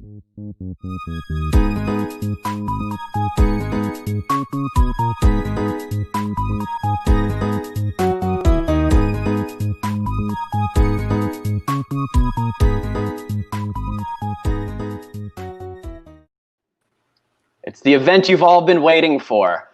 It's the event you've all been waiting for.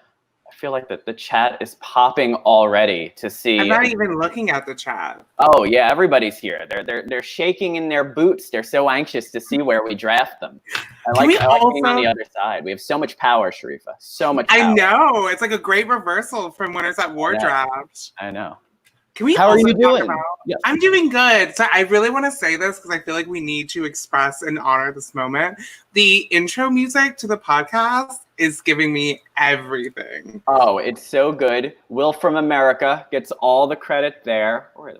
I feel like the chat is popping already to see. I'm not even looking at the chat. Oh yeah, everybody's here. They're shaking in their boots. They're so anxious to see where we draft them. I like being on the other side. We have so much power, Sharifa. So much power. I know. It's like a great reversal from Winners at War draft. I know. Can we How are you doing? Yep. I'm doing good. So I really want to say this because I feel like we need to express and honor this moment. The intro music to the podcast is giving me everything. Oh, it's so good. Will from America gets all the credit there. We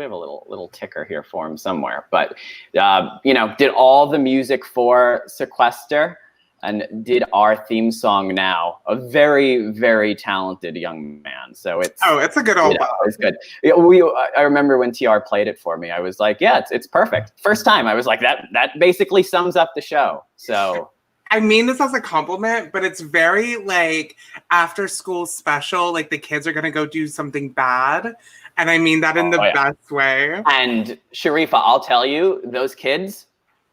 have a little ticker here for him somewhere. But did all the music for Sequester and did our theme song now. A very, very talented young man. So it's a good old it's good. I remember when TR played it for me, I was like, yeah, it's perfect. First time I was like, that basically sums up the show. So I mean this as a compliment, but it's very like after school special, like the kids are gonna go do something bad. And I mean that in the best way. And Sharifa, I'll tell you, those kids,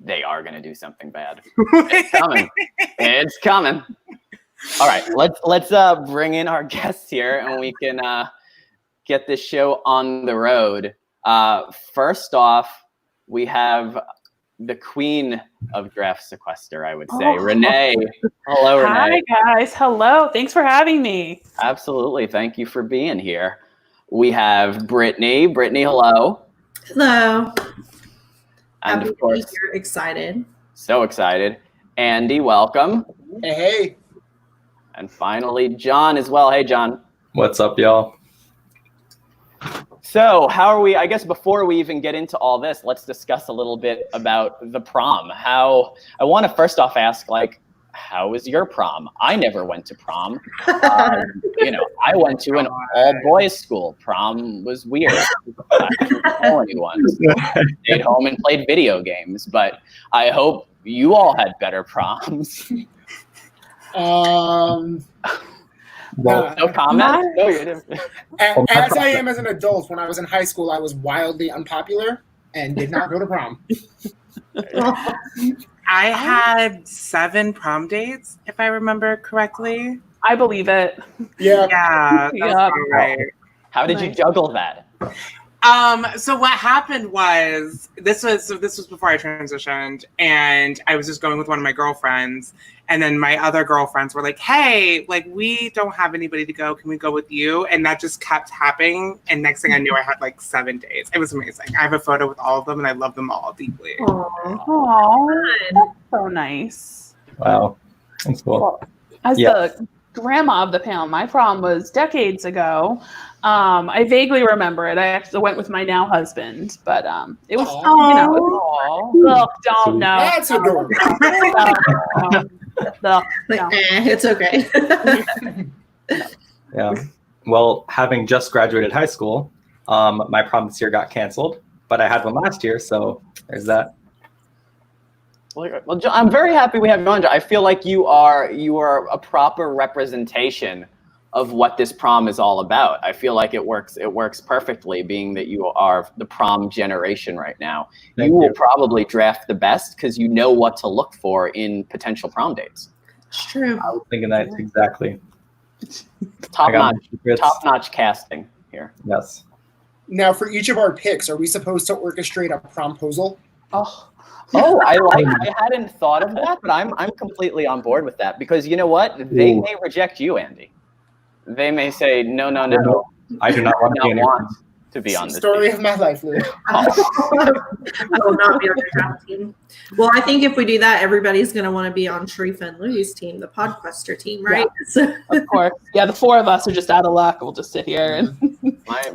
they are going to do something bad. It's coming. It's coming. All right, let's bring in our guests here and we can get this show on the road. First off, we have the queen of draft sequester, I would say, Renee. Hello, Renee. Hi, guys. Hello. Thanks for having me. Absolutely. Thank you for being here. We have Brittany. Brittany, hello. Hello. And of course, you're excited. So excited. Andy, welcome. Hey. And finally, John as well. Hey, John. What's up, y'all? So how are we? I guess before we even get into all this, let's discuss a little bit about the prom. I want to first off ask, how was your prom? I never went to prom. I went to an all-boys school. Prom was weird. I didn't know anyone. I stayed home and played video games. But I hope you all had better proms. Well, no comment? No, you didn't. As I am as an adult, when I was in high school, I was wildly unpopular and did not go to prom. I had 7 prom dates, if I remember correctly. I believe it. Yeah. Yeah, that's right. How did you juggle that? So what happened was this was before I transitioned, and I was just going with one of my girlfriends, and then my other girlfriends were like, "Hey, we don't have anybody to go. Can we go with you?" And that just kept happening. And next thing I knew, I had 7 dates. It was amazing. I have a photo with all of them, and I love them all deeply. Aww, that's so nice. Wow, that's cool. Well, as the grandma of the panel, my prom was decades ago. I vaguely remember it. I actually went with my now husband, but it was, look, don't know. That's adorable. It's okay. Yeah. Well, having just graduated high school, my prom this year got canceled, but I had one last year, so there's that. Well, John, I'm very happy we have you on. I feel like you are a proper representation of what this prom is all about. I feel like it works perfectly, being that you are the prom generation right now. You will probably draft the best because you know what to look for in potential prom dates. It's true. I was thinking that exactly. Top-notch casting here. Yes. Now, for each of our picks, are we supposed to orchestrate a promposal? I hadn't thought of that, but I'm completely on board with that because you know what? They may reject you, Andy. They may say, no. I do not want to be on this story team. of my life, Louie. I will not be on the draft team. Well, I think if we do that, everybody's going to want to be on Sharifa and Louie's team, the Podquester team, right? Yeah. Of course. Yeah, the 4 of us are just out of luck. We'll just sit here and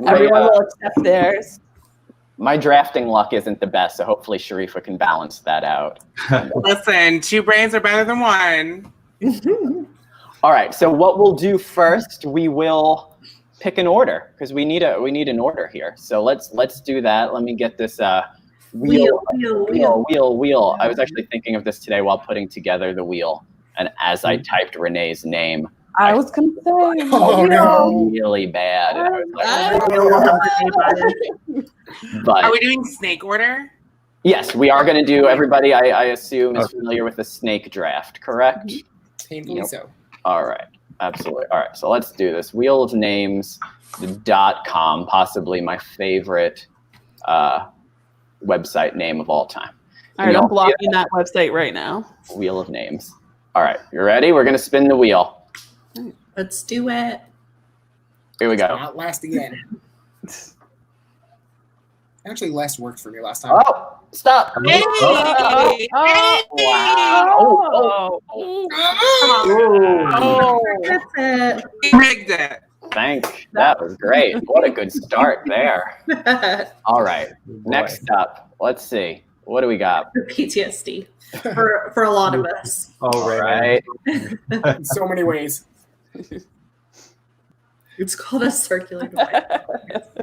everyone will accept theirs. My drafting luck isn't the best, so hopefully Sharifa can balance that out. Listen, 2 brains are better than 1. All right, so what we'll do first, we will pick an order because we need an order here. So let's do that. Let me get this Wheel. Wheel. I was actually thinking of this today while putting together the wheel. And as I typed Renee's name, I was gonna say, Oh, no. really bad. And I was like, but Are we doing snake order? yes, we are going to do. Everybody, I assume, is familiar with the snake draft, correct? Painfully so. All right, absolutely. All right, so let's do this. Wheel of Names .com, possibly my favorite website name of all time. all right, I'm blocking that website right now. Wheel of Names. All right, you ready? We're going to spin the wheel. Let's do it. Here we go. Not last again. Actually, last worked for me last time. Oh, stop. Hey! Wow. Oh. That's it. We rigged it. That was great. What a good start there. All right, next up, let's see. What do we got? PTSD for a lot of us. Oh, All right. In so many ways. It's called a circular device.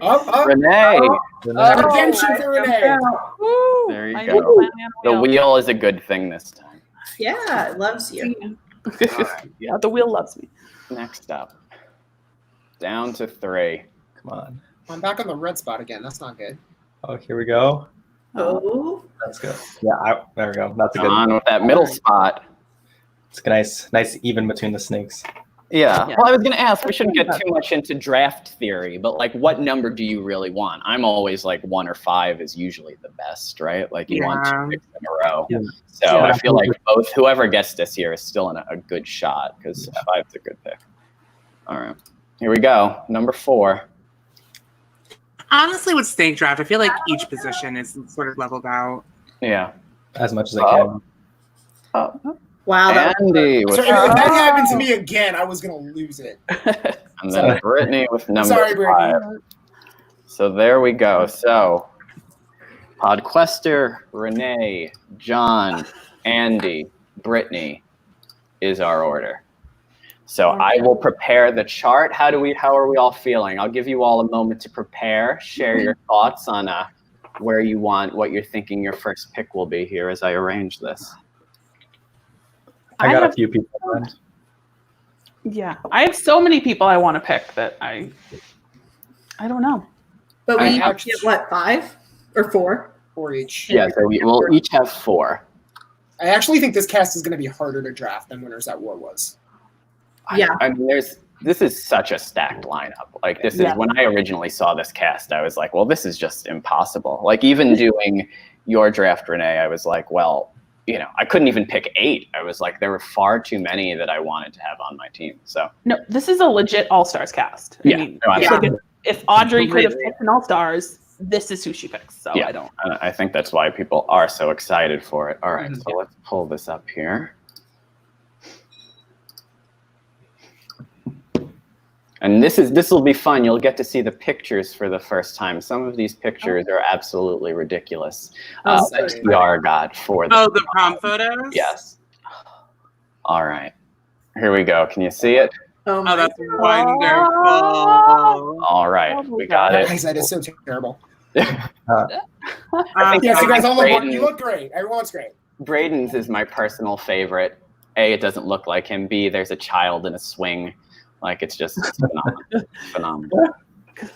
Up. Renee. Redemption for Renee. Woo. There you I go. need to plan The on wheel is a good thing this time. Yeah, it loves you. Yeah, the wheel loves me. Next up, down to 3. Come on. I'm back on the red spot again. That's not good. Oh, here we go. Oh, That's good. Yeah, there we go. That's a good. On with that middle spot. It's nice even between the snakes. Yeah. Yeah. Well, I was going to ask, we shouldn't get too much into draft theory, but like, what number do you really want? I'm always like 1 or 5 is usually the best, right? Like you want 2 picks in a row. Yeah. So Yeah. I feel like both, whoever gets this here is still in a good shot because 5's a good pick. All right. Here we go. Number 4. Honestly, with snake draft, I feel like each position is sort of leveled out. Yeah. As much as I can. Oh. wow. That was Andy with So if that happened to me again, I was gonna lose it. and then Brittany with number Sorry, Brittany. 5. So there we go. So Podquester, Renee, John, Andy, Brittany is our order. So I will prepare the chart. How are we all feeling? I'll give you all a moment to prepare, share your thoughts on what you're thinking your first pick will be here as I arrange this. I got have- a few people. in mind. Yeah, I have so many people I want to pick that I don't know. But we I each actually- get what, 5 or 4? 4 each. Yeah, so we'll each have 4. I actually think this cast is gonna be harder to draft than Winners at War was. Yeah. I mean, this is such a stacked lineup. Like this is Yeah. when I originally saw this cast, I was like, well, this is just impossible. Like even doing your draft, Renee, I was like, well, I couldn't even pick 8. I was like, there were far too many that I wanted to have on my team. So No, this is a legit All-Stars cast. I Yeah. mean, No, it's absolutely. like if Audrey could have picked an All-Stars, this is who she picks. So Yeah. I don't. I think that's why people are so excited for it. All right, Mhm. so let's pull this up here. And this will be fun. You'll get to see the pictures for the first time. Some of these pictures are absolutely ridiculous. Oh, That sorry. TR got for the Oh, the prom photos? Yes. All right. Here we go. Can you see it? Oh, my Oh, that's God. wonderful. All right. We got it. Guys, that is so terrible. I think Yes, you guys all look. Braden- You look great. Everyone looks great. Braden's is my personal favorite. A, it doesn't look like him. B, there's a child in a swing. Like it's phenomenal.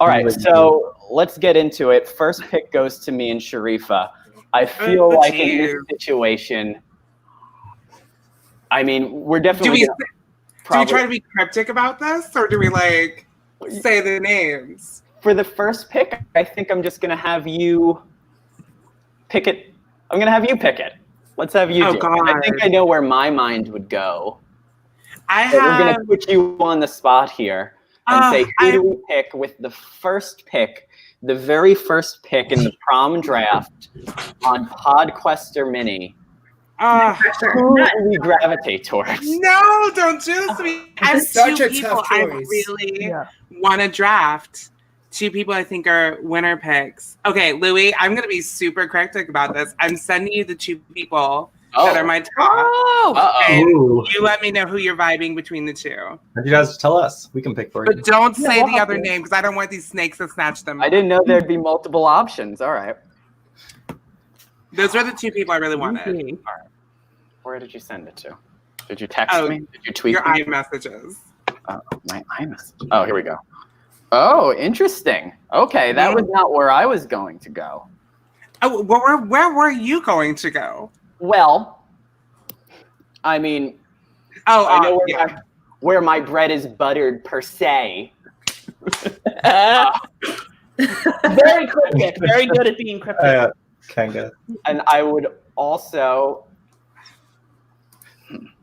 All right, so let's get into it. First pick goes to me and Sharifa. I feel like in this situation, I mean, we're definitely Do we try to be cryptic about this, or do we say the names? for the first pick. I think I'm just gonna have you pick it. I'm gonna have you pick it. Let's have you Oh, do it. I God. think I know where my mind would go. I So we're have. going to put you on the spot here and say, who do we pick with the first pick, the very first pick in the prom draft on Podquester Mini? Who do we gravitate towards? No, don't do this to me. I have Such 2 a people tough I choice. really want to draft. 2 people I think are winner picks. Okay, Louie, I'm going to be super cryptic about this. I'm sending you the 2 people that are my top. Oh, Uh-oh. And Ooh. you let me know who you're vibing between the 2. You guys tell us. We can pick for you. But don't say we'll the have other to. name because I don't want these snakes to snatch them. I didn't know there'd be multiple options. All right. Those were the two people I really wanted. All right. Where did you send it to? Did you text me? Did you tweet your me? iMessages. Oh, my iMessage. Oh, here we go. Oh, interesting. Okay, that was not where I was going to go. Oh, where were you going to go? Well, I mean, I know where my bread is buttered per se. Very cryptic. Very good at being cryptic. Kind of. And I would also.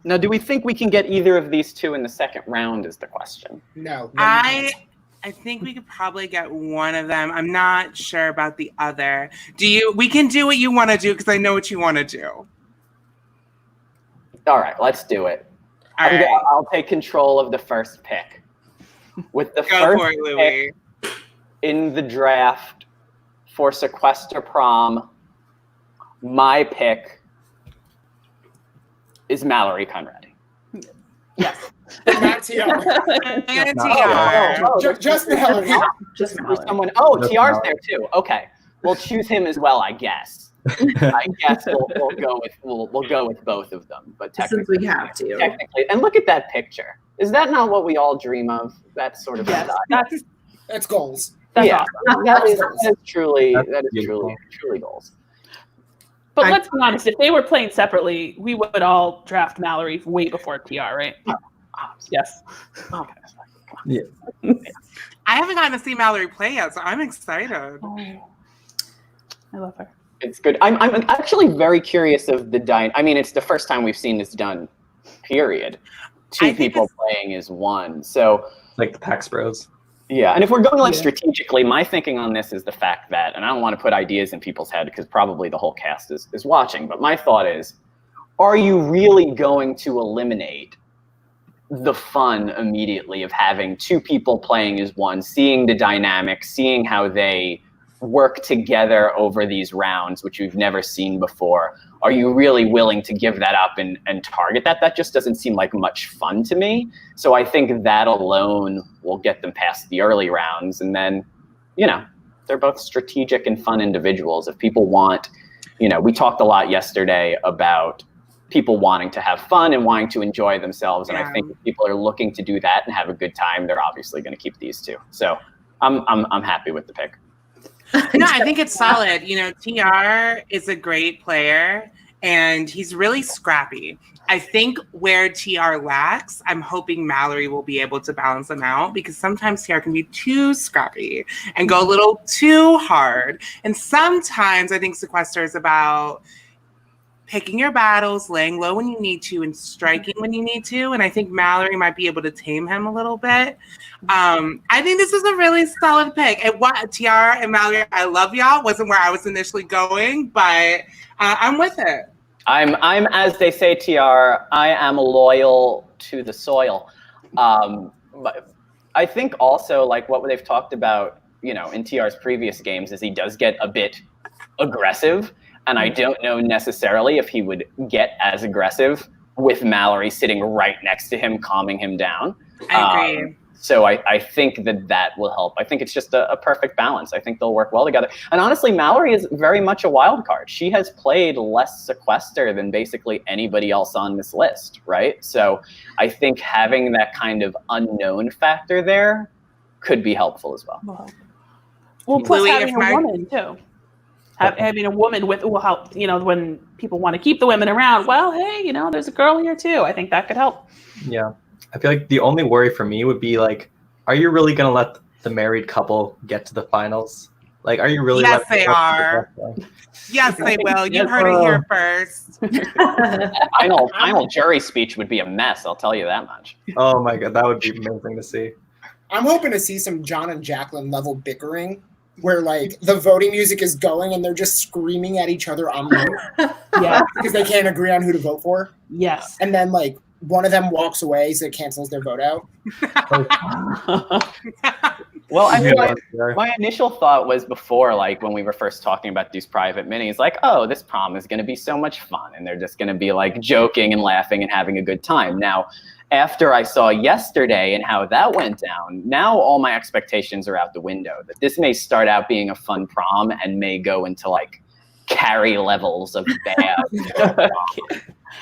Now, do we think we can get either of these two in the second round? Is the question. No. I think we could probably get one of them. I'm not sure about the other. We can do what you want to do because I know what you want to do. All right, let's do it. I'll take control of the first pick. With the Go first for it, Louie. pick in the draft for Sequester Prom, my pick is Mallory Conradi. Yes. Not TR. Just Mallory. Just For someone. Oh, TR's there too. Okay, we'll choose him as well, I guess. I guess we'll go with both of them. But since we have to. technically, and look at that picture. Is that not what we all dream of? That sort of Yes, style? That's goals. That's Yeah. awesome. That is truly beautiful. goals. But let's be honest, if they were playing separately, we would all draft Mallory way before TR, right? Yes. Okay. Yeah. I haven't gotten to see Mallory play yet, so I'm excited. Oh, I love her. It's good. I'm actually very curious of I mean, it's the first time we've seen this done, period. Two people playing is one. So Like the Pax Bros. yeah, and if we're going strategically, my thinking on this is the fact that, and I don't want to put ideas in people's head because probably the whole cast is watching, but my thought is, are you really going to eliminate the fun immediately of having two people playing as one, seeing the dynamic, seeing how they work together over these rounds, which we've never seen before? Are you really willing to give that up and target that? That just doesn't seem like much fun to me. So I think that alone will get them past the early rounds. And then, they're both strategic and fun individuals. If people want, we talked a lot yesterday about people wanting to have fun and wanting to enjoy themselves. And I think if people are looking to do that and have a good time, they're obviously going to keep these two. So I'm happy with the pick. No, I think it's solid. TR is a great player and he's really scrappy. I think where TR lacks, I'm hoping Mallory will be able to balance them out because sometimes TR can be too scrappy and go a little too hard. And sometimes I think Sequester is about picking your battles, laying low when you need to, and striking when you need to. And I think Mallory might be able to tame him a little bit. I think this is a really solid pick. And TR and Mallory, I love y'all. Wasn't where I was initially going, but I'm with it. I'm as they say, TR, I am loyal to the soil. But I think also like what they've talked about, in TR's previous games is he does get a bit aggressive. And I don't know necessarily if he would get as aggressive with Mallory sitting right next to him, calming him down. I agree. So I think that will help. I think it's just a perfect balance. I think they'll work well together. And honestly, Mallory is very much a wild card. She has played less Sequester than basically anybody else on this list, right? So I think having that kind of unknown factor there could be helpful as well. Well, plus Louie, having a woman too. Having a woman will help, when people want to keep the women around. Well, hey, there's a girl here too. I think that could help. Yeah. I feel like the only worry for me would be like, are you really going to let the married couple get to the finals? Like, are you really? Yes, they are. Yes, they will. You heard it here first. Final jury speech would be a mess. I'll tell you that much. Oh my God. That would be amazing to see. I'm hoping to see some John and Jacqueline level bickering where like the voting music is going and they're just screaming at each other on mute. Yeah. Because they can't agree on who to vote for. Yes. And then like one of them walks away so it cancels their vote out. Well, I mean, my initial thought was before, like when we were first talking about these private minis, like, oh, this prom is going to be so much fun. And they're just going to be like joking and laughing and having a good time. Now, after I saw yesterday and how that went down, now all my expectations are out the window. That this may start out being a fun prom and may go into like carry levels of bad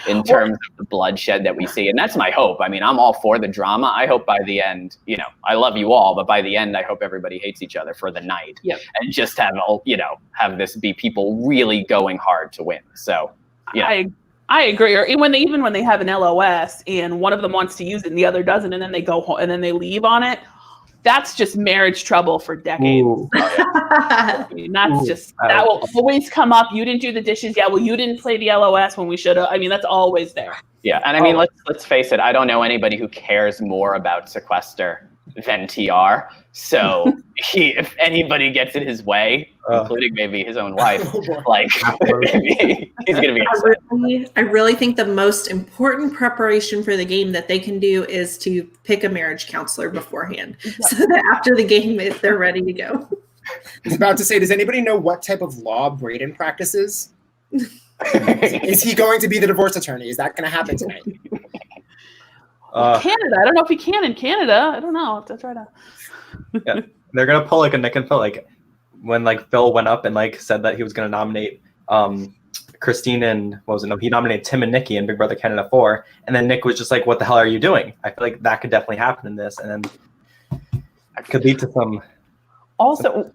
in terms of the bloodshed that we see. And that's my hope. I mean, I'm all for the drama. I hope by the end, you know, I love you all, but by the end, I hope everybody hates each other for the night. Yep. And just have, you know, have this be people really going hard to win. So, yeah. I agree. Or even when they have an LOS and one of them wants to use it and the other doesn't, and then they go home and then they leave on it, that's just marriage trouble for decades. I mean, that will always come up. You didn't do the dishes. Yeah, well, you didn't play the LOS when we should have. I mean, that's always there. Yeah, and I mean, let's face it. I don't know anybody who cares more about Sequester than TR. So if anybody gets in his way, including maybe his own wife, like maybe he's gonna be upset. I really think the most important preparation for the game that they can do is to pick a marriage counselor beforehand, so that after the game, they're ready to go. I was about to say, does anybody know what type of law Braden practices? Is he going to be the divorce attorney? Is that going to happen tonight? Canada. I don't know if he can in Canada. I don't know. I'll have to try to. Yeah, they're gonna pull like a Nick and Phil, like when like Phil went up and like said that he was gonna nominate Christine and what was it? No, he nominated Tim and Nikki in Big Brother Canada 4, and then Nick was just like, "What the hell are you doing?" I feel like that could definitely happen in this, and then it could lead to some. Also,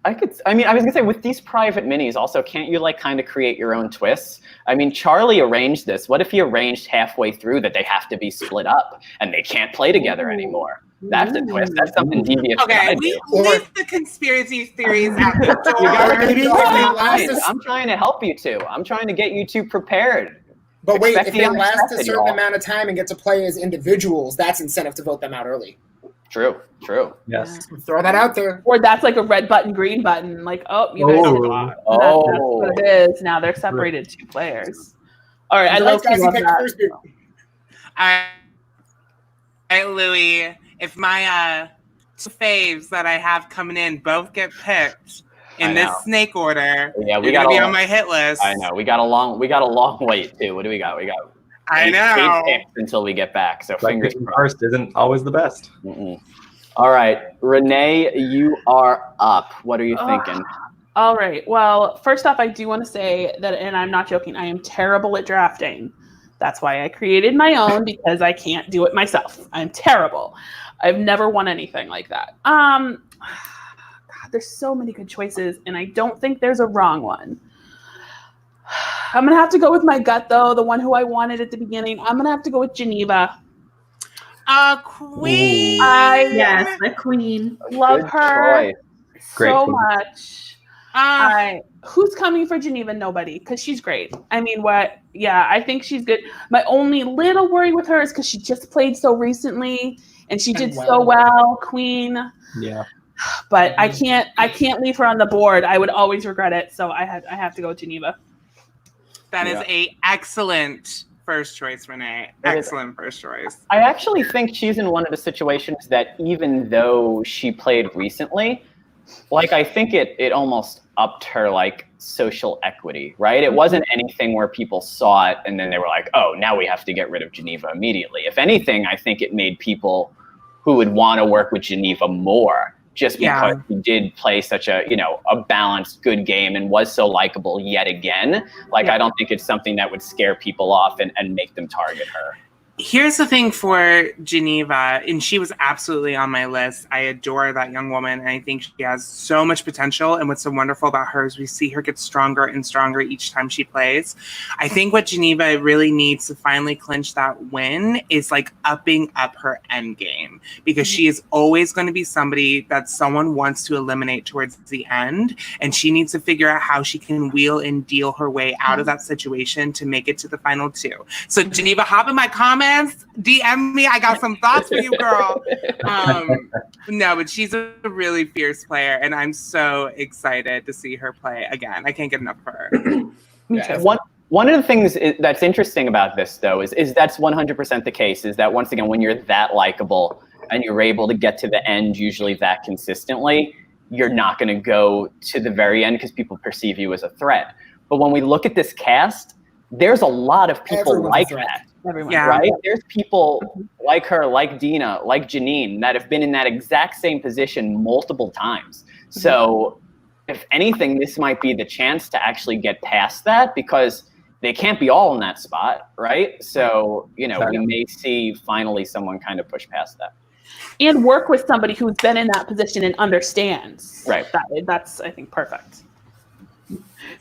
I was gonna say, with these private minis, also, can't you like kind of create your own twists? I mean, Charlie arranged this. What if he arranged halfway through that they have to be split up and they can't play together anymore? That's a twist. That's something devious. Okay, we leave the conspiracy theories at the door. You gotta I'm trying to help you two. I'm trying to get you two prepared. But wait, if they last a certain amount of time and get to play as individuals, that's incentive to vote them out early. True. Yes. Throw that out there. Or that's like a red button, green button. Like, oh, you guys that's what it is. Now they're separated two players. All right, I love that. All right, Louie. If my two faves that I have coming in both get picked in this snake order, we got to be on my hit list. I know. We got a long wait too. What do we got? We got. I know. 8 picks until we get back. So fingers crossed. First isn't always the best. All right, Renee, you are up. What are you thinking? All right. Well, first off, I do want to say that, and I'm not joking, I am terrible at drafting. That's why I created my own, because I can't do it myself. I'm terrible. I've never won anything like that. God, there's so many good choices, and I don't think there's a wrong one. I'm going to have to go with my gut, though, the one who I wanted at the beginning. I'm going to have to go with Geneva. Queen. Yes, the queen. Love her so queen. Much. Who's coming for Geneva? Nobody, because she's great. I mean, I think she's good. My only little worry with her is because she just played so recently and she did so well. Queen. Yeah. But I can't leave her on the board. I would always regret it. So I have to go with Geneva. That is a excellent first choice, Renee. Excellent first choice. I actually think she's in one of the situations that, even though she played recently, like, I think it almost upped her like social equity, right? It wasn't anything where people saw it and then they were like, oh, now we have to get rid of Geneva immediately. If anything, I think it made people who would want to work with Geneva more, just because he did play such a balanced, good game and was so likable yet again. Like, I don't think it's something that would scare people off and make them target her. Here's the thing for Geneva, and she was absolutely on my list. I adore that young woman, and I think she has so much potential. And what's so wonderful about her is we see her get stronger and stronger each time she plays. I think what Geneva really needs to finally clinch that win is like upping up her end game, because she is always going to be somebody that someone wants to eliminate towards the end, and she needs to figure out how she can wheel and deal her way out of that situation to make it to the final two. So Geneva, hop in my comments. DM me. I got some thoughts for you, girl. No, but she's a really fierce player, and I'm so excited to see her play again. I can't get enough of her. Me too. One of the things that's interesting about this, though, is that's 100% the case, is that, once again, when you're that likable and you're able to get to the end usually that consistently, you're not going to go to the very end because people perceive you as a threat. But when we look at this cast, there's a lot of people like that. Everyone. Yeah. Right? There's people like her, like Dina, like Janine, that have been in that exact same position multiple times. So if anything, this might be the chance to actually get past that, because they can't be all in that spot, right? So, we may see finally someone kind of push past that. And work with somebody who's been in that position and understands. Right. That's, I think, perfect.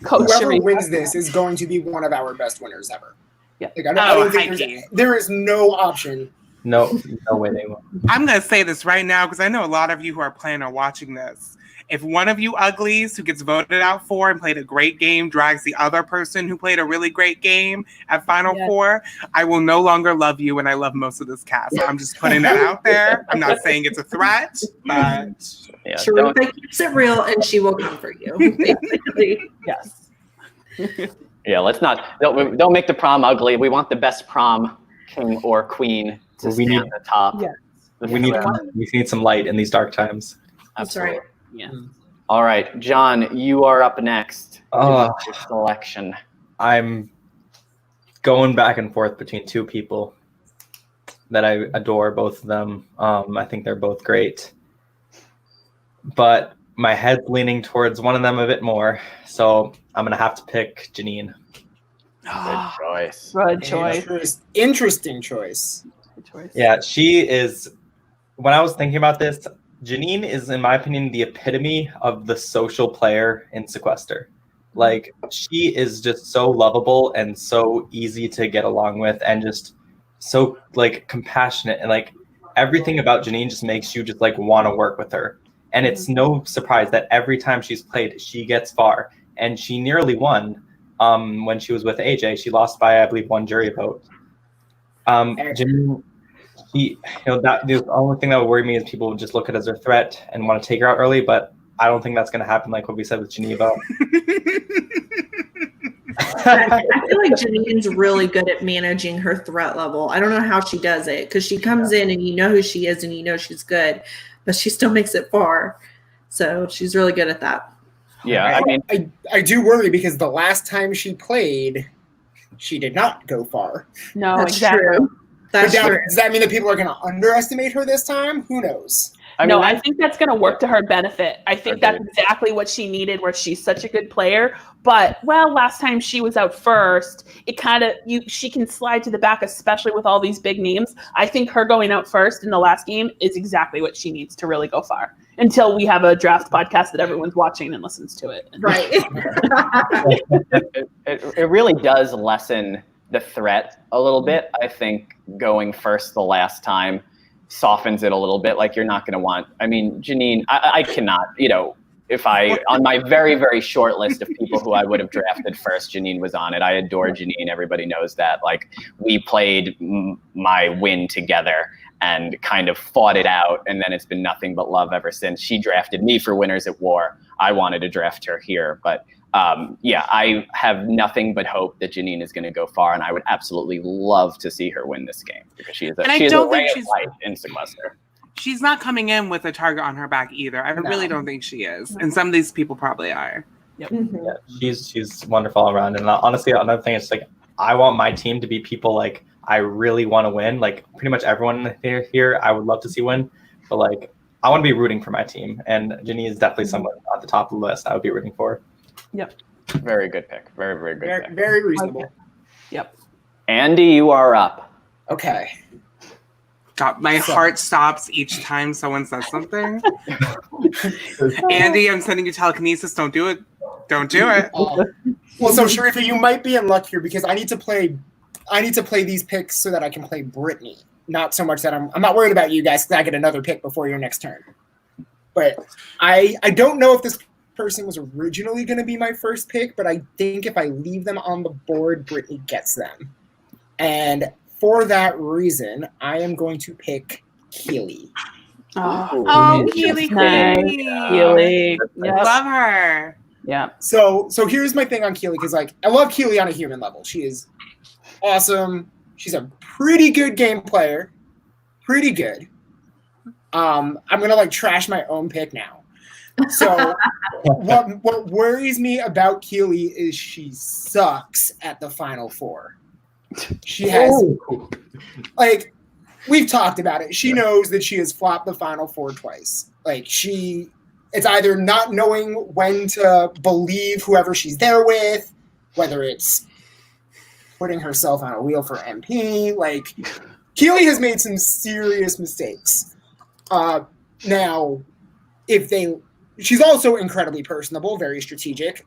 Coach Whoever Sharifa wins this is going to be one of our best winners ever. Yeah. Like, I don't think there is no option. No way they will. I'm going to say this right now because I know a lot of you who are planning on watching this. If one of you uglies who gets voted out for and played a great game drags the other person who played a really great game at Final Four, I will no longer love you, and I love most of this cast. So I'm just putting that out there. I'm not saying it's a threat, but... Sharifa keeps it real, and she will come for you, basically. Yes. Yeah, don't make the prom ugly. We want the best prom king or queen to stand at the top. Yes. We need some light in these dark times. That's right. Yeah. All right, John, you are up next. Your selection. I'm going back and forth between two people that I adore, both of them. I think they're both great. But my head's leaning towards one of them a bit more, so I'm going to have to pick Janine. Good choice. Good choice. Interesting choice. Good choice. Yeah, she is. When I was thinking about this, Janine is, in my opinion, the epitome of the social player in Sequester. Like, she is just so lovable and so easy to get along with, and just so, like, compassionate. And, like, everything about Janine just makes you just, like, want to work with her. And it's no surprise that every time she's played, she gets far. And she nearly won when she was with AJ. She lost by, I believe, 1 jury vote. Janine... the only thing that would worry me is people would just look at it as a threat and want to take her out early, but I don't think that's going to happen like what we said with Geneva. I feel like Janine's really good at managing her threat level. I don't know how she does it, because she comes in and you know who she is and you know she's good, but she still makes it far. So she's really good at that. Yeah, I do worry because the last time she played, she did not go far. No, That's exactly. true. That's true. Does that mean that people are going to underestimate her this time? Who knows? I think that's going to work to her benefit. I think that's exactly what she needed, where she's such a good player. But, last time she was out first, it kind of, she can slide to the back, especially with all these big names. I think her going out first in the last game is exactly what she needs to really go far, until we have a draft podcast that everyone's watching and listens to it. Right. it really does lessen the threat a little bit. I think going first the last time softens it a little bit. Like, you're not going to want, Janine, I cannot, if on my very, very short list of people who I would have drafted first, Janine was on it. I adore Janine. Everybody knows that. Like, we played my win together and kind of fought it out. And then it's been nothing but love ever since. She drafted me for Winners at War. I wanted to draft her here, but I have nothing but hope that Janine is going to go far, and I would absolutely love to see her win this game, because she is a ray of light in Sequester. She's not coming in with a target on her back either. I really don't think she is, and some of these people probably are. Yep. Mm-hmm. Yeah, she's wonderful all around. And honestly, another thing is, like, I want my team to be people like I really want to win. Like, pretty much everyone here, I would love to see win, but like, I want to be rooting for my team, and Janine is definitely someone at the top of the list I would be rooting for. Yep. Very good pick. Very, very good pick. Very reasonable. Okay. Yep. Andy, you are up. Okay. God, my heart stops each time someone says something. Andy, I'm sending you telekinesis. Don't do it. Don't do it. Well, so Sharifa, you might be in luck here, because I need to play these picks so that I can play Brittany. Not so much that I'm not worried about you guys, because I get another pick before your next turn. But I don't know if this person was originally going to be my first pick, but I think if I leave them on the board, Brittany gets them. And for that reason, I am going to pick Keely. Oh, Keely. Keely. Yep. Love her. Yeah. So here's my thing on Keely, because like, I love Keely on a human level. She is awesome. She's a pretty good game player. Pretty good. I'm gonna like trash my own pick now. So what worries me about Keely is she sucks at the Final Four. She has like, we've talked about it. She knows that she has flopped the Final Four twice. Like, she It's either not knowing when to believe whoever she's there with, whether it's putting herself on a wheel for MP. Like, Keely has made some serious mistakes. Now, she's also incredibly personable, very strategic,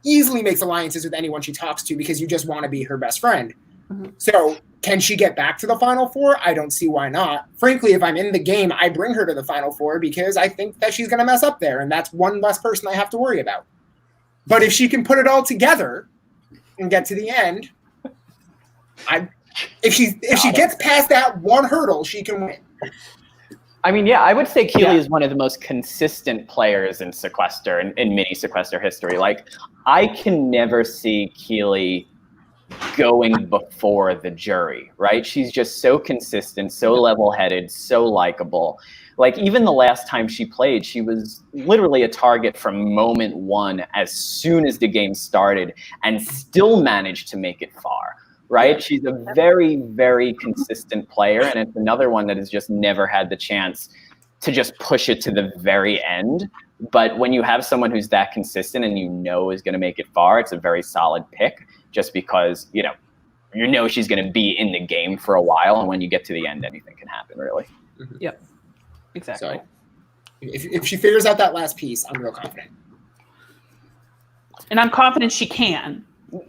easily makes alliances with anyone she talks to because you just want to be her best friend. Mm-hmm. So can she get back to the Final Four? I don't see why not. Frankly, if I'm in the game, I bring her to the Final Four because I think that she's going to mess up there, and that's one less person I have to worry about. But if she can put it all together and get to the end, if she gets past that one hurdle, she can win. I mean, yeah, I would say Keely is one of the most consistent players in Sequester, in mini Sequester history. Like, I can never see Keely going before the jury, right? She's just so consistent, so level-headed, so likable. Like, even the last time she played, she was literally a target from moment one as soon as the game started and still managed to make it far. Right? She's a very, very consistent player, and it's another one that has just never had the chance to just push it to the very end. But when you have someone who's that consistent and you know is going to make it far, it's a very solid pick just because, you know she's going to be in the game for a while, and when you get to the end, anything can happen, really. Mm-hmm. Yep, exactly. So if she figures out that last piece, I'm real confident. And I'm confident she can.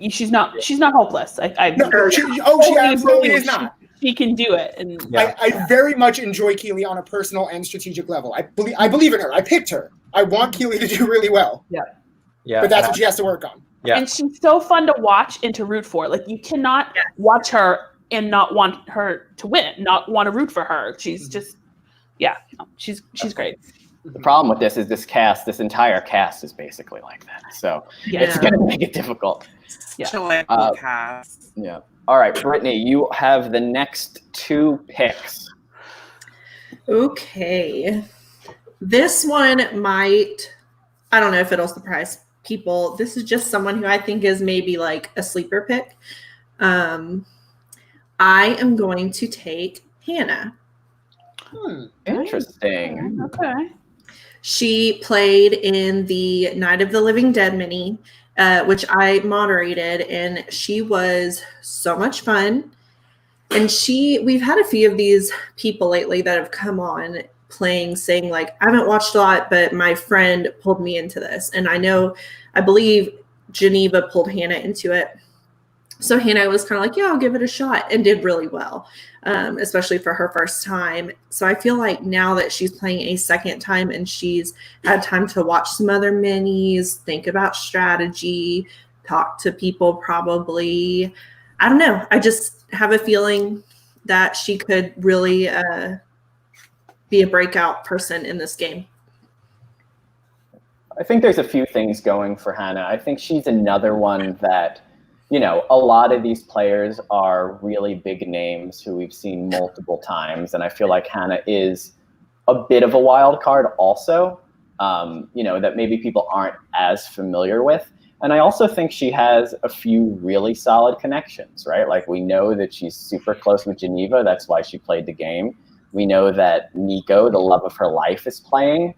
She's not hopeless. She absolutely is not. She can do it. And I very much enjoy Keely on a personal and strategic level. I believe in her. I picked her. I want Keely to do really well. Yeah. But that's what she has to work on. Yeah. And she's so fun to watch and to root for. Like, you cannot watch her and not want her to win, not want to root for her. She's just, she's great. The problem with this is this entire cast is basically like that. So it's going to make it difficult. Cast. Yeah. All right, Brittany, you have the next two picks. Okay. This one I don't know if it'll surprise people. This is just someone who I think is maybe like a sleeper pick. I am going to take Hannah. Interesting. Okay. She played in the Night of the Living Dead mini, which I moderated, and she was so much fun. And we've had a few of these people lately that have come on playing, saying like, I haven't watched a lot, but my friend pulled me into this. And I believe Geneva pulled Hannah into it. So Hannah was kind of like, I'll give it a shot, and did really well, especially for her first time. So I feel like now that she's playing a second time and she's had time to watch some other minis, think about strategy, talk to people probably, I don't know. I just have a feeling that she could really be a breakout person in this game. I think there's a few things going for Hannah. I think she's another one that, a lot of these players are really big names who we've seen multiple times. And I feel like Hannah is a bit of a wild card also, that maybe people aren't as familiar with. And I also think she has a few really solid connections, right? Like, we know that she's super close with Geneva. That's why she played the game. We know that Nico, the love of her life, is playing.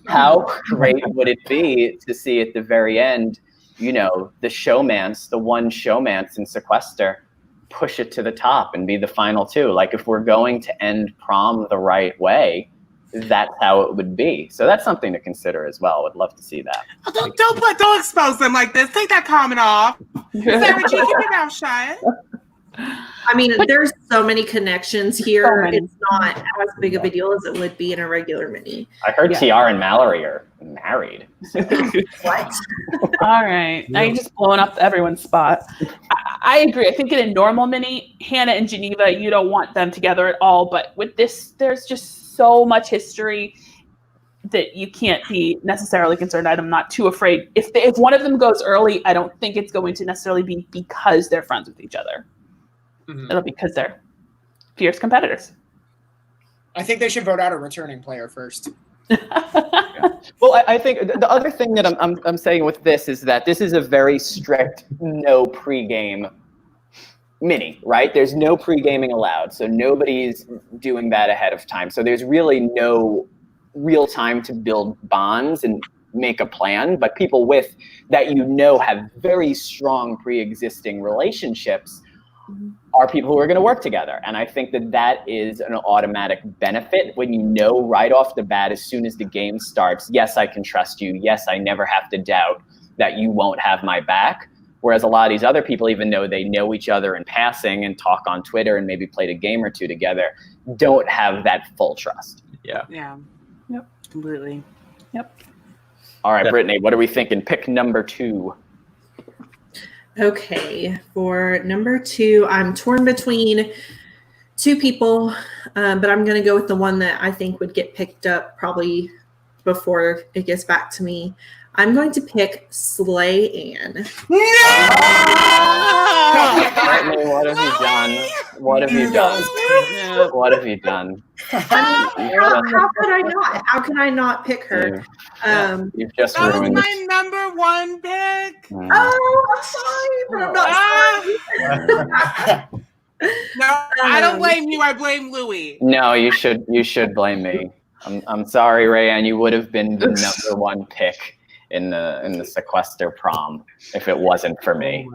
How great would it be to see at the very end, the showmance, the one showmance in Sequester, push it to the top and be the final two. Like, if we're going to end prom the right way, that's how it would be. So that's something to consider as well. Would love to see that. Don't expose them like this. Take that comment off. Sarah G, keep your mouth shut. I mean, there's so many connections here. It's not as big of a deal as it would be in a regular mini. I heard TR and Mallory are married. What? All right. Now you're just blowing up everyone's spot. I agree. I think in a normal mini, Hannah and Geneva, you don't want them together at all. But with this, there's just so much history that you can't be necessarily concerned. I'm not too afraid. If one of them goes early, I don't think it's going to necessarily be because they're friends with each other. Mm-hmm. It'll be because they're fierce competitors. I think they should vote out a returning player first. Well, I think the other thing that I'm saying with this is that this is a very strict no pregame mini, right? There's no pre-gaming allowed, so nobody's doing that ahead of time. So there's really no real time to build bonds and make a plan, but people with that have very strong pre-existing relationships are people who are going to work together. And I think that is an automatic benefit when you know right off the bat, as soon as the game starts, yes, I can trust you. Yes, I never have to doubt that you won't have my back. Whereas a lot of these other people, even though they know each other in passing and talk on Twitter and maybe played a game or two together, don't have that full trust. Yeah. Yep. Completely. Yep. All right, Brittany, what are we thinking? Pick number 2. Okay, for number 2, I'm torn between 2 people, but I'm going to go with the one that I think would get picked up probably before it gets back to me. I'm going to pick Slay Ann. Brittany, what have you done? What have you done? What have you done? How could I not? How can I not pick her? You've just That was ruined my number 1 pick. Oh, I'm sorry, but I'm not sorry. No, I don't blame you. I blame Louie. No, you should blame me. I'm sorry, Rayanne. You would have been the number 1 pick in the Sequester prom if it wasn't for me.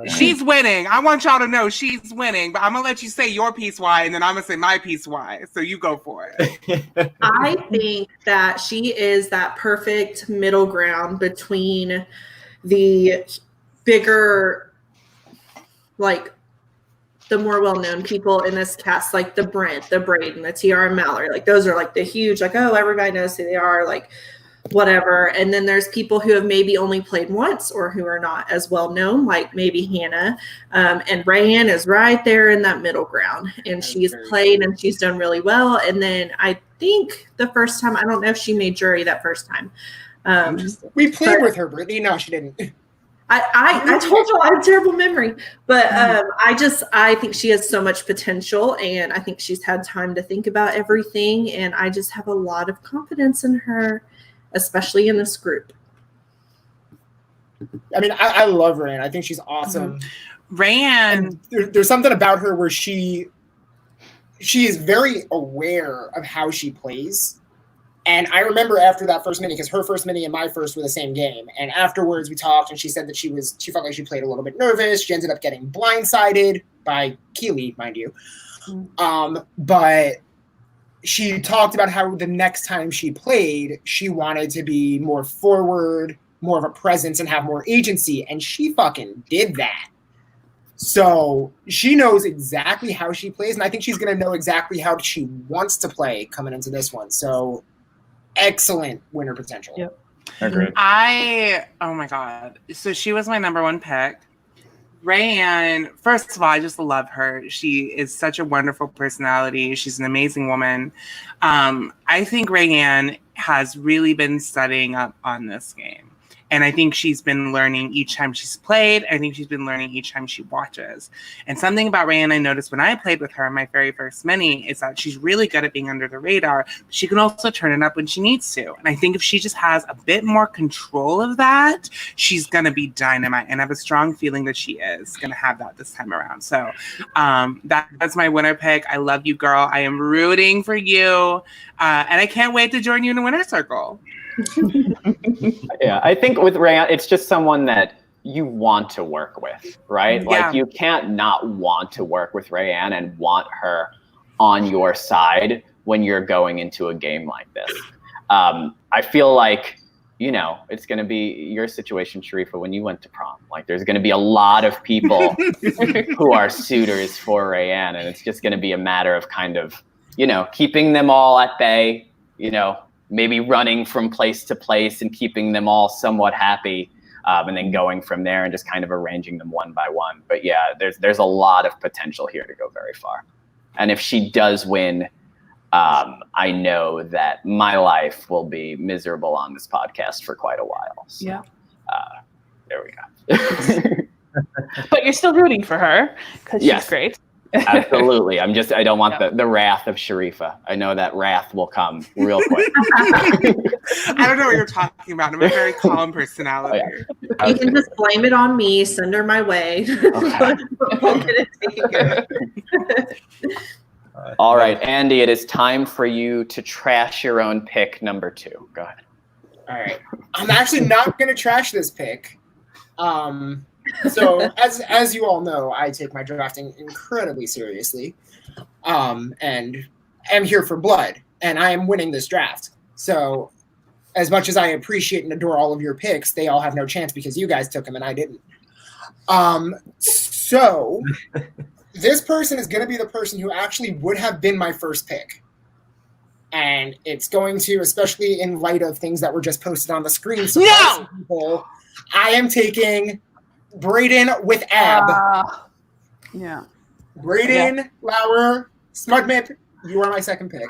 She's winning. I want y'all to know she's winning, but I'm gonna let you say your piece why, and then I'm gonna say my piece why. So you go for it. I think that she is that perfect middle ground between the bigger, like the more well-known people in this cast, like the Brent, the Braden, the Tiara and Mallory. Like those are like the huge, like, oh, everybody knows who they are. Like whatever. And then there's people who have maybe only played once or who are not as well known, like maybe Hannah. And Rayanne is right there in that middle ground. And she's played and she's done really well. And then I think the first time, I don't know if she made jury that first time. We played with her, Brittany. No, she didn't. I told you I have terrible memory, but I think she has so much potential, and I think she's had time to think about everything, and I just have a lot of confidence in her, especially in this group. I mean, I love Rayanne. I think she's awesome. Rayanne, there's something about her where she is very aware of how she plays. And I remember after that first mini, because her first mini and my first were the same game. And afterwards we talked and she said that she felt like she played a little bit nervous. She ended up getting blindsided by Keely, mind you. But she talked about how the next time she played, she wanted to be more forward, more of a presence and have more agency. And she fucking did that. So she knows exactly how she plays. And I think she's going to know exactly how she wants to play coming into this one. So excellent winner potential. Yep. Agreed. oh my God. So she was my number 1 pick. Rayanne, first of all, I just love her. She is such a wonderful personality. She's an amazing woman. I think Rayanne has really been studying up on this game. And I think she's been learning each time she's played. I think she's been learning each time she watches. And something about Rayanne I noticed when I played with her in my very first mini is that she's really good at being under the radar. But she can also turn it up when she needs to. And I think if she just has a bit more control of that, she's going to be dynamite. And I have a strong feeling that she is going to have that this time around. So that's my winner pick. I love you, girl. I am rooting for you. And I can't wait to join you in the winner circle. Yeah, I think with Rayanne, it's just someone that you want to work with, right? Yeah. Like you can't not want to work with Rayanne and want her on your side when you're going into a game like this. I feel like, it's going to be your situation, Sharifa, when you went to prom. Like there's going to be a lot of people who are suitors for Rayanne, and it's just going to be a matter of kind of, keeping them all at bay, maybe running from place to place and keeping them all somewhat happy, and then going from there and just kind of arranging them one by one. But yeah, there's a lot of potential here to go very far. And if she does win, I know that my life will be miserable on this podcast for quite a while. So, Yeah. There we go. But you're still rooting for her because Yes. she's great. Absolutely. I don't want the wrath of Sharifa. I know that wrath will come real quick. I don't know what you're talking about. I'm a very calm personality. Oh, yeah. You can just blame it on me, send her my way. Okay. We'll get it taken care of. All right, Andy, it is time for you to trash your own pick number 2. Go ahead. All right. I'm actually not going to trash this pick. So as you all know, I take my drafting incredibly seriously, and am here for blood, and I am winning this draft. So as much as I appreciate and adore all of your picks, they all have no chance because you guys took them and I didn't. So this person is going to be the person who actually would have been my first pick. And it's going to, especially in light of things that were just posted on the screen. So people, I am taking Braden with Ab. Yeah. Braden, Lauer, Smudmip, you are my second pick.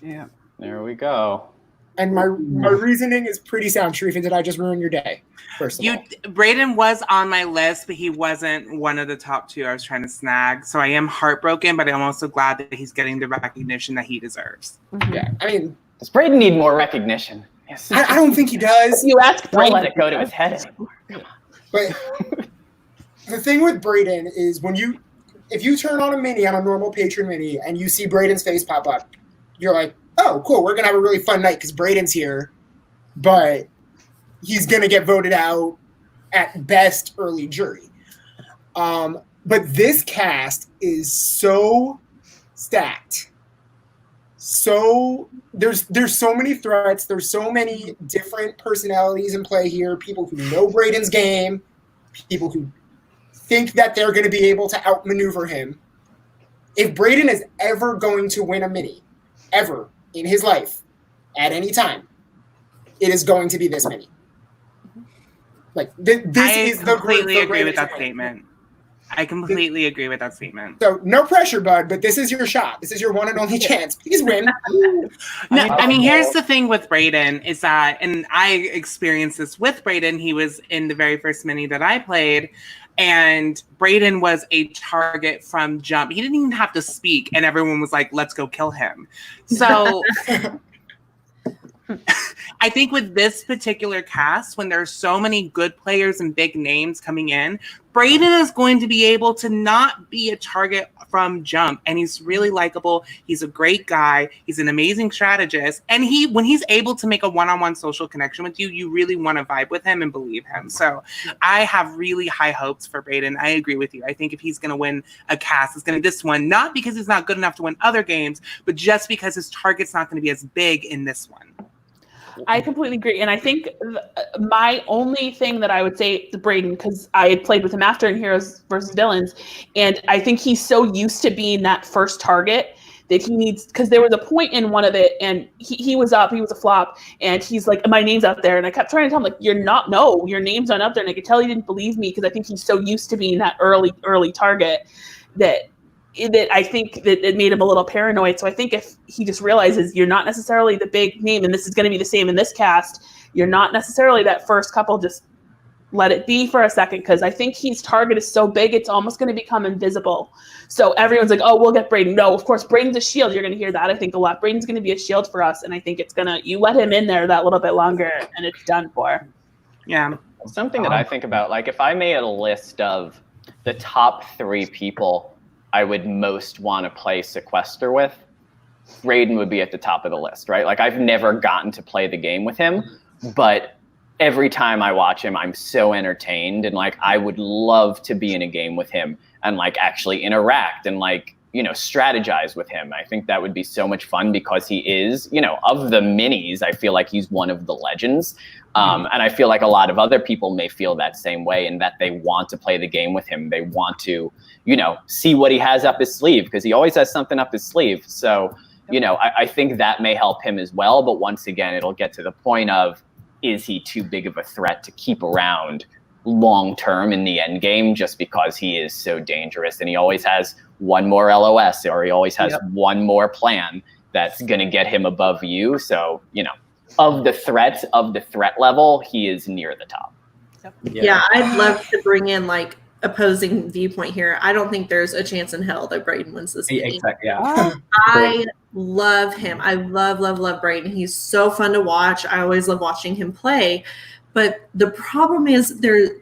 Yeah. There we go. And my reasoning is pretty sound. Sharifa, did I just ruin your day? First of all. Braden was on my list, but he wasn't one of the top 2 I was trying to snag. So I am heartbroken, but I'm also glad that he's getting the recognition that he deserves. Mm-hmm. Yeah, I mean, does Braden need more recognition? Yes. I don't think he does. You ask Don't Braden. let it go to his head anymore. But the thing with Braden is if you turn on a mini, on a normal patron mini, and you see Braden's face pop up, you're like, oh, cool, we're going to have a really fun night because Braden's here, but he's going to get voted out at best early jury. But this cast is so stacked. So there's so many threats. There's so many different personalities in play here. People who know Braden's game, people who think that they're going to be able to outmaneuver him. If Braden is ever going to win a mini, ever in his life, at any time, it is going to be this mini. Like this is the completely agree with that statement. I completely agree with that statement. So no pressure, bud, but this is your shot. This is your one and only chance. Please win. No, I mean, here's the thing with Braden is that, and I experienced this with Braden. He was in the very first mini that I played, and Braden was a target from jump. He didn't even have to speak, and everyone was like, let's go kill him. So I think with this particular cast, when there's so many good players and big names coming in, Braden is going to be able to not be a target from jump. And he's really likable. He's a great guy. He's an amazing strategist. And when he's able to make a one-on-one social connection with you, you really want to vibe with him and believe him. So I have really high hopes for Braden. I agree with you. I think if he's going to win a cast, it's going to be this one, not because he's not good enough to win other games, but just because his target's not going to be as big in this one. I completely agree. And I think my only thing that I would say to Braden, because I had played with him after in Heroes versus Villains, and I think he's so used to being that first target that he needs, because there was a point in one of it, and he was up, he was a flop, and he's like, my name's out there. And I kept trying to tell him, like, your name's not up there. And I could tell he didn't believe me because I think he's so used to being that early target that I think that it made him a little paranoid. So I think if he just realizes you're not necessarily the big name, and this is going to be the same in this cast, you're not necessarily that first couple, just let it be for a second. Because I think his target is so big, it's almost going to become invisible. So everyone's like, oh, we'll get Braden. No, of course, Braden's a shield. You're going to hear that, I think, a lot. Braden's going to be a shield for us. And I think you let him in there that little bit longer and it's done for. Yeah. Something that I think about, like if I made a list of the top 3 people I would most want to play Sequester with, Braden would be at the top of the list, right? Like I've never gotten to play the game with him, but every time I watch him, I'm so entertained, and like I would love to be in a game with him and like actually interact and like, strategize with him. I think that would be so much fun because he is, of the minis, I feel like he's one of the legends. And I feel like a lot of other people may feel that same way, and that they want to play the game with him. They want to, see what he has up his sleeve, because he always has something up his sleeve. So, I think that may help him as well. But once again, it'll get to the point of, is he too big of a threat to keep around long term in the end game, just because he is so dangerous and he always has one more LOS, or he always has one more plan that's going to get him above you. So, of the threat level, he is near the top. Yeah, I'd love to bring in like opposing viewpoint here. I don't think there's a chance in hell that Braden wins this game. Exactly. Yeah. I love him. I love Braden. He's so fun to watch. I always love watching him play. But the problem is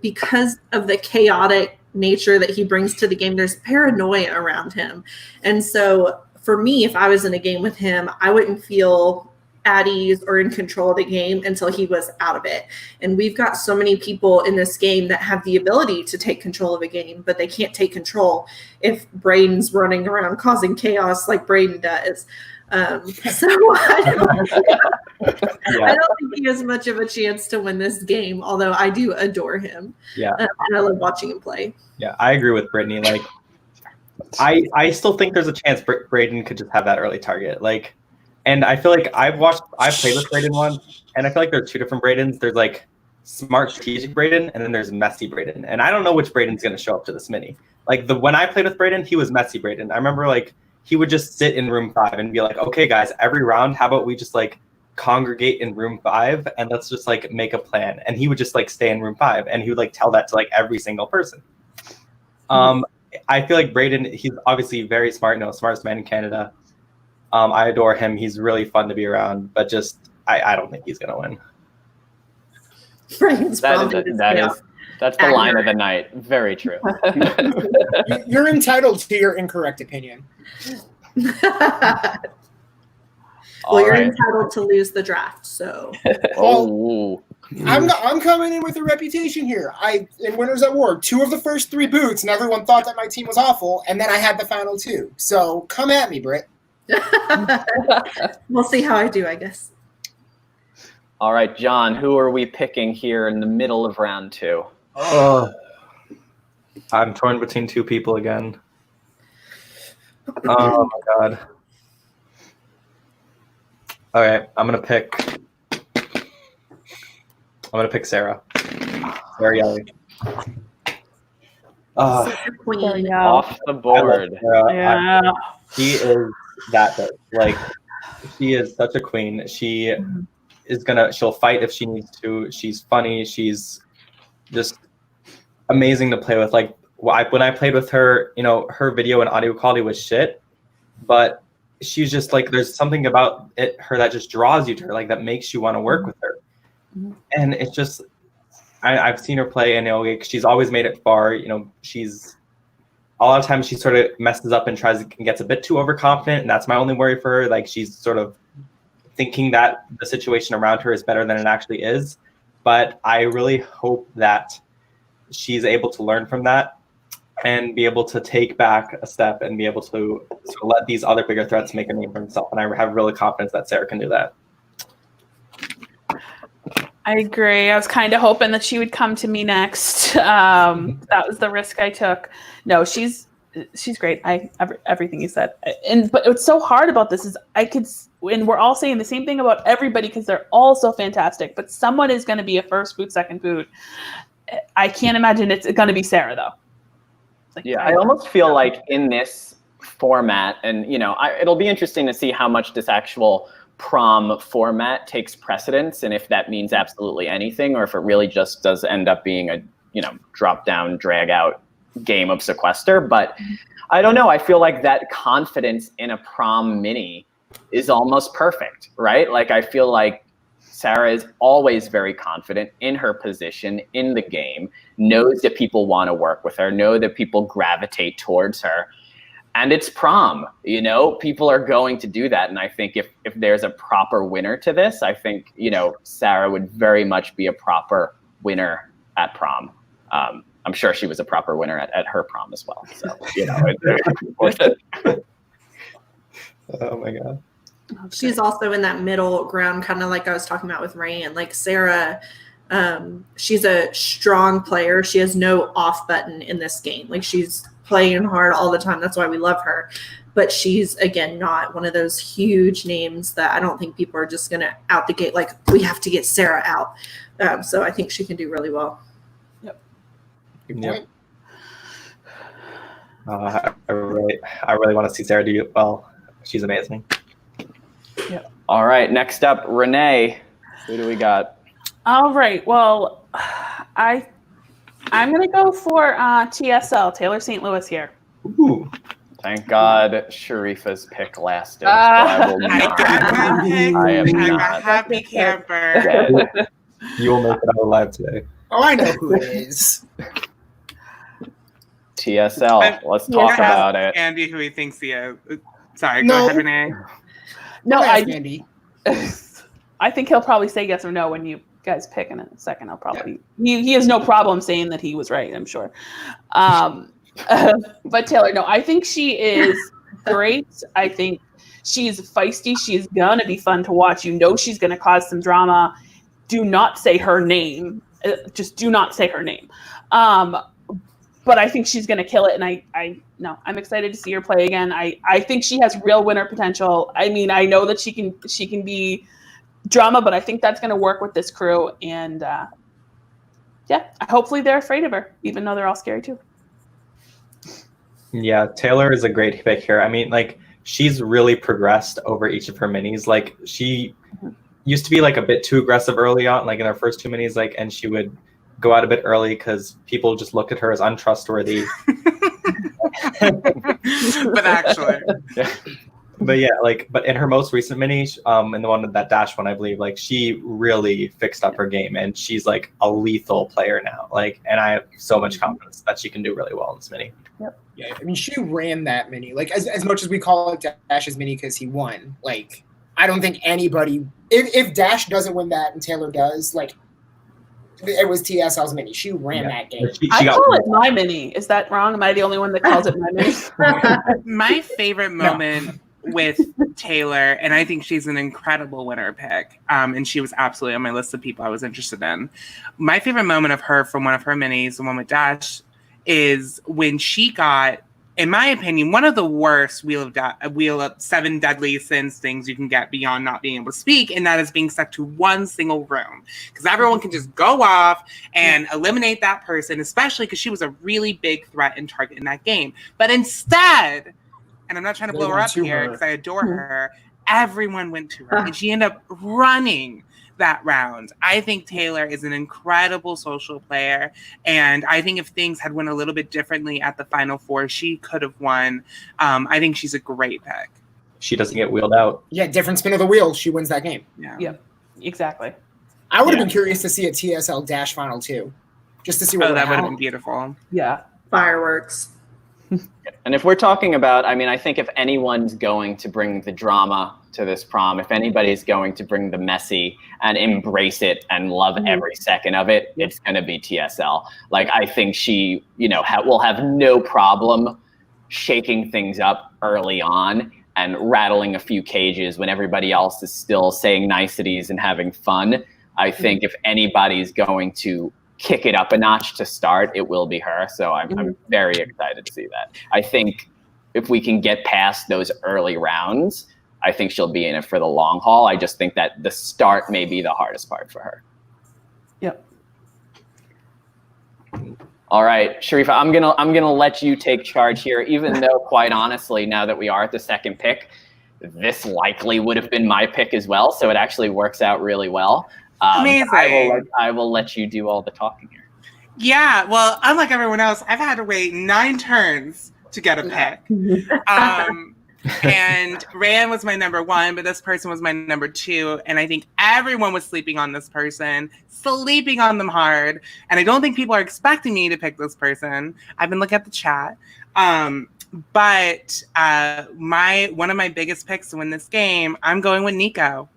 because of the chaotic nature that he brings to the game. There's paranoia around him. And so for me, if I was in a game with him, I wouldn't feel at ease or in control of the game until he was out of it. And we've got so many people in this game that have the ability to take control of a game, but they can't take control if Braden's running around causing chaos like Braden does. So I don't think he has much of a chance to win this game, although I do adore him. Yeah. And I love watching him play. Yeah, I agree with Brittany. Like, I still think there's a chance Braden could just have that early target. Like, and I feel like I've played with Braden once, and I feel like there are two different Bradens. There's like smart strategic Braden, and then there's messy Braden. And I don't know which Braden's going to show up to this mini. Like when I played with Braden, he was messy Braden. I remember like he would just sit in room 5 and be like, okay, guys, every round, how about we just like congregate in room 5 and let's just like make a plan. And he would just like stay in room 5 and he would like tell that to like every single person. I feel like Braden, he's obviously very smart, smartest man in Canada. I adore him. He's really fun to be around, but just I don't think he's gonna win. Braden's that's the line of the night. Very true. You're entitled to your incorrect opinion. Well, you're entitled to lose the draft, so. Oh. I'm coming in with a reputation here. In Winners at War, 2 of the first 3 boots, and everyone thought that my team was awful, and then I had the final 2. So come at me, Britt. We'll see how I do, I guess. All right, John, who are we picking here in the middle of round 2? I'm torn between 2 people again. Oh my god. Okay, I'm gonna pick Sarah. Sarah Yelly. Queen. Off the board. Yeah. She is that good. Like, she is such a queen. She she'll fight if she needs to. She's funny. She's just amazing to play with. Like, when I played with her, her video and audio quality was shit, but she's just like, there's something about her that just draws you to her, like that makes you want to work with her. And it's just, I've seen her play, and like, she's always made it far. She's a lot of times she sort of messes up and gets a bit too overconfident, and that's my only worry for her. Like, she's sort of thinking that the situation around her is better than it actually is. But I really hope that she's able to learn from that and be able to take back a step and be able to sort of let these other bigger threats make a name for himself. And I have really confidence that Sarah can do that. I agree. I was kind of hoping that she would come to me next. That was the risk I took. No, she's great. Everything you said. But what's so hard about this is and we're all saying the same thing about everybody because they're all so fantastic. But someone is going to be a first boot, second boot. I can't imagine it's going to be Sarah though. I almost feel like in this format, and it'll be interesting to see how much this actual prom format takes precedence, and if that means absolutely anything, or if it really just does end up being a drop down, drag out game of Sequester. But I don't know. I feel like that confidence in a prom mini is almost perfect, right? Like, I feel like Sarah is always very confident in her position in the game, knows that people want to work with her, know that people gravitate towards her. And it's prom, people are going to do that. And I think if there's a proper winner to this, I think, Sarah would very much be a proper winner at prom. I'm sure she was a proper winner at her prom as well. So, Oh my God. She's also in that middle ground, kind of like I was talking about with Ray. And like Sarah, she's a strong player. She has no off button in this game. Like, she's playing hard all the time. That's why we love her. But she's, again, not one of those huge names that I don't think people are just going to out the gate, like, we have to get Sarah out. So I think she can do really well. Yep. I really want to see Sarah do well. She's amazing. Yeah. All right. Next up, Renee. Who do we got? All right. Well, I'm going to go for TSL, Taylor St. Louis here. Ooh. Thank God Sharifa's pick lasted. I will not. I am I'm not. a happy camper. You will make it out alive today. Oh, I know who it is. TSL. Let's talk about it. Andy, who he thinks he is. Sorry, No. go ahead, Renee. No, Andy. I think he'll probably say yes or no when you guys pick in a second. I'll probably he has no problem saying that he was right, I'm sure. But Taylor, no, I think she is great. I think she's feisty. She's gonna be fun to watch. You know she's gonna cause some drama. Do not say her name. Just do not say her name. But I think she's gonna kill it, and I'm excited to see her play again. I think she has real winner potential. I mean, I know that she can be drama, but I think that's gonna work with this crew, and hopefully they're afraid of her, even though they're all scary too. Yeah, Taylor is a great pick here. I mean, like, she's really progressed over each of her minis. Like, she used to be like a bit too aggressive early on, like in her first 2 minis, like, and she would go out a bit early because people just looked at her as untrustworthy. But actually, but in her most recent mini, in the one that Dash one, I believe, like, she really fixed up her game, and she's like a lethal player now. Like, and I have so much confidence that she can do really well in this mini. Yep. Yeah, I mean, she ran that mini. Like, as much as we call it Dash's mini because he won, like, I don't think anybody, if Dash doesn't win that and Taylor does, like, it was TSL's mini. She ran that game. I call it my mini. Is that wrong? Am I the only one that calls it my mini? my favorite moment with Taylor, and I think she's an incredible winner pick, and she was absolutely on my list of people I was interested in. My favorite moment of her from one of her minis, the one with Dash, is when she got, in my opinion, one of the worst Wheel of 7 deadly sins things you can get beyond not being able to speak, and that is being stuck to one single room. Because everyone can just go off and eliminate that person, especially because she was a really big threat and target in that game. But instead, and I'm not trying to blow her up here because I adore her, everyone went to her, and she ended up running that round. I think Taylor is an incredible social player, and I think if things had went a little bit differently at the Final Four, she could have won. I think she's a great pick. She doesn't get wheeled out. Yeah, different spin of the wheel. She wins that game. Yeah, exactly. I would have been curious to see a TSL Dash final too, just to see what that would have been beautiful. Yeah, Fireworks. And if we're talking about, I mean, I think if anyone's going to bring the drama to this prom, if anybody's going to bring the messy and embrace it and love every second of it, it's going to be TSL. Like, I think she, will have no problem shaking things up early on and rattling a few cages when everybody else is still saying niceties and having fun. I think if anybody's going to kick it up a notch to start, it will be her. So I'm very excited to see that. I think if we can get past those early rounds, I think she'll be in it for the long haul. I just think that the start may be the hardest part for her. Yep. All right, Sharifa, I'm gonna let you take charge here, even though, quite honestly, now that we are at the second pick, this likely would have been my pick as well. So it actually works out really well. Amazing. I will let you do all the talking here. Yeah, well, unlike everyone else, I've had to wait 9 turns to get a pick. And Rayanne was my number 1, but this person was my number 2. And I think everyone was sleeping on this person, sleeping on them hard. And I don't think people are expecting me to pick this person. I've been looking at the chat. But one of my biggest picks to win this game, I'm going with Nico.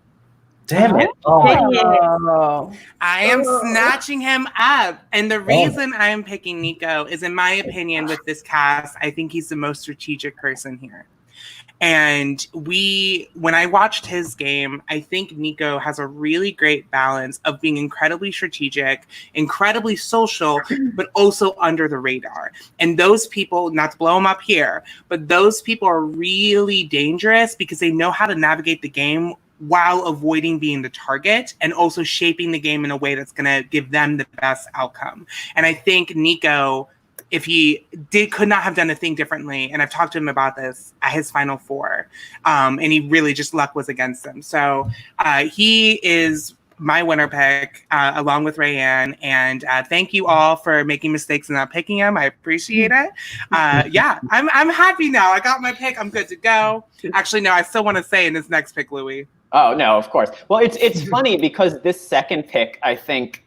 Damn it. Oh. I am snatching him up. And the reason I am picking Nico is, in my opinion, with this cast, I think he's the most strategic person here. And when I watched his game, I think Nico has a really great balance of being incredibly strategic, incredibly social, but also under the radar. And those people, not to blow them up here, but those people are really dangerous because they know how to navigate the game while avoiding being the target and also shaping the game in a way that's going to give them the best outcome. And I think Nico, if he could not have done a thing differently, and I've talked to him about this at his Final Four, and he really just luck was against him. So he is my winner pick, along with Rayanne. And thank you all for making mistakes and not picking him. I appreciate it. I'm happy now. I got my pick. I'm good to go. Actually, no, I still want to say in this next pick, Louie. Oh, no, of course. Well, it's funny because this second pick, I think,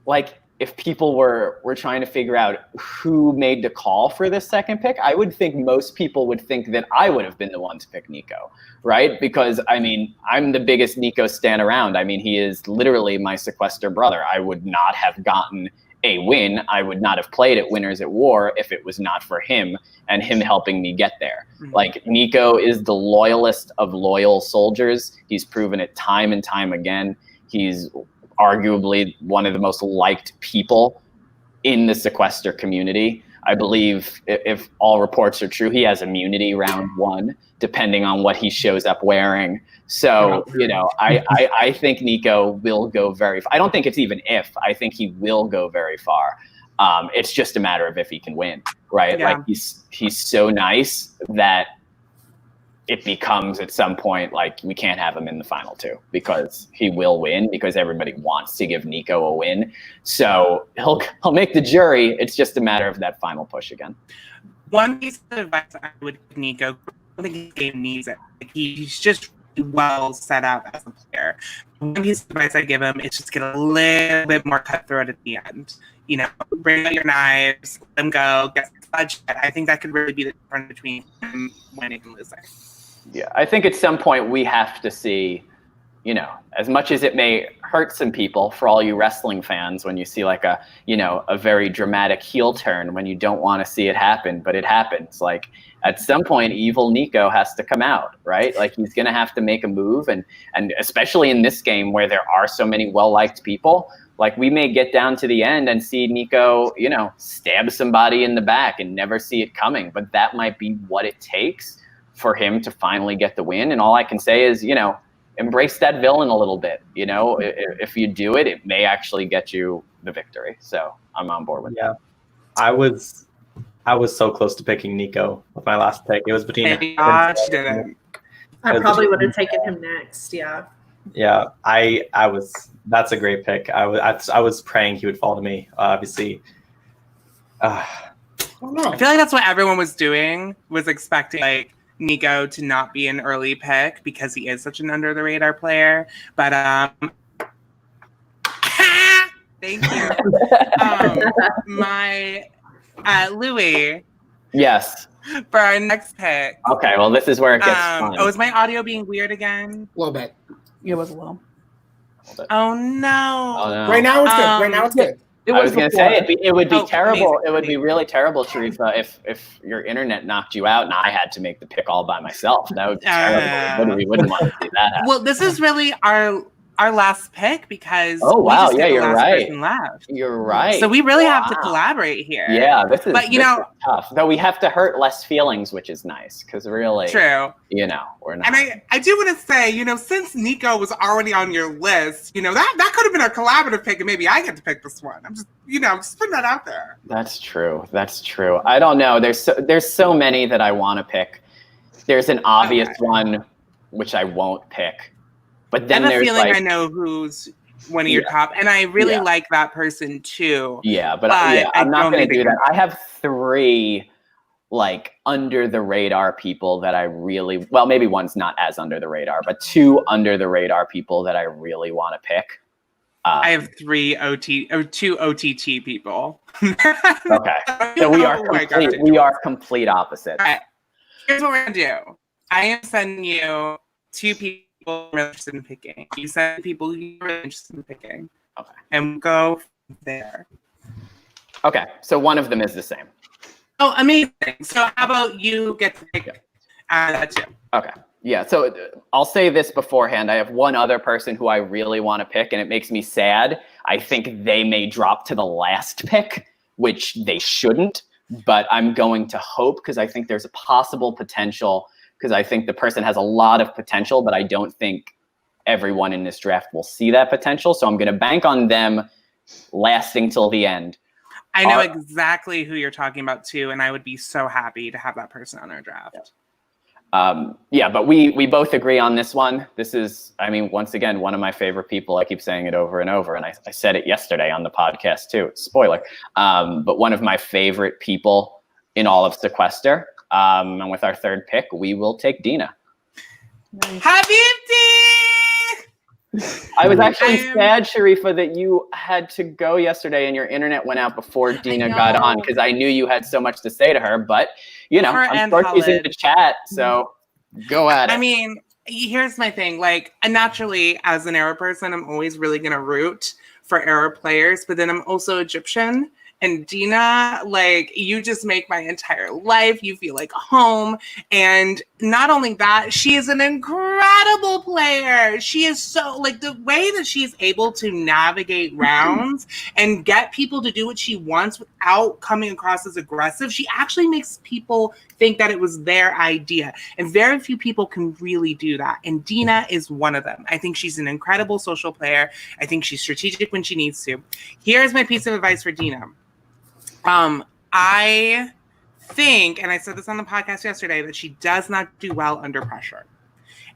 like, if people were trying to figure out who made the call for this second pick, I would think most people would think that I would have been the one to pick Nico, right? Because, I mean, I'm the biggest Nico stan around. I mean, he is literally my Sequester brother. I would not have gotten a win. I would not have played at Winners at War if it was not for him and him helping me get there. Mhm. Like, Nico is the loyalist of loyal soldiers. He's proven it time and time again. He's arguably one of the most liked people in the Sequester community. I believe if all reports are true, he has immunity round 1, depending on what he shows up wearing. So, you know, I think Nico will go very far. I don't think it's even if. I think he will go very far. It's just a matter of if he can win, right? Yeah. Like, he's so nice that it becomes at some point like we can't have him in the final 2 because he will win, because everybody wants to give Nico a win. So he'll make the jury. It's just a matter of that final push again. One piece of advice I would give Nico, I don't think his game needs it. Like, he's just well set up as a player. One piece of advice I give him is just get a little bit more cutthroat at the end. You know, bring out your knives, let him go, get some bloodshed. I think that could really be the difference between him winning and losing. Yeah, I think at some point we have to see, you know, as much as it may hurt some people, for all you wrestling fans, when you see like a very dramatic heel turn when you don't want to see it happen, but it happens. Like, at some point, evil Nico has to come out, right? Like, he's going to have to make a move. And especially in this game where there are so many well-liked people, like, we may get down to the end and see Nico, you know, stab somebody in the back and never see it coming. But that might be what it takes for him to finally get the win. And all I can say is, you know, embrace that villain a little bit. You know, if you do it, it may actually get you the victory. So I'm on board with that. I was so close to picking Nico with my last pick. It was between. She didn't. I probably would have taken him next. Yeah. Yeah, I was. That's a great pick. I was praying he would fall to me. Obviously. I feel like that's what everyone was doing, was expecting like Nico to not be an early pick because he is such an under the radar player. But thank you. My Louie. Yes. For our next pick. Okay, well, this is where it gets fun. Oh, is my audio being weird again? A little bit. It was a little. Oh no. Oh, no. Right now it's good. Right now it's good. I was going to say it would be terrible. amazing. It would be really terrible, Sharifa, if your internet knocked you out and I had to make the pick all by myself. That would be terrible. We wouldn't want to see that happen. Well, this is really our last pick because Oh, we wow. just Yeah, get the you're last right. person left. You're right. So we really have to Wow. collaborate here. Yeah, this is tough. Though we have to hurt less feelings, which is nice, because really, True. you know, we're not. And I do want to say, you know, since Nico was already on your list, you know, that could have been a collaborative pick, and maybe I get to pick this one. I'm just, you know, just putting that out there. That's true. That's true. I don't know. There's so many that I want to pick. There's an obvious one, which I won't pick. But then I have a there's feeling like, I know who's one of your top, and I really like that person too. Yeah, but I'm not going to do that. I have 3 like under the radar people that I really, well, maybe one's not as under the radar, but 2 under the radar people that I really want to pick. I have 2 OTT people. Okay, so we are complete opposites. All right. Here's what we're gonna do. I am sending you 2 people I'm interested in picking. You send people you're really interested in picking. Okay. And we'll go from there. Okay, so one of them is the same. Oh, amazing. So how about you get to pick that too? Okay. Yeah, so I'll say this beforehand. I have one other person who I really want to pick, and it makes me sad. I think they may drop to the last pick, which they shouldn't, but I'm going to hope, because I think there's a possible potential, because I think the person has a lot of potential, but I don't think everyone in this draft will see that potential. So I'm going to bank on them lasting till the end. I know exactly who you're talking about too, and I would be so happy to have that person on our draft. Yeah, but we both agree on this one. This is, I mean, once again, one of my favorite people. I keep saying it over and over, and I said it yesterday on the podcast too. Spoiler. But one of my favorite people in all of Sequester. And with our third pick, we will take Dina. Habibti! I was actually sad, Sharifa, that you had to go yesterday and your internet went out before Dina got on, because I knew you had so much to say to her. But, I'm sure she's in the chat, so go at it. I mean, here's my thing. Like, naturally, as an Arab person, I'm always really going to root for Arab players, but then I'm also Egyptian. And Dina, like, you just make my entire life. You feel like home. And not only that, she is an incredible player. She is so, like, the way that she's able to navigate rounds and get people to do what she wants without coming across as aggressive, she actually makes people think that it was their idea. And very few people can really do that. And Dina is one of them. I think she's an incredible social player. I think she's strategic when she needs to. Here's my piece of advice for Dina. I think, and I said this on the podcast yesterday, that she does not do well under pressure.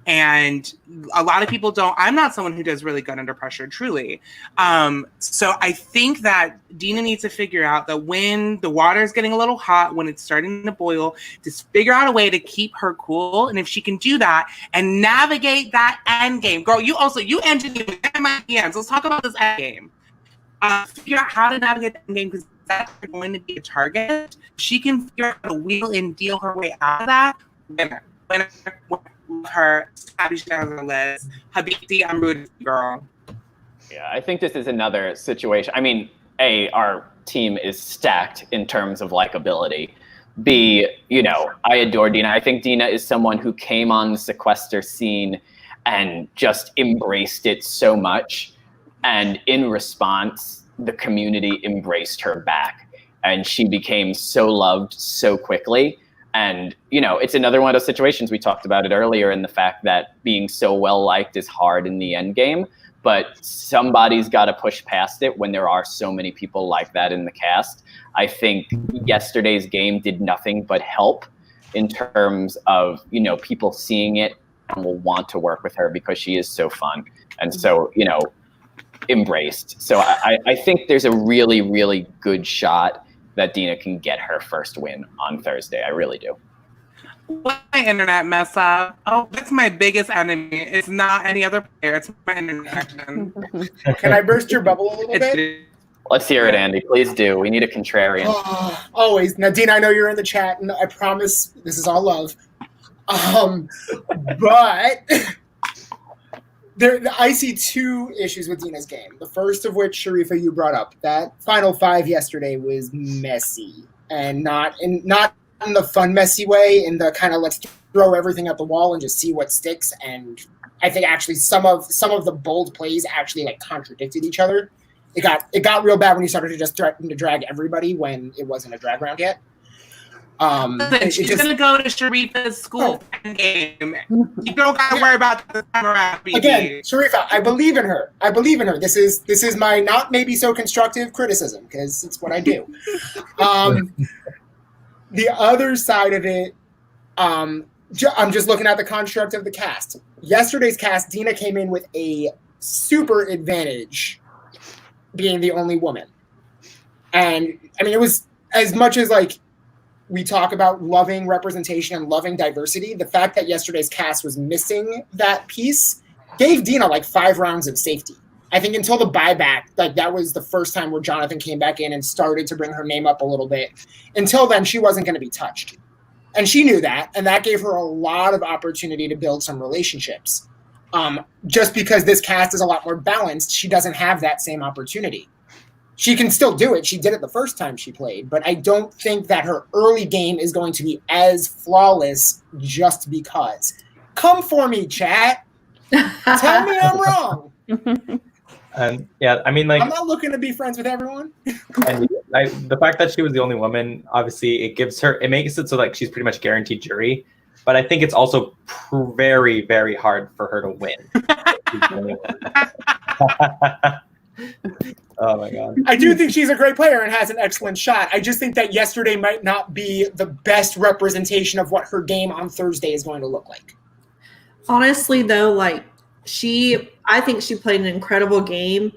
And a lot of people don't. I'm not someone who does really good under pressure, truly. So I think that Dina needs to figure out that when the water is getting a little hot, when it's starting to boil, just figure out a way to keep her cool. And if she can do that and navigate that end game, girl, you and Geneva, my DMs. Let's talk about this end game. Figure out how to navigate the end game, because that's going to be a target. She can figure out how to wheel and deal her way out of that. Winner. Her happy on the list. Habibti, I'm rooting for you, girl. Yeah, I think this is another situation. I mean, A, our team is stacked in terms of likability. B, I adore Dina. I think Dina is someone who came on the Sequester scene and just embraced it so much. And in response, the community embraced her back. And she became so loved so quickly. And, it's another one of those situations, we talked about it earlier, in the fact that being so well-liked is hard in the end game, but somebody's got to push past it when there are so many people like that in the cast. I think yesterday's game did nothing but help in terms of, people seeing it and will want to work with her because she is so fun and so, embraced. So I think there's a really, really good shot that Dina can get her first win on Thursday. I really do. What my internet mess up? Oh, that's my biggest enemy. It's not any other player. It's my internet. Can I burst your bubble a little bit? Let's hear it, Andy. Please do. We need a contrarian. Oh, always. Now, Dina, I know you're in the chat, and I promise this is all love. But I see two issues with Dina's game. The first of which, Sharifa, you brought up. That final five yesterday was messy, and not in the fun, messy way, in the kind of let's throw everything at the wall and just see what sticks. And I think actually some of the bold plays actually like contradicted each other. It got real bad when you started to just threaten to drag everybody when it wasn't a drag round yet. She's gonna go to Sharifa's school game. You don't gotta worry about the time around. Again, Sharifa, I believe in her. This is my not maybe so constructive criticism, because it's what I do. The other side of it, I'm just looking at the construct of the cast. Yesterday's cast, Dina came in with a super advantage, being the only woman. And I mean, it was as much as like we talk about loving representation and loving diversity, the fact that yesterday's cast was missing that piece gave Dina like 5 rounds of safety. I think until the buyback, like that was the first time where Jonathan came back in and started to bring her name up a little bit. Until then, she wasn't going to be touched. And she knew that, and that gave her a lot of opportunity to build some relationships. Just because this cast is a lot more balanced, she doesn't have that same opportunity. She can still do it. She did it the first time she played, but I don't think that her early game is going to be as flawless just because. Come for me, chat. Tell me I'm wrong. And yeah, I mean, like, I'm not looking to be friends with everyone. And the fact that she was the only woman, obviously, it makes it so like she's pretty much guaranteed jury. But I think it's also very, very hard for her to win. Oh my God. I do think she's a great player and has an excellent shot. I just think that yesterday might not be the best representation of what her game on Thursday is going to look like. Honestly, though, like I think she played an incredible game,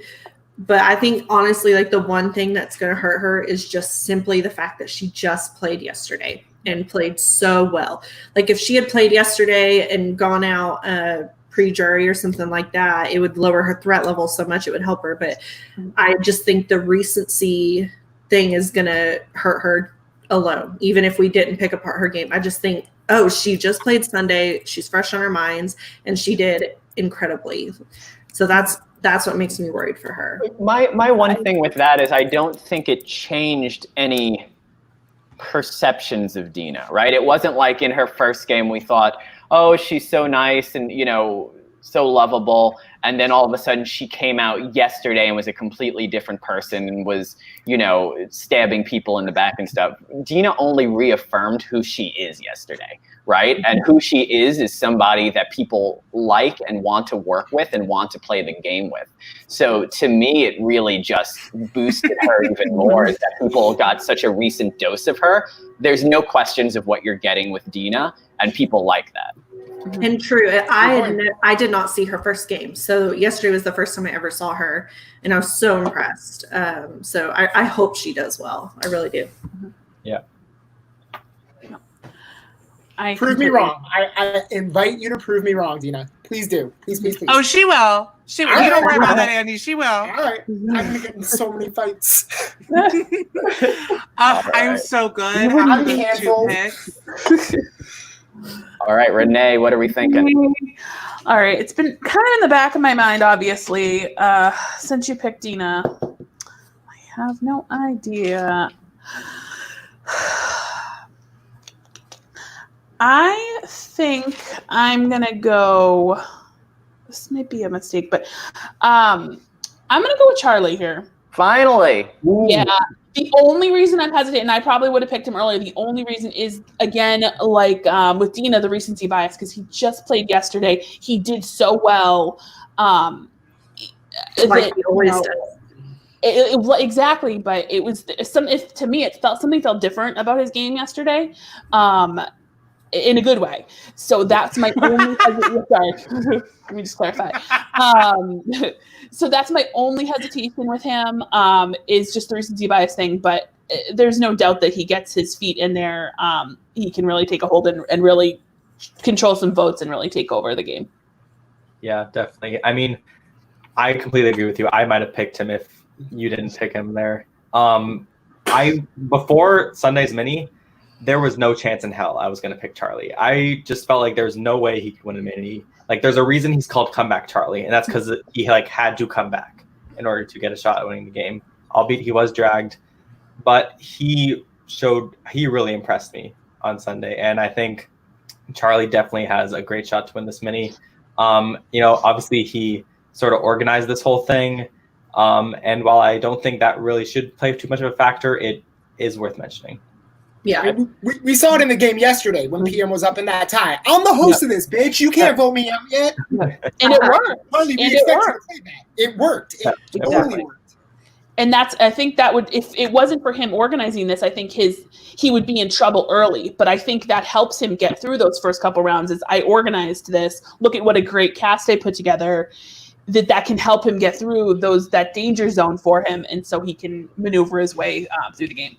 but I think honestly, like the one thing that's going to hurt her is just simply the fact that she just played yesterday and played so well. Like if she had played yesterday and gone out pre-jury or something like that, it would lower her threat level so much it would help her. But I just think the recency thing is going to hurt her alone, even if we didn't pick apart her game. I just think, oh, she just played Sunday. She's fresh on her minds, and she did incredibly. So that's what makes me worried for her. My one thing with that is I don't think it changed any perceptions of Dina, right? It wasn't like in her first game we thought, oh, she's so nice and, you know, so lovable. And then all of a sudden she came out yesterday and was a completely different person and was, you know, stabbing people in the back and stuff. Dina only reaffirmed who she is yesterday, right? And who she is somebody that people like and want to work with and want to play the game with. So to me, it really just boosted her even more is that people got such a recent dose of her. There's no questions of what you're getting with Dina, and people like that. And true, I did not see her first game. So yesterday was the first time I ever saw her, and I was so impressed. So I hope she does well. I really do. Yeah. Prove me wrong. I invite you to prove me wrong, Dina. Please do. Please, please, please. Oh, she will. She will. You don't worry about that, Andy. She will. All right. I'm going to get in so many fights. I'm so good. I'm canceled. All right, Renee, what are we thinking? All right, it's been kind of in the back of my mind, obviously, since you picked Dina. I have no idea. I think I'm going to go, this might be a mistake, but I'm going to go with Charlie here. Finally. Ooh. Yeah. The only reason I'm hesitating, and I probably would have picked him earlier, the only reason is, again, like with Dina, the recency bias, because he just played yesterday. He did so well. Like he always does. Exactly, but it was to me, something felt different about his game yesterday, in a good way. So that's my only sorry. Let me just clarify. So that's my only hesitation with him, is just the recency bias thing. But there's no doubt that he gets his feet in there. He can really take a hold and really control some votes and really take over the game. Yeah, definitely. I mean, I completely agree with you. I might have picked him if you didn't pick him there. Before Sunday's mini, there was no chance in hell I was going to pick Charlie. I just felt like there's no way he could win a mini. Like, there's a reason he's called Comeback Charlie, and that's because he had to come back in order to get a shot at winning the game. Albeit he was dragged, but he really impressed me on Sunday, and I think Charlie definitely has a great shot to win this mini. Obviously he sort of organized this whole thing, and while I don't think that really should play too much of a factor, it is worth mentioning. Yeah, we saw it in the game yesterday when PM was up in that tie. I'm the host of this, bitch. You can't vote me out yet. And it worked. It worked. It totally worked. And I think that would, if it wasn't for him organizing this, I think he would be in trouble early. But I think that helps him get through those first couple rounds. Is I organized this. Look at what a great cast I put together. That can help him get through that danger zone for him, and so he can maneuver his way through the game.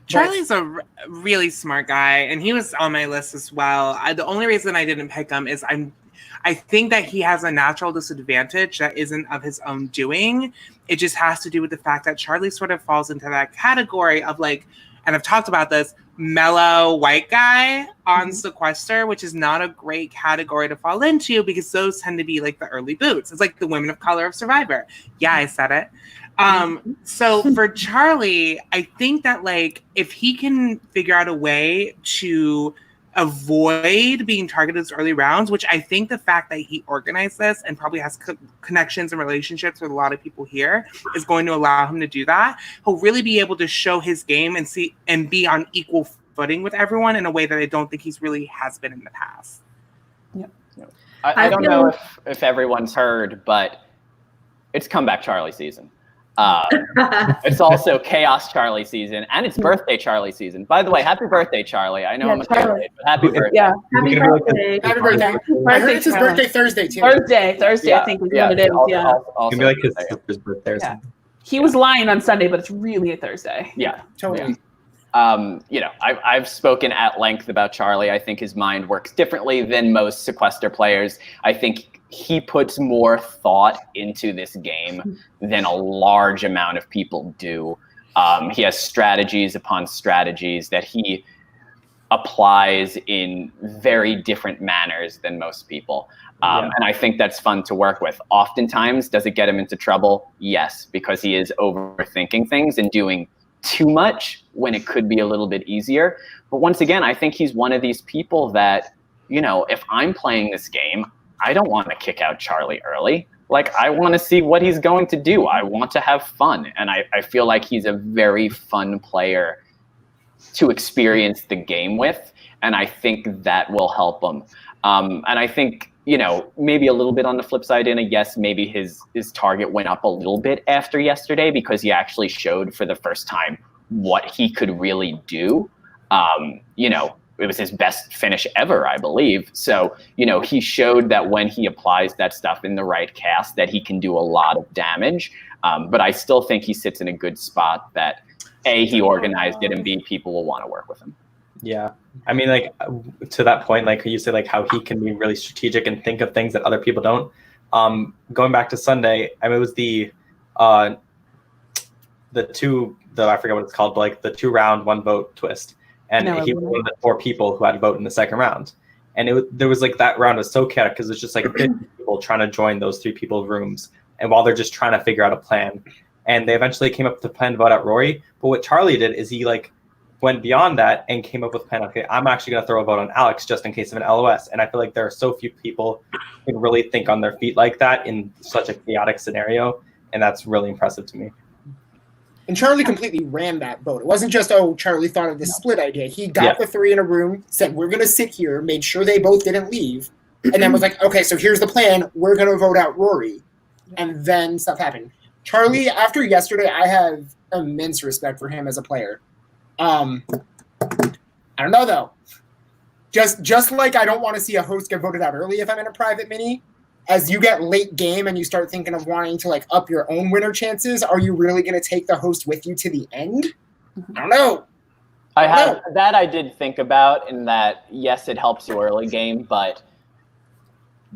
Charlie's a really smart guy, and he was on my list as well. The only reason I didn't pick him is I think that he has a natural disadvantage that isn't of his own doing. It just has to do with the fact that Charlie sort of falls into that category of, like, and I've talked about this, mellow white guy on Sequester, which is not a great category to fall into because those tend to be like the early boots. It's like the women of color of Survivor. Yeah, I said it. So for Charlie, I think that, like, if he can figure out a way to avoid being targeted those early rounds, which I think the fact that he organized this and probably has connections and relationships with a lot of people here is going to allow him to do that. He'll really be able to show his game and be on equal footing with everyone in a way that I don't think he's really has been in the past. Yep. I don't know if everyone's heard, but it's Comeback Charlie season. It's also Chaos Charlie season, and it's Birthday Charlie season. By the way, happy birthday, Charlie. I know I'm a kid, but happy birthday. Yeah, happy birthday. Happy birthday. I heard it's his birthday Thursday, too. Thursday, yeah, I think is what it is. Yeah. It can be like his sister's birthday or something. He was lying on Sunday, but it's really a Thursday. Yeah, Totally. I've spoken at length about Charlie. I think his mind works differently than most Sequester players. I think he puts more thought into this game than a large amount of people do. He has strategies upon strategies that he applies in very different manners than most people. And I think that's fun to work with. Oftentimes, does it get him into trouble? Yes, because he is overthinking things and doing too much when it could be a little bit easier. But once again, I think he's one of these people that, if I'm playing this game, I don't want to kick out Charlie early. Like, I want to see what he's going to do. I want to have fun. And I feel like he's a very fun player to experience the game with. And I think that will help him. And I think, maybe a little bit on the flip side, yes, maybe his target went up a little bit after yesterday because he actually showed for the first time what he could really do. It was his best finish ever, I believe. So, he showed that when he applies that stuff in the right cast, that he can do a lot of damage. But I still think he sits in a good spot that A, he organized it, and B, people will want to work with him. Yeah. I mean, like, to that point, like you say, like how he can be really strategic and think of things that other people don't. Going back to Sunday, I mean, it was the I forget what it's called, but like the 2-round, 1-vote twist. And he was one of the 4 people who had to vote in the second round. And there was like, that round was so chaotic because it's just like 50 people trying to join those 3 people's rooms. And while they're just trying to figure out a plan, and they eventually came up with a plan to vote out Rory. But what Charlie did is he like went beyond that and came up with a plan. Okay, I'm actually going to throw a vote on Alex just in case of an LOS. And I feel like there are so few people who can really think on their feet like that in such a chaotic scenario. And that's really impressive to me. And Charlie completely ran that vote. It wasn't just, Charlie thought of this split idea. He got the 3 in a room, said, we're going to sit here, made sure they both didn't leave, and then was like, okay, so here's the plan. We're going to vote out Rory. And then stuff happened. Charlie, after yesterday, I have immense respect for him as a player. I don't know, though. Just like I don't want to see a host get voted out early if I'm in a private mini, as you get late game and you start thinking of wanting to like up your own winner chances, are you really going to take the host with you to the end? I don't know. I did think about in that, yes, it helps you early game, but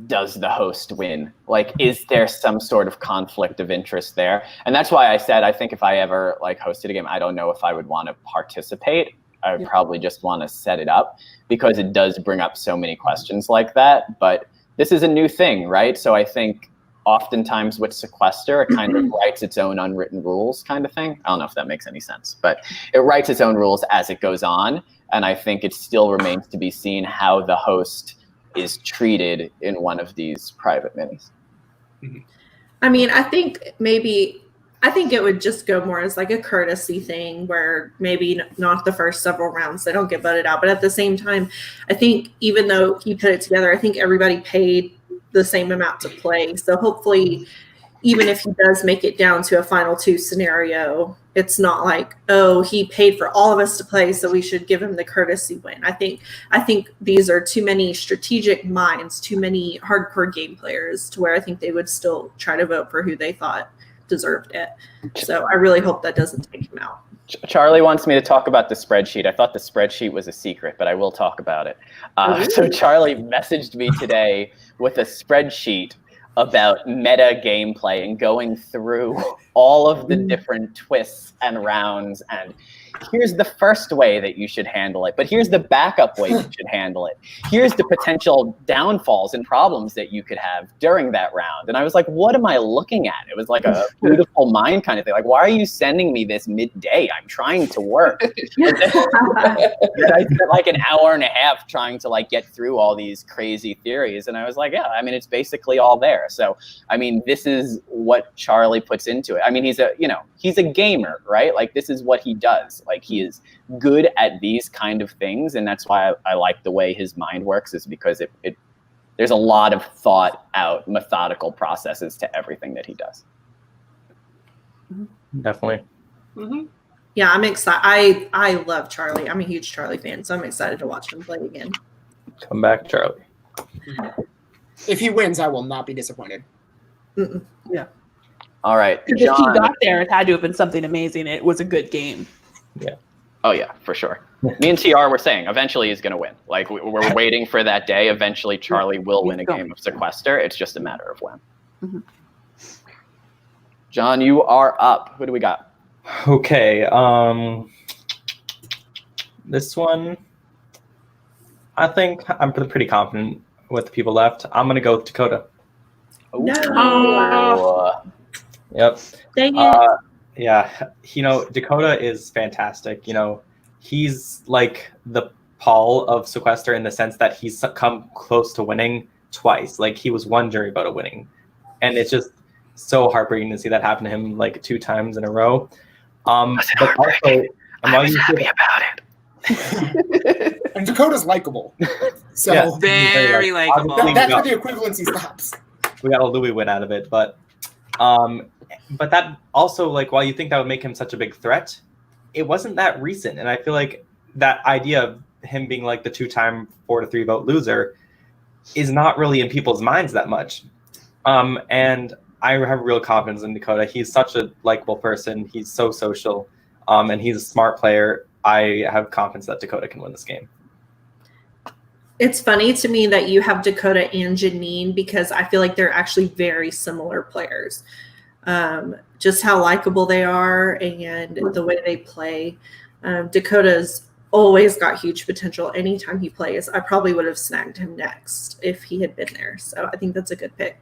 does the host win? Like, is there some sort of conflict of interest there? And that's why I said, I think if I ever like hosted a game, I don't know if I would want to participate. I would probably just want to set it up because it does bring up so many questions like that. But this is a new thing, right? So I think oftentimes with Sequester, it kind of writes its own unwritten rules kind of thing. I don't know if that makes any sense, but it writes its own rules as it goes on. And I think it still remains to be seen how the host is treated in one of these private minis. I mean, I think it would just go more as like a courtesy thing where maybe not the first several rounds they don't get voted out. But at the same time, I think even though he put it together, I think everybody paid the same amount to play. So hopefully, even if he does make it down to a final 2 scenario, it's not like, oh, he paid for all of us to play, so we should give him the courtesy win. I think these are too many strategic minds, too many hardcore game players to where I think they would still try to vote for who they thought deserved it. So I really hope that doesn't take him out. Charlie wants me to talk about the spreadsheet. I thought the spreadsheet was a secret, but I will talk about it. So Charlie messaged me today with a spreadsheet about meta gameplay and going through all of the different twists and rounds, and here's the first way that you should handle it, but here's the backup way you should handle it. Here's the potential downfalls and problems that you could have during that round. And I was like, what am I looking at? It was like a beautiful mind kind of thing. Like, why are you sending me this midday? I'm trying to work. And I spent like an hour and a half trying to like get through all these crazy theories. And I was like, yeah, I mean, it's basically all there. So, I mean, this is what Charlie puts into it. I mean, he's a gamer, right? Like, this is what he does. Like, he is good at these kind of things, and that's why I like the way his mind works, is because there's a lot of thought out, methodical processes to everything that he does. Definitely. Mm-hmm. Yeah, I'm excited. I love Charlie. I'm a huge Charlie fan, so I'm excited to watch him play again. Come back, Charlie. If he wins, I will not be disappointed. Mm-mm. Yeah. All right. If he got there, it had to have been something amazing. It was a good game. Yeah. Oh yeah, for sure. Me and TR were saying eventually he's going to win. Like we're waiting for that day. Eventually Charlie will win a game of Sequester. It's just a matter of when. Mm-hmm. John, you are up. Who do we got? Okay. This one, I think I'm pretty confident with the people left. I'm going to go with Dakota. No. Yep. Dang it. Yeah, Dakota is fantastic. He's like the Paul of Sequester in the sense that he's come close to winning twice. Like he was one jury vote of winning, and it's just so heartbreaking to see that happen to him like 2 times in a row. But also, I was happy about it. And Dakota's likable, so Yes. Very likable. that's where the equivalency stops. we got a Louie win out of it, but that also, like, while you think that would make him such a big threat, it wasn't that recent, and I feel like that idea of him being like the 2-time 4-3 vote loser is not really in people's minds that much. And I have real confidence in Dakota. He's such a likable person. He's so social, and he's a smart player. I have confidence that Dakota can win this game. It's funny to me that you have Dakota and Janine because I feel like they're actually very similar players. Just how likable they are and the way they play. Dakota's always got huge potential anytime he plays. I probably would have snagged him next if he had been there. So I think that's a good pick.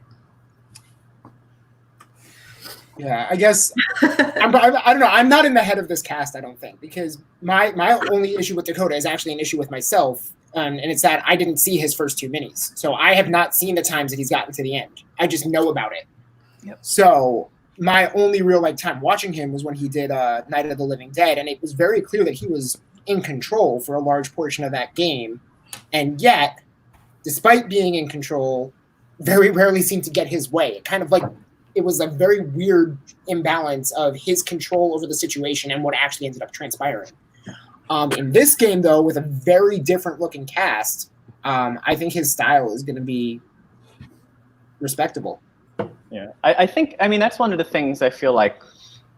Yeah, I guess I don't know. I'm not in the head of this cast, I don't think, because my only issue with Dakota is actually an issue with myself, and it's that I didn't see his first 2 minis. So I have not seen the times that he's gotten to the end. I just know about it. Yep. So my only real time watching him was when he did Night of the Living Dead, and it was very clear that he was in control for a large portion of that game, and yet, despite being in control, very rarely seemed to get his way. It kind of it was a very weird imbalance of his control over the situation and what actually ended up transpiring. In this game, though, with a very different looking cast, I think his style is going to be respectable. Yeah, I think, that's one of the things I feel like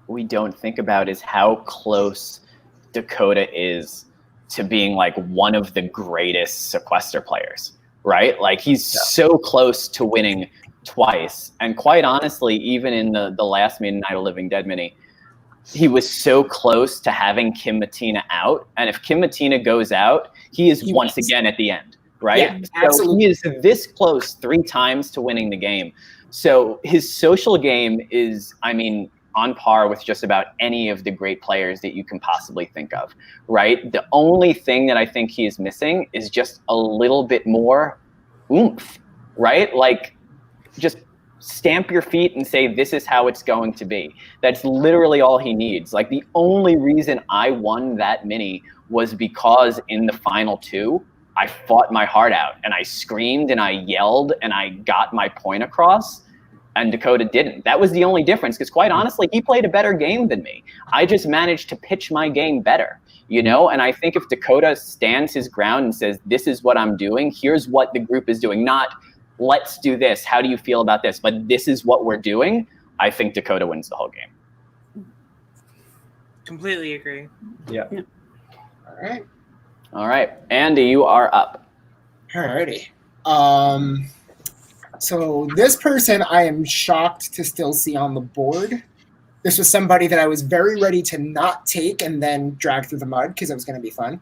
we don't think about is how close Dakota is to being like one of the greatest Sequester players, right? Like he's so close to winning twice. And quite honestly, even in the last Night of the Living Dead mini, he was so close to having Kim Matina out. And if Kim Matina goes out, he is once again at the end, right? Yeah, so absolutely. he is this close 3 times to winning the game. So his social game is, on par with just about any of the great players that you can possibly think of, right? The only thing that I think he is missing is just a little bit more oomph, right? Like, just stamp your feet and say, this is how it's going to be. That's literally all he needs. Like, the only reason I won that mini was because in the final 2, I fought my heart out and I screamed and I yelled and I got my point across, and Dakota didn't. That was the only difference, because quite honestly, he played a better game than me. I just managed to pitch my game better, and I think if Dakota stands his ground and says, this is what I'm doing, here's what the group is doing, not let's do this, how do you feel about this, but this is what we're doing, I think Dakota wins the whole game. Completely agree. Yeah. All right. Andy, you are up. Alrighty. So this person I am shocked to still see on the board. This was somebody that I was very ready to not take and then drag through the mud because it was going to be fun.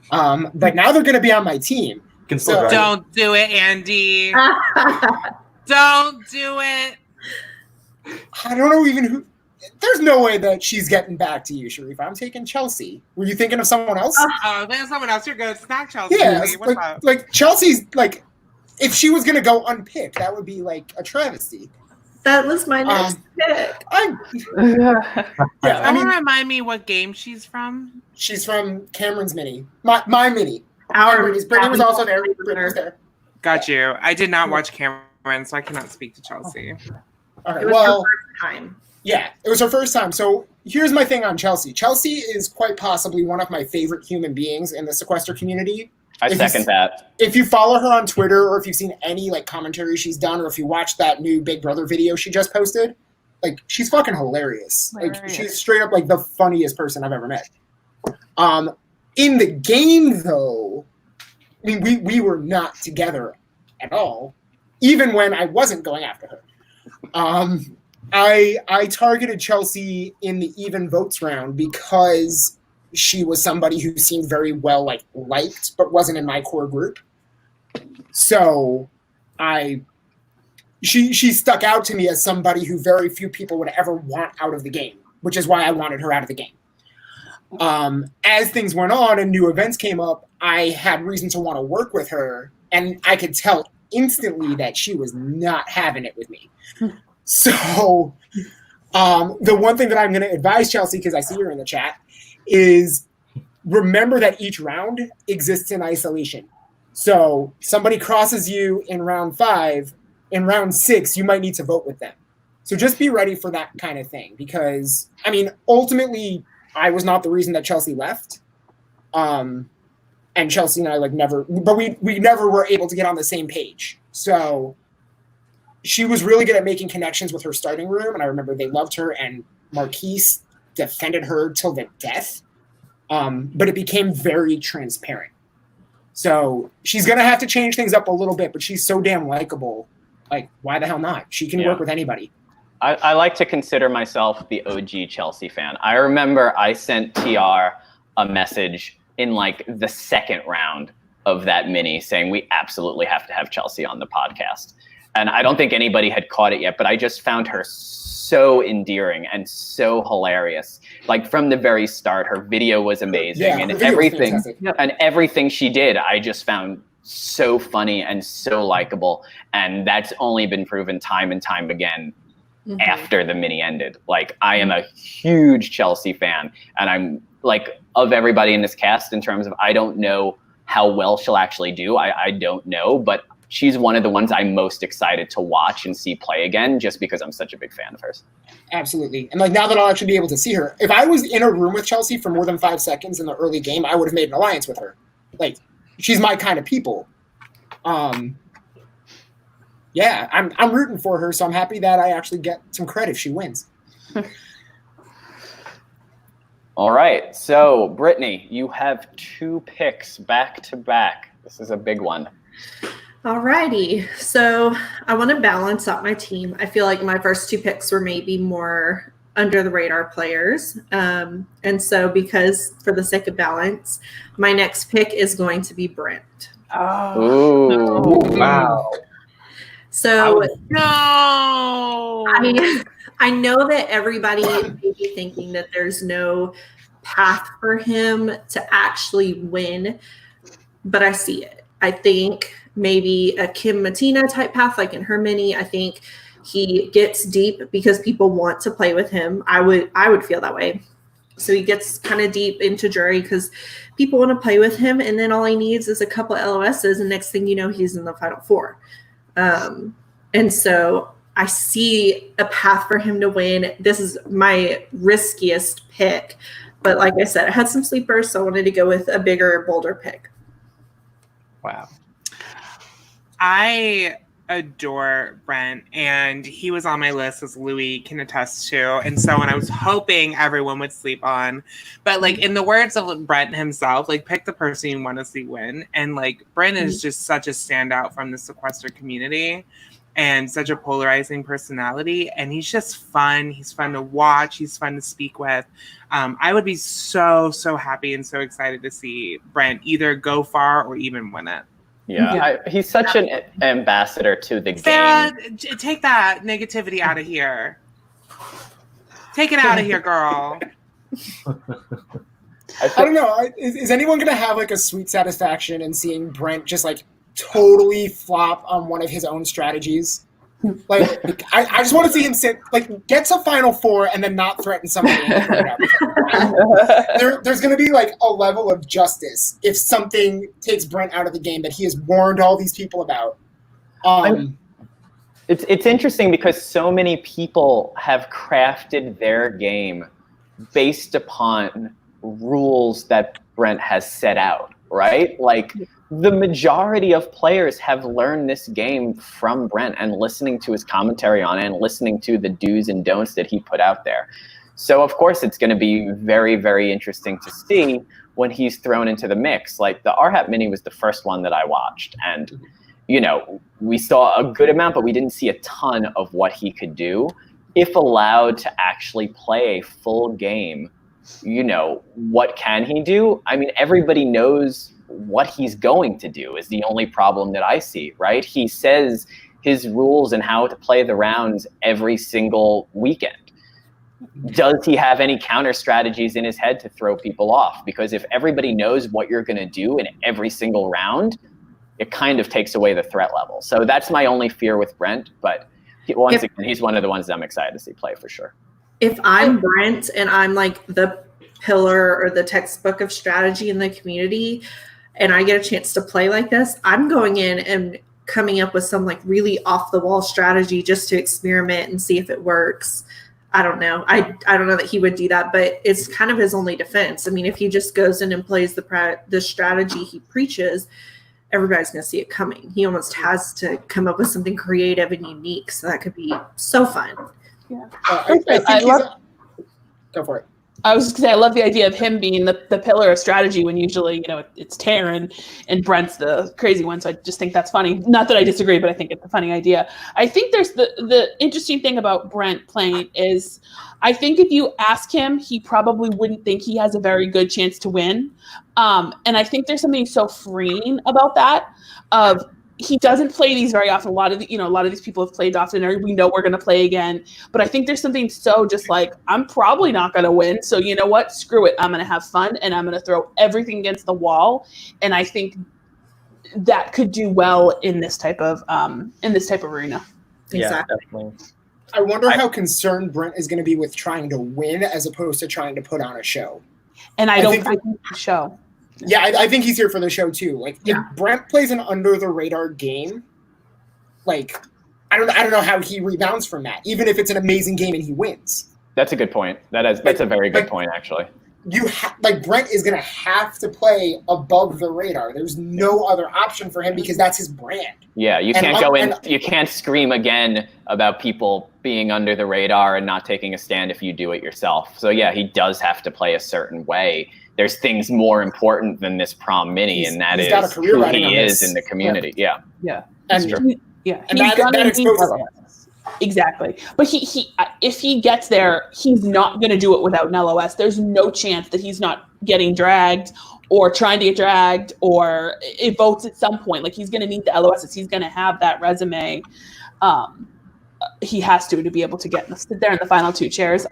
But now they're going to be on my team. Don't do it, Andy. Don't do it. I don't know even who. There's no way that she's getting back to you, Sharifa. I'm taking Chelsea. Were you thinking of someone else? Oh, there's someone else. You're good. It's not Chelsea. Yeah, What's up? like Chelsea's like, if she was gonna go unpicked, that would be like a travesty. That was my next pick. Remind me what game she's from. She's from Cameron's mini. My mini. Brittany was also there. Brittany was there. Got you. I did not watch Cameron, so I cannot speak to Chelsea. Okay, It was her first time. Yeah, it was her first time. So here's my thing on Chelsea. Chelsea is quite possibly one of my favorite human beings in the Sequester community. I second that. If you follow her on Twitter, or if you've seen any commentary she's done, or if you watched that new Big Brother video she just posted, she's fucking hilarious. She's straight up the funniest person I've ever met. In the game, though, I mean, we were not together at all, even when I wasn't going after her. I targeted Chelsea in the even votes round because she was somebody who seemed very well liked, but wasn't in my core group. So she stuck out to me as somebody who very few people would ever want out of the game, which is why I wanted her out of the game. As things went on and new events came up, I had reason to want to work with her, and I could tell instantly that she was not having it with me. So the one thing that I'm going to advise Chelsea, because I see her in the chat, is remember that each round exists in isolation. So somebody crosses you in round 5, in round 6, you might need to vote with them. So just be ready for that kind of thing, because, I mean, ultimately, I was not the reason that Chelsea left. And Chelsea and I never, but we never were able to get on the same page. So she was really good at making connections with her starting room. And I remember they loved her, and Marquise defended her till the death. But it became very transparent. So she's going to have to change things up a little bit, but she's so damn likable. Why the hell not? She can work with anybody. I like to consider myself the OG Chelsea fan. I remember I sent TR a message in the second round of that mini saying we absolutely have to have Chelsea on the podcast. And I don't think anybody had caught it yet, but I just found her so endearing and so hilarious. From the very start, her video was amazing, and everything she did, I just found so funny and so likable. And that's only been proven time and time again after the mini ended. I am a huge Chelsea fan, and I'm of everybody in this cast in terms of, I don't know how well she'll actually do. I don't know, but she's one of the ones I'm most excited to watch and see play again, just because I'm such a big fan of hers. Absolutely. And now that I'll actually be able to see her, if I was in a room with Chelsea for more than 5 seconds in the early game, I would have made an alliance with her. She's my kind of people. Yeah, I'm rooting for her, so I'm happy that I actually get some credit if she wins. All right, so Brittany, you have 2 picks back to back. This is a big one. Alrighty, so I want to balance out my team. I feel like my first 2 picks were maybe more under the radar players. And so because for the sake of balance, my next pick is going to be Brent. Oh, wow. So No. I know that everybody may be thinking that there's no path for him to actually win, but I see it. I think maybe a Kim Matina type path, like in her mini. I think he gets deep because people want to play with him. I would feel that way. So he gets kind of deep into jury because people want to play with him, and then all he needs is a couple of LOSs, and next thing you know, he's in the Final Four. And so I see a path for him to win. This is my riskiest pick, but like I said, I had some sleepers, so I wanted to go with a bigger, bolder pick. Wow. I adore Brent, and he was on my list, as Louie can attest to, and so when I was hoping everyone would sleep on, but in the words of Brent himself, pick the person you want to see win, and Brent is just such a standout from the Sequester community and such a polarizing personality, and he's just fun. He's fun to watch. He's fun to speak with. I would be so happy and so excited to see Brent either go far or even win it. Yeah, he's such an ambassador to the Sarah, game. take that negativity out of here. Take it out of here, girl. I don't know. Is anyone going to have a sweet satisfaction in seeing Brent just totally flop on one of his own strategies? I just want to see him get to Final Four and then not threaten somebody. There's going to be a level of justice if something takes Brent out of the game that he has warned all these people about. It's interesting because so many people have crafted their game based upon rules that Brent has set out, right? The majority of players have learned this game from Brent and listening to his commentary on it and listening to the do's and don'ts that he put out there. So, of course, it's going to be very, very interesting to see when he's thrown into the mix. Like the RHAP Mini was the first one that I watched, and we saw a good amount, but we didn't see a ton of what he could do. If allowed to actually play a full game, what can he do? I mean, everybody knows what he's going to do is the only problem that I see, right? He says his rules and how to play the rounds every single weekend. Does he have any counter strategies in his head to throw people off? Because if everybody knows what you're going to do in every single round, it kind of takes away the threat level. So that's my only fear with Brent. But once again, he's one of the ones that I'm excited to see play for sure. If I'm Brent and I'm like the pillar or the textbook of strategy in the community, and I get a chance to play like this, I'm going in and coming up with some like really off the wall strategy just to experiment and see if it works. I don't know. I don't know that he would do that, but it's kind of his only defense. I mean, if he just goes in and plays the strategy he preaches, everybody's going to see it coming. He almost has to come up with something creative and unique. So that could be so fun. Yeah. Go for it. I was just going to say, I love the idea of him being the pillar of strategy when usually, it's Taryn and Brent's the crazy one. So I just think that's funny. Not that I disagree, but I think it's a funny idea. I think there's the interesting thing about Brent playing is I think if you ask him, he probably wouldn't think he has a very good chance to win. And I think there's something so freeing about that of he doesn't play these very often. A lot of these people have played often, or we know we're going to play again. But I think there's something so just like, I'm probably not going to win. So you know what? Screw it. I'm going to have fun and I'm going to throw everything against the wall. And I think that could do well in this type of arena. Yeah, Exactly. definitely. I wonder how concerned Brent is going to be with trying to win as opposed to trying to put on a show. And I think the show. Yeah, I think he's here for the show too. Like, if Brent plays an under the radar game, like, I don't know how he rebounds from that. Even if it's an amazing game and he wins, That's a good point. That's a very good point, actually. Brent is going to have to play above the radar. There's no other option for him because that's his brand. Yeah, you can't go in. You can't scream again about people being under the radar and not taking a stand if you do it yourself. So yeah, he does have to play a certain way. There's things more important than this prom mini, and that is who he is in the community. Yeah. And that exposes him. Exactly. But he if he gets there, he's not going to do it without an LOS. There's no chance that he's not getting dragged or trying to get dragged or it votes at some point. Like, he's going to need the LOSs. He's going to have that resume. He has to be able to sit there in the final two chairs.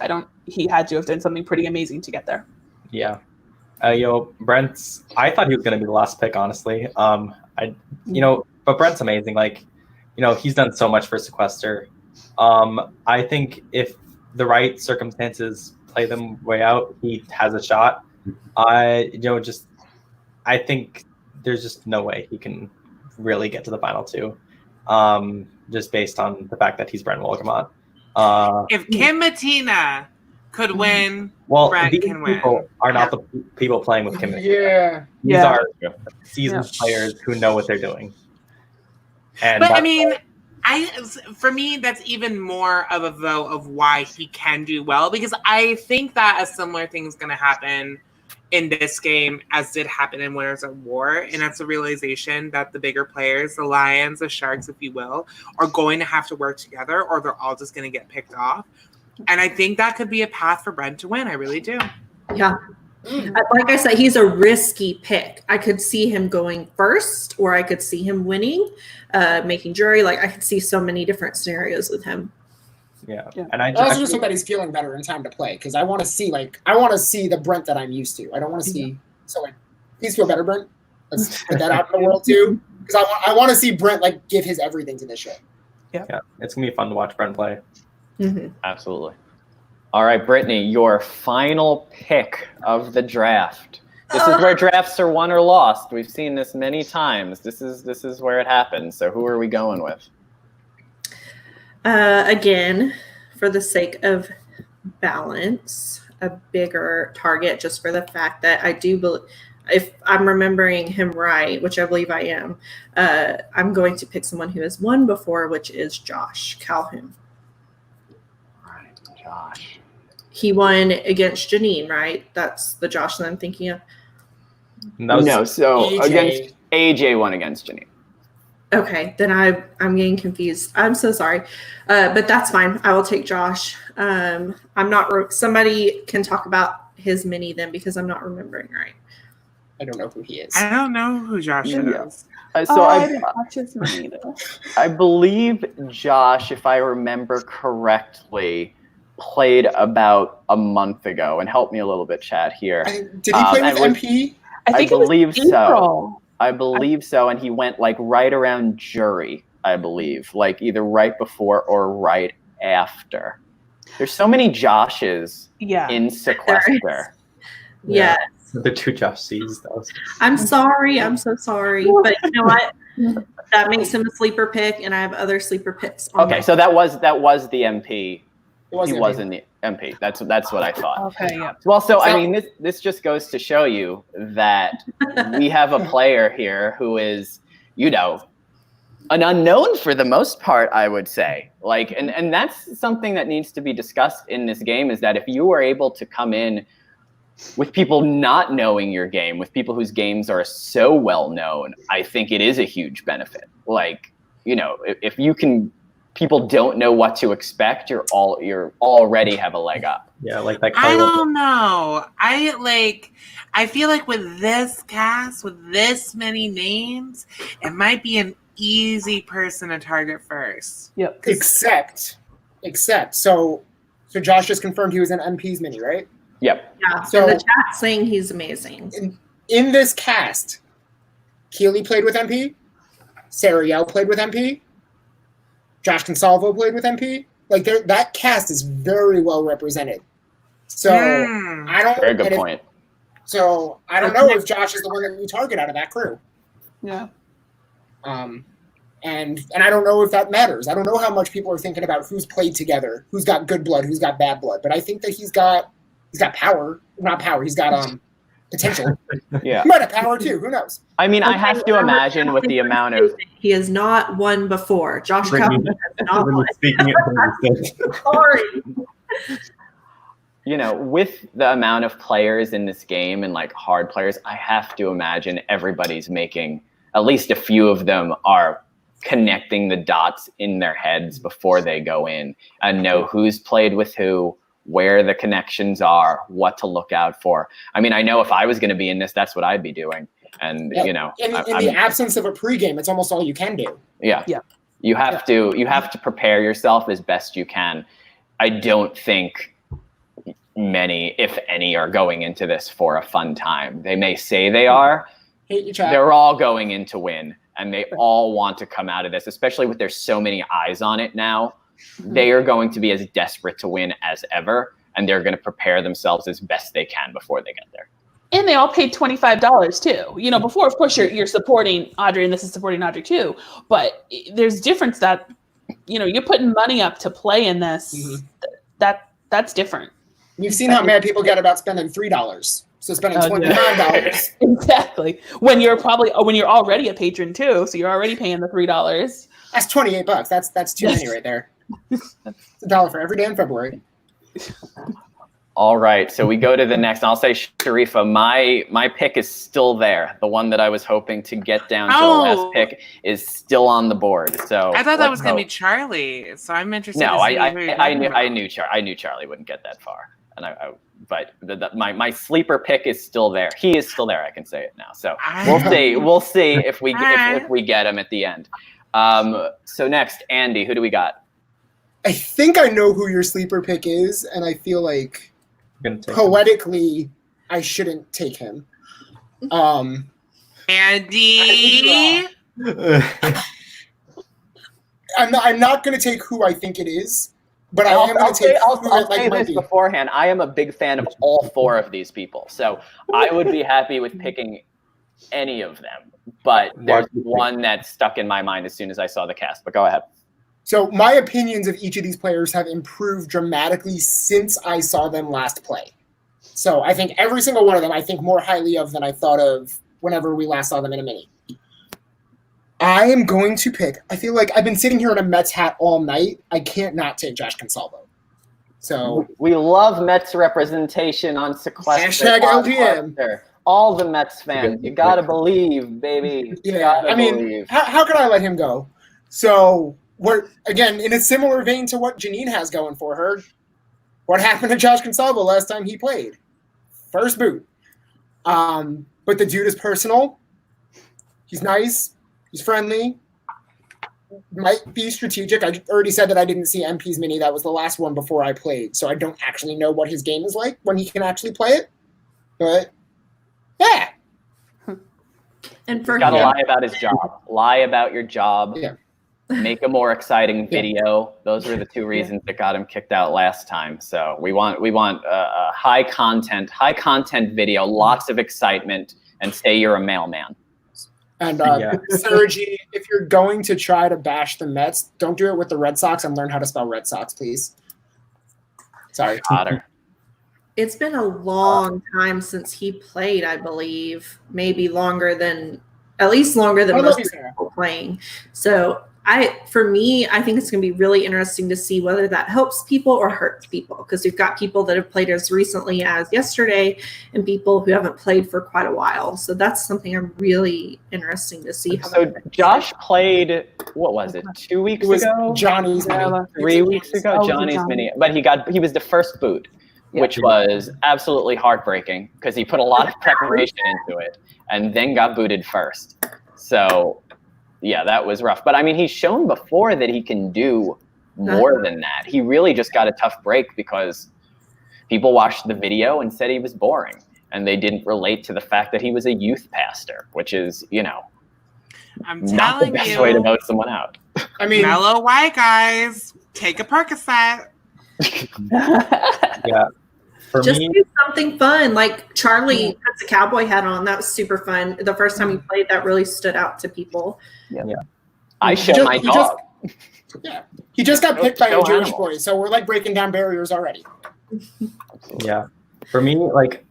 He had to have done something pretty amazing to get there. Yeah. Brent's, I thought he was going to be the last pick, honestly. But Brent's amazing. Like, he's done so much for Sequester. I think if the right circumstances play them way out, he has a shot. I think there's just no way he can really get to the final two, just based on the fact that he's Brent Wolgamott. If Kim Matina could win, well, Brent these can win. people are not the people playing with Kim Matina. Yeah. These are seasoned players who know what they're doing. And but I mean, for me, that's even more of a vote of why he can do well, because I think that a similar thing is going to happen in this game as did happen in Winners at War, and that's the realization that the bigger players, the Lions, the Sharks, if you will, are going to have to work together, or they're all just going to get picked off. And I think that could be a path for Brent to win. I really do. Yeah. Like I said, he's a risky pick. I could see him going first, or I could see him winning, making jury. Like, I could see so many different scenarios with him. Yeah. And I also just hope that he's feeling better in time to play, because I want to see the Brent that I'm used to. I don't want to see please feel better, Brent. Let's put that out in the world too, because I want to see Brent give his everything to this show. Yeah, it's gonna be fun to watch Brent play. Mm-hmm. Absolutely. All right, Brittany, your final pick of the draft. This is where drafts are won or lost. We've seen this many times. This is where it happens. So who are we going with? Again, for the sake of balance, a bigger target, just for the fact that I do believe, if I'm remembering him right, which I believe I am, I'm going to pick someone who has won before, which is Josh Calhoun. All right, Josh. He won against Janine, right? That's the Josh that I'm thinking of. And that was, No, so AJ. against AJ won against Geneva. Okay, then I'm getting confused. I'm so sorry, but that's fine. I will take Josh. I'm not. Somebody can talk about his mini then because I'm not remembering right. I don't know who he is. I don't know who Josh Yeah. is. So I didn't watch his mini though. I believe Josh, if I remember correctly, played about a month ago. And help me a little bit, chat here. Did he play and with MP? I think believe it was so. April. I believe so, and he went like right around jury, I believe, like either right before or right after. There's so many Joshes Yeah. in Sequester. Yeah. the two Josh C's though. I'm sorry. I'm so sorry. But you know what? That makes him a sleeper pick, and I have other sleeper picks. On Okay, my- so that was the MP. He was MP. in the MP. That's what I thought. Okay, yeah. Well, so I mean, this just goes to show you that we have a player here who is, you know, an unknown for the most part, I would say. Like, and that's something that needs to be discussed in this game, is that if you are able to come in with people not knowing your game, with people whose games are so well known, I think it is a huge benefit. Like, you know, if you can, people don't know what to expect, you're already have a leg up. Yeah, like that. I don't know. I feel like with this cast, with this many names, it might be an easy person to target first. Yep. Except, so Josh just confirmed he was in MP's mini, right? Yep. Yeah. So- So the chat's saying he's amazing. In this cast, Keely played with MP, Sarah Yell played with MP, Josh Consalvo played with MP. Like that cast is very well represented. So I don't. Very good point. So I don't know if Josh is the one that you target out of that crew. Yeah. And I don't know if that matters. I don't know how much people are thinking about who's played together, who's got good blood, who's got bad blood. But I think that he's got power, not power. He's got potential. Yeah. He might have power too. Who knows? I mean, I have to imagine with the amount of, He has not won before. Josh Brittany- Kaufman has not won. Speaking of Sorry. you know, with the amount of players in this game and like hard players, I have to imagine everybody's making, at least a few of them are connecting the dots in their heads before they go in and know who's played with who, where the connections are, what to look out for. I mean, I know if I was going to be in this, that's what I'd be doing. And, Yeah, you know, in the absence of a pregame, it's almost all you can do. yeah. Yeah. You have to prepare yourself as best you can. I don't think many, if any, are going into this for a fun time. They may say they are. Hate you, chat. They're all going in to win, and they all want to come out of this, especially with there's so many eyes on it now. They are going to be as desperate to win as ever, and they're going to prepare themselves as best they can before they get there. And they all paid $25 too. You know, before, of course, you're supporting Audrey, and this is supporting Audrey too. But there's difference that, you know, you're putting money up to play in this. That's different. You've seen how mad people get about spending $3. So spending $25. Exactly. When you're already a patron too, so you're already paying the $3. That's $28. That's too many right there. It's $1 for every day in February. All right, so we go to the next. I'll say Sharifa, my pick is still there. The one that I was hoping to get down to the last pick is still on the board. So I thought that was let's going to be hope. Charlie, so I'm interested. No, to see who you're talking about. I knew Charlie wouldn't get that far, and but my sleeper pick is still there. He is still there. I can say it now. So we'll see if we get him at the end. So next, Andy, who do we got? I think I know who your sleeper pick is, and I feel like poetically I shouldn't take him. Andy. I'm not going to take who I think it is, but I am going to take I'll who it say might this be. beforehand. I am a big fan of all four of these people, so I would be happy with picking any of them. But there's one that stuck in my mind as soon as I saw the cast. But go ahead. So my opinions of each of these players have improved dramatically since I saw them last play. So I think every single one of them I think more highly of than I thought of whenever we last saw them in a mini. I am going to pick, I feel like I've been sitting here in a Mets hat all night. I can't not take Josh Consalvo. So We love Mets representation on Sequester. Hashtag LGM. all the Mets fans, you gotta believe, baby. Yeah, I mean, how could I let him go? So we're again in a similar vein to what Janine has going for her. What happened to Josh Consalvo last time he played? First boot. But the dude is personal. He's nice. He's friendly. Might be strategic. I already said that I didn't see MP's Mini. That was the last one before I played, so I don't actually know what his game is like when he can actually play it. But yeah. And for gotta him, lie about his job. Lie about your job. Yeah. Make a more exciting video. Those were the two reasons that got him kicked out last time. So we want a high content video, lots of excitement, and say you're a mailman. And Sergi, if you're going to try to bash the Mets, don't do it with the Red Sox and learn how to spell Red Sox, please. Sorry. Potter. it's been a long time since he played, I believe. Maybe longer than, at least longer than most people playing. So for me, I think it's going to be really interesting to see whether that helps people or hurts people, because we've got people that have played as recently as yesterday and people who haven't played for quite a while. So that's something I'm really interesting to see. So Josh played, what was it, 2 weeks ago? Johnny's Mini. 3 weeks ago, Johnny's Mini. But he was the first boot, which was absolutely heartbreaking because he put a lot of preparation into it and then got booted first. So yeah, that was rough. But I mean, he's shown before that he can do more than that. He really just got a tough break because people watched the video and said he was boring. And they didn't relate to the fact that he was a youth pastor, which is, I'm not the best way to vote someone out. I mean, mellow white guys, take a Percocet. Yeah. For Just me, do something fun. Like Charlie puts a cowboy hat on. That was super fun. The first time he played, that really stood out to people. Yeah. I showed my dog. He just got picked by a Jewish boy, so we're like breaking down barriers already. Yeah. For me, like,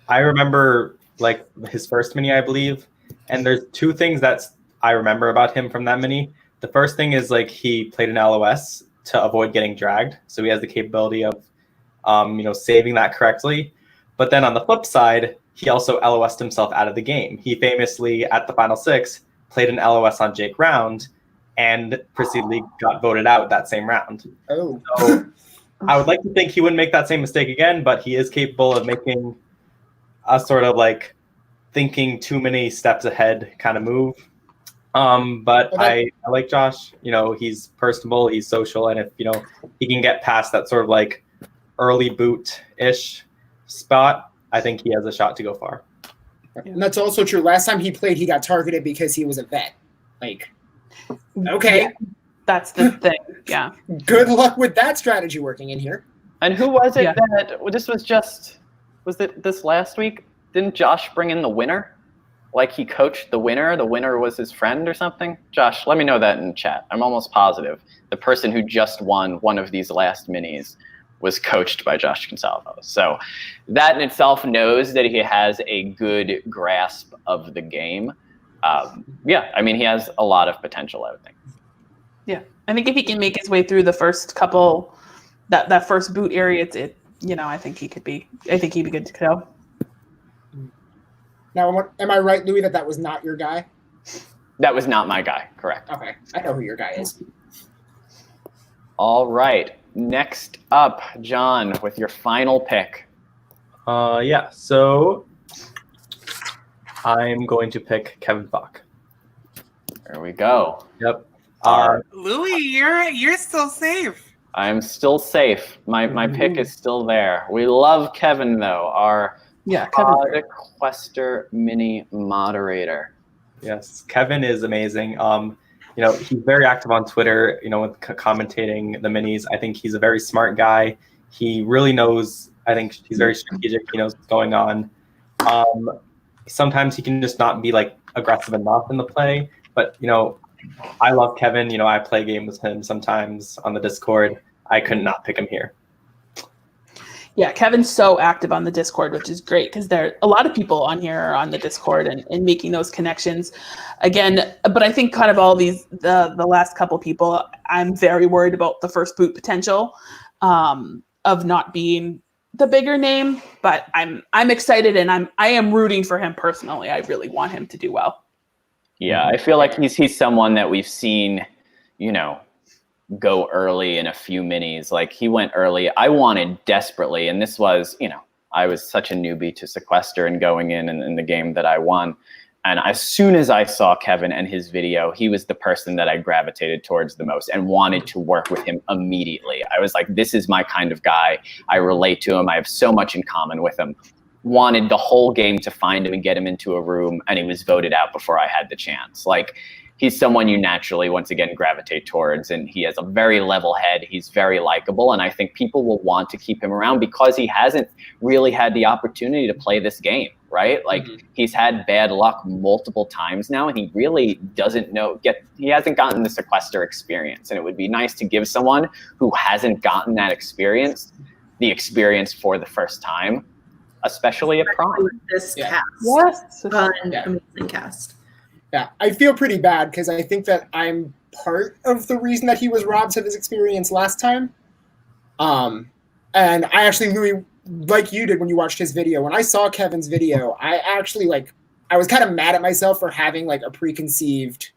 I remember like his first mini, I believe, and there's two things that I remember about him from that mini. The first thing is like he played an LOS to avoid getting dragged, so he has the capability of saving that correctly. But then on the flip side, he also LOS'd himself out of the game. He famously, at the final six, played an LOS on Jake Round and proceededly got voted out that same round. Oh. So I would like to think he wouldn't make that same mistake again, but he is capable of making a sort of like thinking too many steps ahead kind of move. But I like Josh. He's personable, he's social, and if he can get past that sort of like early boot-ish spot, I think he has a shot to go far. And that's also true. Last time he played, he got targeted because he was a vet. Like, okay. Yeah, that's the thing. Yeah. Good luck with that strategy working in here. And who was it that was it this last week? Didn't Josh bring in the winner? Like he coached the winner? The winner was his friend or something? Josh, let me know that in chat. I'm almost positive. The person who just won one of these last minis was coached by Josh Consalvo. So that in itself knows that he has a good grasp of the game. I mean, he has a lot of potential, I would think. Yeah. I think if he can make his way through the first couple, that first boot area, I think he'd be good to go. Now, am I right, Louie, that was not your guy? That was not my guy, correct. Okay, I know who your guy is. All right. Next up, John, with your final pick. So I'm going to pick Kevin Bach. There we go. Yep. Louie, you're still safe. I'm still safe. My pick is still there. We love Kevin, though, our Sequester Mini moderator. Yes, Kevin is amazing. He's very active on Twitter, with commentating the minis. I think he's a very smart guy. He really knows, I think he's very strategic. He knows what's going on. Sometimes he can just not be like aggressive enough in the play, but I love Kevin. I play games with him sometimes on the Discord. I could not pick him here. Yeah, Kevin's so active on the Discord, which is great because there are a lot of people on here are on the Discord and making those connections. Again, but I think kind of all these, the last couple people, I'm very worried about the first boot potential of not being the bigger name, but I'm excited and I am rooting for him personally. I really want him to do well. Yeah, I feel like he's someone that we've seen, go early in a few minis. Like he went early. I wanted desperately, and this was, I was such a newbie to Sequester and going in the game that I won. And as soon as I saw Kevin and his video, he was the person that I gravitated towards the most and wanted to work with him immediately. I was like, this is my kind of guy. I relate to him. I have so much in common with him. Wanted the whole game to find him and get him into a room, and he was voted out before I had the chance. Like, he's someone you naturally, once again, gravitate towards, and he has a very level head. He's very likable, and I think people will want to keep him around because he hasn't really had the opportunity to play this game, right? Like, he's had bad luck multiple times now, and he really doesn't he hasn't gotten the Sequester experience, and it would be nice to give someone who hasn't gotten that experience the experience for the first time, especially at prom. This cast. Yes. Fun, amazing cast. Yeah, I feel pretty bad because I think that I'm part of the reason that he was robbed of his experience last time. And I actually, Louie, like you did when you watched his video, when I saw Kevin's video, I actually I was kind of mad at myself for having a preconceived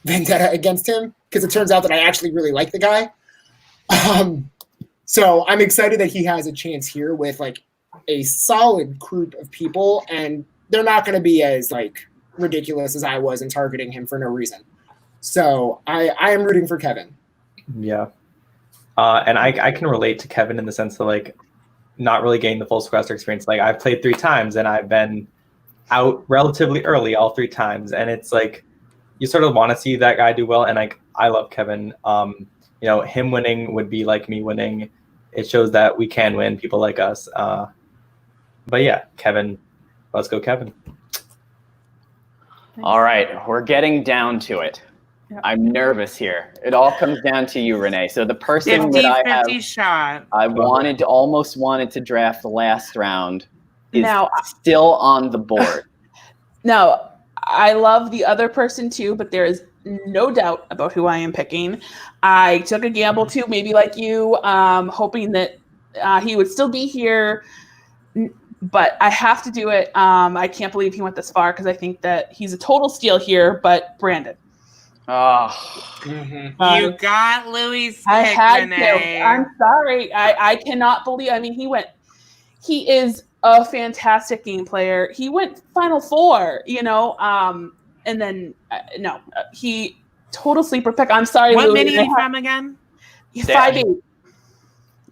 vendetta against him because it turns out that I actually really like the guy. So I'm excited that he has a chance here with a solid group of people, and they're not going to be as ridiculous as I was in targeting him for no reason. So I am rooting for Kevin. Yeah. And I can relate to Kevin in the sense that not really getting the full Sequester experience. I've played 3 times and I've been out relatively early all 3 times. And it's you sort of want to see that guy do well. And I love Kevin. Him winning would be like me winning. It shows that we can win, people like us. But yeah, Kevin, let's go Kevin. All right, we're getting down to it. Yep. I'm nervous here. It all comes down to you, Renee. So the person that I have, shot. I almost wanted to draft the last round is still on the board. Now, I love the other person too, but there is no doubt about who I am picking. I took a gamble too, maybe like you, hoping that he would still be here. But I have to do it. I can't believe he went this far because I think that he's a total steal here. But Brandon, you got Louie's pick, I had Renee. to. I'm sorry. I cannot believe. I mean, he is a fantastic game player. He went Final Four. And then he total sleeper pick. I'm sorry. What Louie, mini are you from again? 5'8".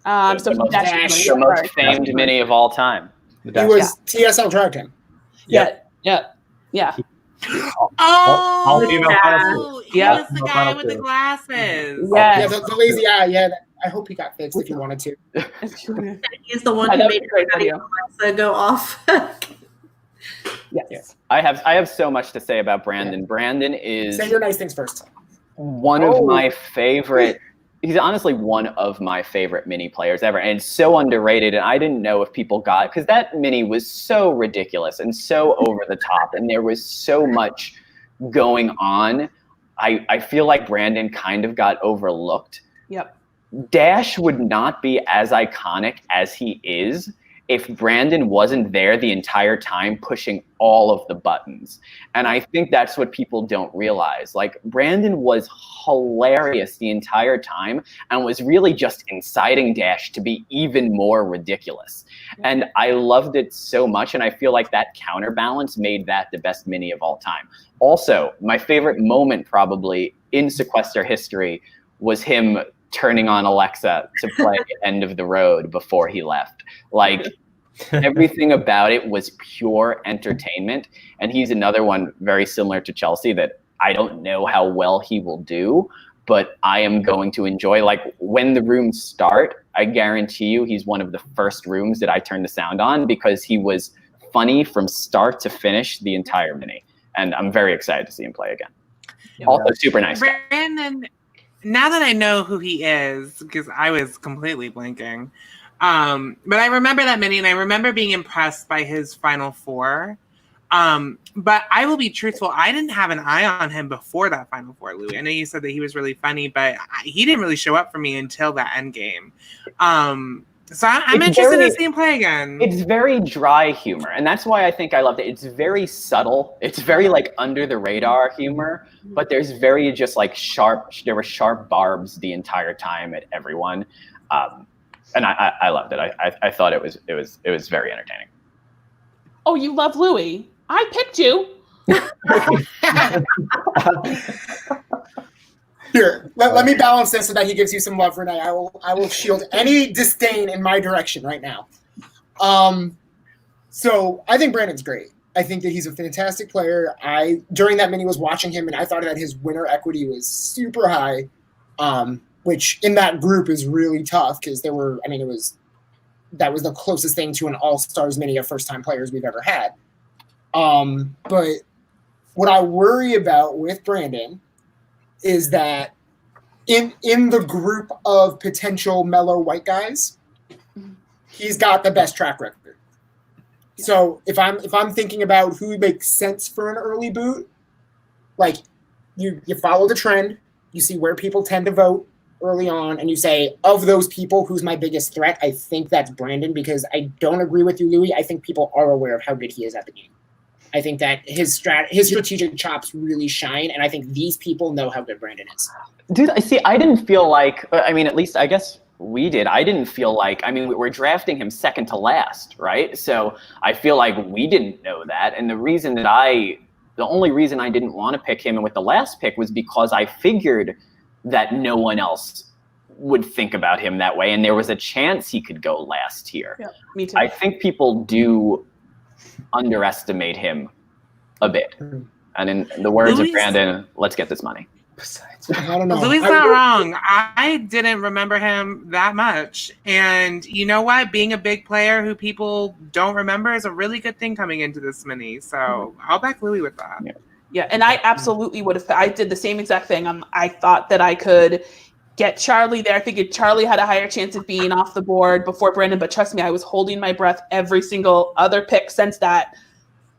The most famed mini of all time. He was TSL dragged him. Yeah. Oh, he was the guy with the glasses. Yeah, the lazy eye. Yeah, I hope he got fixed if he wanted to. He's the one who made Alexa go off. Yes. I have so much to say about Brandon. Brandon is say your nice things first. One of my favorite. He's honestly one of my favorite mini players ever, and so underrated. And I didn't know if people got, because that mini was so ridiculous and so over the top, and there was so much going on. I feel like Brandon kind of got overlooked. Yep. Dash would not be as iconic as he is if Brandon wasn't there the entire time pushing all of the buttons. And I think that's what people don't realize. Brandon was hilarious the entire time and was really just inciting Dash to be even more ridiculous. And I loved it so much, and I feel like that counterbalance made that the best mini of all time. Also, my favorite moment probably in Sequester history was him turning on Alexa to play End of the Road before he left. Everything about it was pure entertainment. And he's another one very similar to Chelsea that I don't know how well he will do, but I am going to enjoy. When the rooms start, I guarantee you he's one of the first rooms that I turn the sound on because he was funny from start to finish the entire mini. And I'm very excited to see him play again. Yeah. Also super nice guy. Brandon, now that I know who he is, because I was completely blanking, but I remember that mini, and I remember being impressed by his Final Four. But I will be truthful, I didn't have an eye on him before that Final Four, Louie. I know you said that he was really funny, but he didn't really show up for me until that end game. So I'm interested in seeing him play again. It's very dry humor, and that's why I think I loved it. It's very subtle. It's very like under the radar humor, but there's very just like sharp. There were sharp barbs the entire time at everyone, and I loved it. I thought it was very entertaining. Oh, you love Louie. I picked you. Here, let me balance this so that he gives you some love, Renee. I will shield any disdain in my direction right now. So I think Brandon's great. I think that he's a fantastic player. During that mini was watching him, and I thought that his winner equity was super high, which in that group is really tough because that was the closest thing to an all-stars mini of first-time players we've ever had. But what I worry about with Brandon is that in the group of potential mellow white guys, he's got the best track record. So if I'm thinking about who makes sense for an early boot, like you follow the trend, you see where people tend to vote early on, and you say, of those people, who's my biggest threat? I think that's Brandon, because I don't agree with you, Louie. I think people are aware of how good he is at the game. I think that his strategic chops really shine, and I think these people know how good Brandon is. Dude, I didn't feel like, at least I guess we did. I didn't feel like, we're drafting him second to last, right? So I feel like we didn't know that. And the only reason I didn't want to pick him with the last pick was because I figured that no one else would think about him that way. And there was a chance he could go last here. Yeah, me too. I think people do underestimate him a bit. And in the words of Brandon, let's get this money. I don't know. Louie's not wrong. I didn't remember him that much. And you know what? Being a big player who people don't remember is a really good thing coming into this mini. So I'll back Louie with that. Yeah, and I absolutely would have. I did the same exact thing. I thought that I could get Charlie there. I figured Charlie had a higher chance of being off the board before Brandon, but trust me, I was holding my breath every single other pick since that,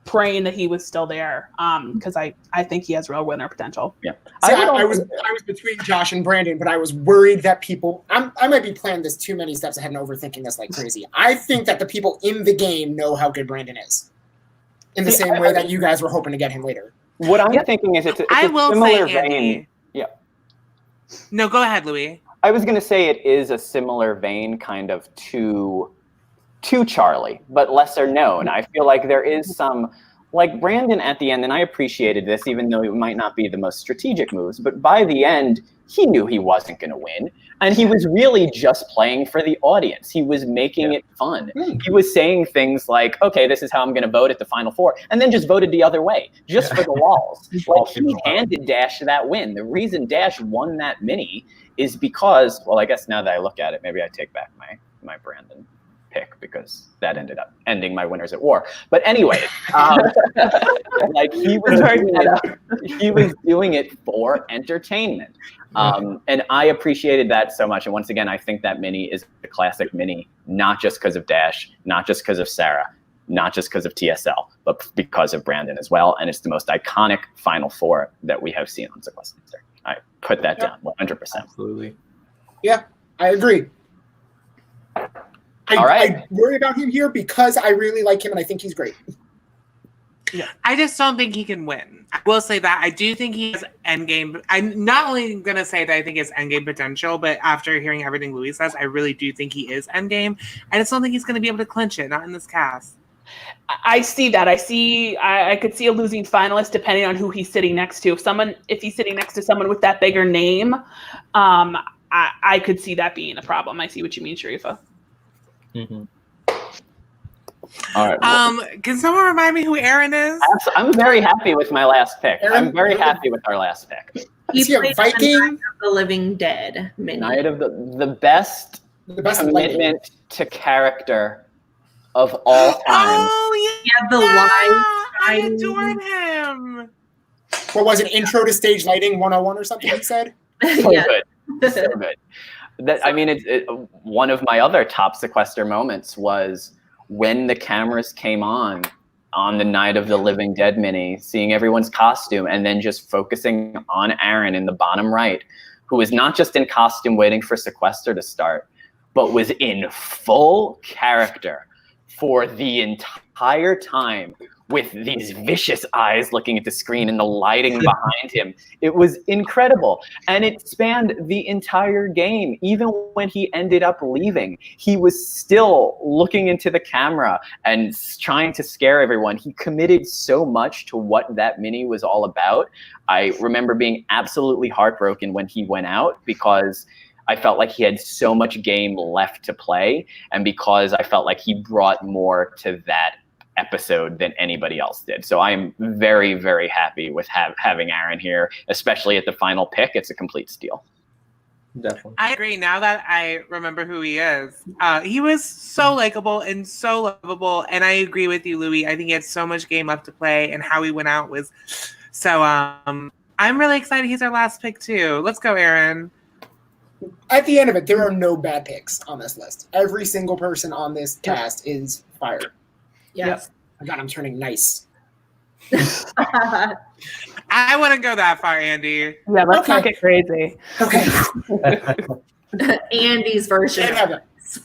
praying that he was still there, because I think he has real winner potential. Yeah, I was between Josh and Brandon, but I was worried that people. I might be planning this too many steps ahead and overthinking this like crazy. I think that the people in the game know how good Brandon is, in the same way that you guys were hoping to get him later. What I'm thinking is it's a similar vein. Yeah. No, go ahead, Louie. I was going to say it is a similar vein kind of to Charlie, but lesser known. I feel like there is some, like Brandon at the end, and I appreciated this, even though it might not be the most strategic moves, but by the end, he knew he wasn't going to win. And he was really just playing for the audience. He was making it fun. He was saying things like, okay, this is how I'm going to vote at the Final Four, and then just voted the other way, just for the walls. Like, he handed Dash that win. The reason Dash won that mini is because, well, I guess now that I look at it, maybe I take back my Brandon pick, because that ended up ending my winners at war. But anyway, like he was doing it for entertainment. And I appreciated that so much. And once again, I think that mini is a classic mini, not just because of Dash, not just because of Sarah, not just because of TSL, but because of Brandon as well. And it's the most iconic Final Four that we have seen on Sequester. I put that down 100%. Absolutely. Yeah, I agree. I worry about him here because I really like him and I think he's great. Yeah, I just don't think he can win. I will say that I do think he has endgame. I'm not only going to say that I think he has endgame potential, but after hearing everything Louie says, I really do think he is endgame. I just don't think he's going to be able to clinch it, not in this cast. I see that. I could see a losing finalist depending on who he's sitting next to. If he's sitting next to someone with that bigger name, I could see that being a problem. I see what you mean, Sharifa. Mm-hmm. All right. Can someone remind me who Aaron is? I'm very happy with my last pick. I'm very happy with our last pick. He played Viking, Night of the Living Dead mini. Night of the best commitment to character of all time. Oh yeah, the light. I adored him. What was it? Intro to Stage Lighting 101 or something he said? So good. So good. One of my other top Sequester moments was when the cameras came on the Night of the Living Dead mini, seeing everyone's costume, and then just focusing on Aaron in the bottom right, who is not just in costume waiting for Sequester to start, but was in full character for the entire time, with these vicious eyes looking at the screen and the lighting behind him. It was incredible. And it spanned the entire game. Even when he ended up leaving, he was still looking into the camera and trying to scare everyone. He committed so much to what that mini was all about. I remember being absolutely heartbroken when he went out, because I felt like he had so much game left to play, and because I felt like he brought more to that episode than anybody else did. So I am very, very happy with having Aaron here, especially at the final pick. It's a complete steal. Definitely. I agree. Now that I remember who he is, he was so likable and so lovable. And I agree with you, Louie. I think he had so much game left to play, and how he went out was so. I'm really excited. He's our last pick too. Let's go, Aaron. At the end of it, there are no bad picks on this list. Every single person on this cast is fire. Yes. Oh God, I'm turning nice. I wouldn't go that far, Andy. Yeah, let's not get crazy. Okay. Andy's version. Yeah,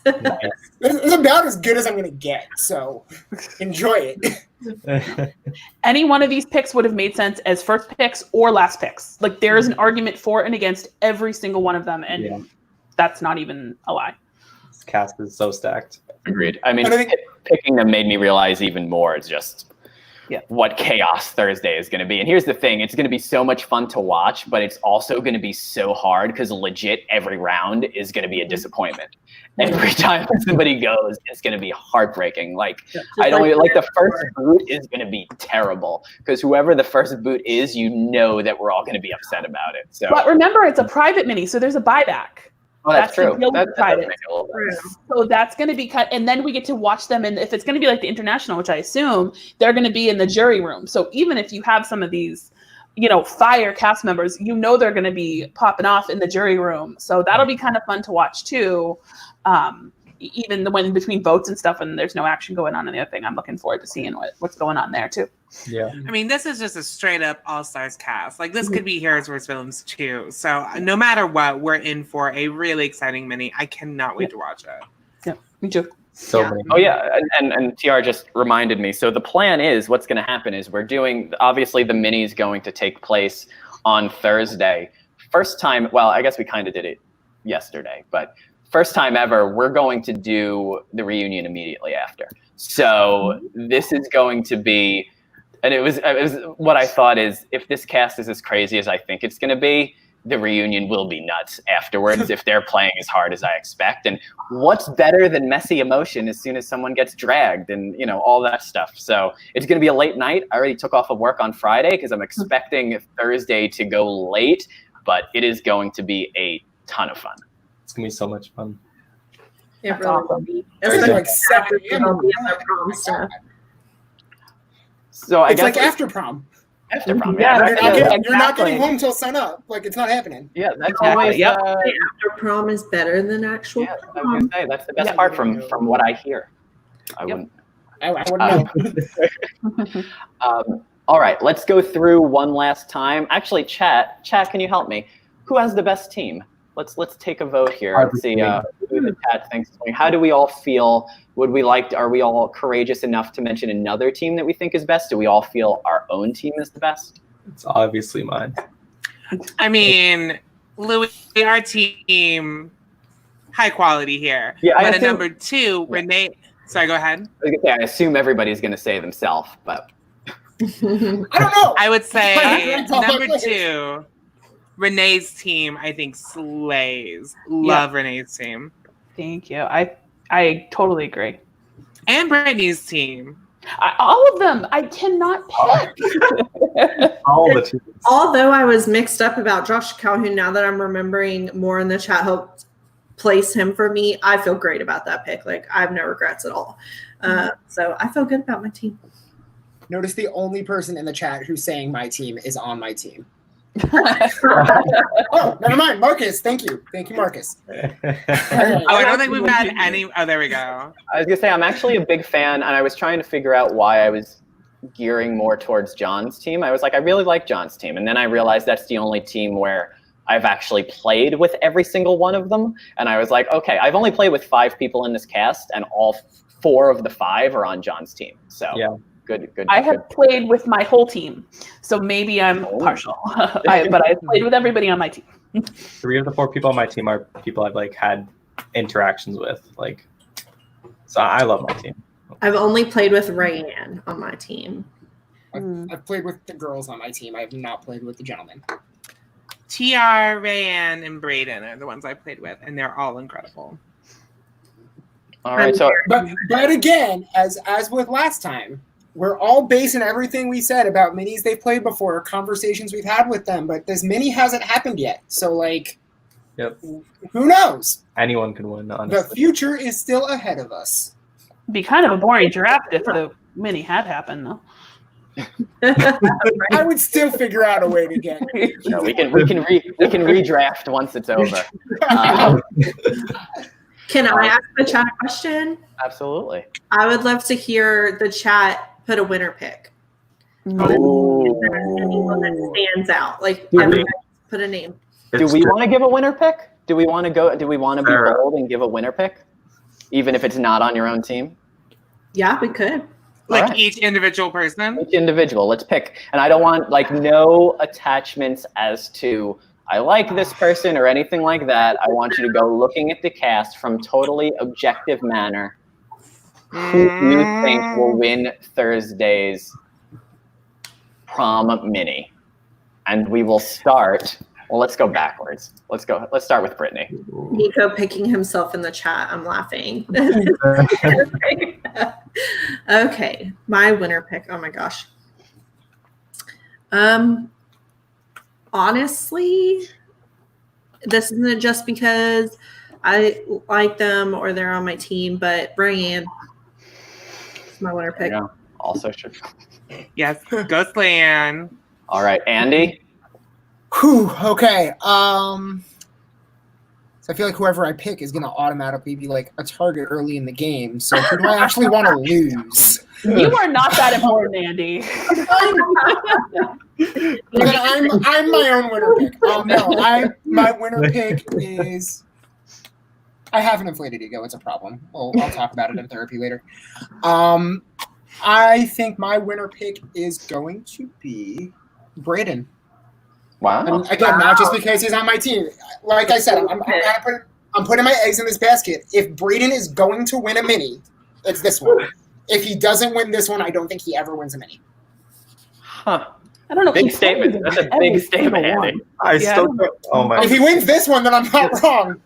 it's about as good as I'm going to get, so enjoy it. Any one of these picks would have made sense as first picks or last picks. Like, there is an argument for and against every single one of them, and that's not even a lie. This cast is so stacked. Agreed. I mean, picking them made me realize even more just what chaos Thursday is going to be. And here's the thing. It's going to be so much fun to watch, but it's also going to be so hard, because legit every round is going to be a disappointment. Every time somebody goes, it's going to be heartbreaking. Like, I don't like the first boot is going to be terrible, because whoever the first boot is, you know that we're all going to be upset about it. So, but remember, it's a private mini, so there's a buyback. Oh, that's true. So that's going to be cut, and then we get to watch them. And if it's going to be like the international, which I assume, they're going to be in the jury room. So even if you have some of these, fire cast members, they're going to be popping off in the jury room. So that'll be kind of fun to watch too. Even when between votes and stuff, and there's no action going on. And the other thing, I'm looking forward to seeing what's going on there too. Yeah. I mean, this is just a straight up all-stars cast. Like, this could be Heroes vs. Villains too. So no matter what, we're in for a really exciting mini. I cannot wait to watch it. Yeah, me too. So many. Oh yeah, and TR just reminded me. So the plan is, what's going to happen is we're doing, obviously the mini is going to take place on Thursday. First time, well, I guess we kind of did it yesterday, but first time ever, we're going to do the reunion immediately after. So this is going to be, and it was what I thought is, if this cast is as crazy as I think it's going to be, the reunion will be nuts afterwards if they're playing as hard as I expect. And what's better than messy emotion as soon as someone gets dragged and, all that stuff. So it's going to be a late night. I already took off of work on Friday because I'm expecting Thursday to go late, but it is going to be a ton of fun. It's going to be so much fun. It really will be. It's like 7 a.m. prom stuff. So it's like after prom. After prom, yeah. You're not getting home till sun up. Like, it's not happening. Yeah, that's always. After prom is better than actual I was prom. gonna say that's the best part from what I hear. I wouldn't know. All right, let's go through one last time. Actually, chat, can you help me? Who has the best team? Let's take a vote here. Let's see who the chat thinks. How do we all feel? Are we all courageous enough to mention another team that we think is best? Do we all feel our own team is the best? It's obviously mine. I mean, Louie, our team, high quality here. Yeah, but at number 2, Renee. Sorry, go ahead. I assume everybody's going to say themselves, but I don't know. I would say number 2. Renee's team, I think, slays. Love Renee's team. Thank you. I totally agree. And Brittany's team. All of them. I cannot pick. All the teams. Although I was mixed up about Josh Calhoun, now that I'm remembering more in the chat helped place him for me, I feel great about that pick. Like, I have no regrets at all. So I feel good about my team. Notice the only person in the chat who's saying my team is on my team. Oh, never mind. Marcus, thank you, Marcus. I don't think we've had any. Oh, there we go. I was gonna say I'm actually a big fan, and I was trying to figure out why I was gearing more towards John's team. I was like, I really like John's team, and then I realized that's the only team where I've actually played with every single one of them. And I was like, okay, I've only played with 5 people in this cast, and all 4 of the 5 are on John's team. So Yeah. Good. I have played with my whole team, so maybe I'm partial. But I've played with everybody on my team. 3 of the 4 people on my team are people I've like had interactions with. Like, so I love my team. I've only played with Rayanne on my team. I've played with the girls on my team. I have not played with the gentlemen. TR, Rayanne, and Brayden are the ones I played with, and they're all incredible. All right, so but again, as with last time, we're all basing everything we said about minis they've played before, conversations we've had with them, but this mini hasn't happened yet. So, like, Yep. Who knows? Anyone can win, honestly. The future is still ahead of us. It'd be kind of a boring draft if the mini had happened, though. I would still figure out a way to get. No, we can redraft once it's over. Can I ask the chat a question? Absolutely. I would love to hear the chat put a winner pick. Ooh. Anyone that stands out, like Do we- everybody put a name. Do we want to give a winner pick? Do we want to be Sarah. bold and give a winner pick, even if it's not on your own team? Yeah, we could. Like All right. each individual person? Each individual. Let's pick. And I don't want like no attachments as to I like this person or anything like that. I want you to go looking at the cast from totally objective manner. Who you think will win Thursday's prom mini? And we will start. Well, let's go backwards. Let's start with Brittany. Nico picking himself in the chat. I'm laughing. Okay, my winner pick. Oh my gosh. Honestly, this isn't just because I like them or they're on my team, but Brian is my winner pick. Yeah. Also should. Yes, go Slan. All right, Andy. Whew, okay. So I feel like whoever I pick is gonna automatically be like a target early in the game. So who do I actually want to lose? You are not that important, Andy. I'm my own winner pick. No, my winner pick is. I have an inflated ego. It's a problem. I'll talk about it in therapy later. I think my winner pick is going to be Braden. Wow. And again, not just because he's on my team. Like I said, I'm putting my eggs in this basket. If Braden is going to win a mini, it's this one. If he doesn't win this one, I don't think he ever wins a mini. Huh. I don't know. Big statement. That's a big statement, Andy. Oh my. If he wins this one, then I'm not wrong.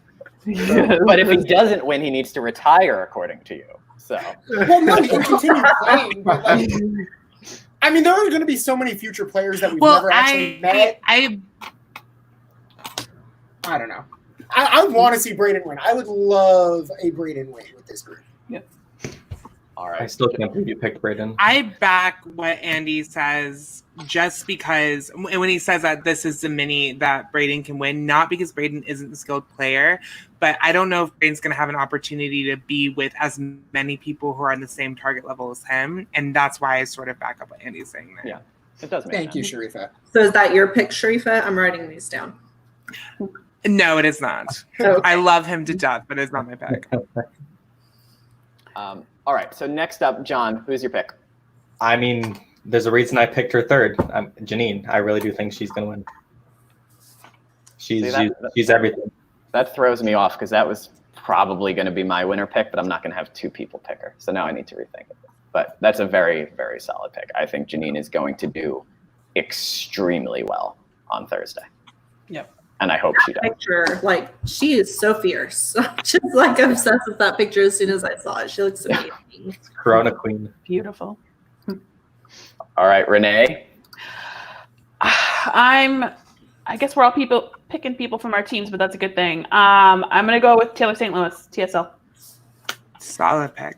But if he doesn't win, he needs to retire, according to you. So. Well, no, he can continue playing. But like, I mean, there are going to be so many future players that we've never actually met. I don't know. I want to see Braden win. I would love a Braden win with this group. Yep. All right. I still can't believe you picked Braden. I back what Andy says just because when he says that this is the mini that Braden can win, not because Braden isn't a skilled player, but I don't know if Braden's going to have an opportunity to be with as many people who are on the same target level as him. And that's why I sort of back up what Andy's saying there. Yeah, it does make Thank sense. you, Sharifa. So is that your pick, Sharifa? I'm writing these down. No, it is not. Okay. I love him to death, but it's not my pick. All right, so next up, John, who's your pick? I mean, there's a reason I picked her third. Janine. I really do think she's going to win. She's everything. That throws me off because that was probably going to be my winner pick, but I'm not going to have 2 people pick her. So now I need to rethink it. But that's a very, very solid pick. I think Janine is going to do extremely well on Thursday. Yep. And I hope she does. Picture, like, she is so fierce. Just like obsessed with that picture as soon as I saw it. She looks amazing. Corona Queen. Beautiful. All right, Renee. I guess we're all picking people from our teams, but that's a good thing. I'm gonna go with Taylor St. Louis, TSL. Solid pick.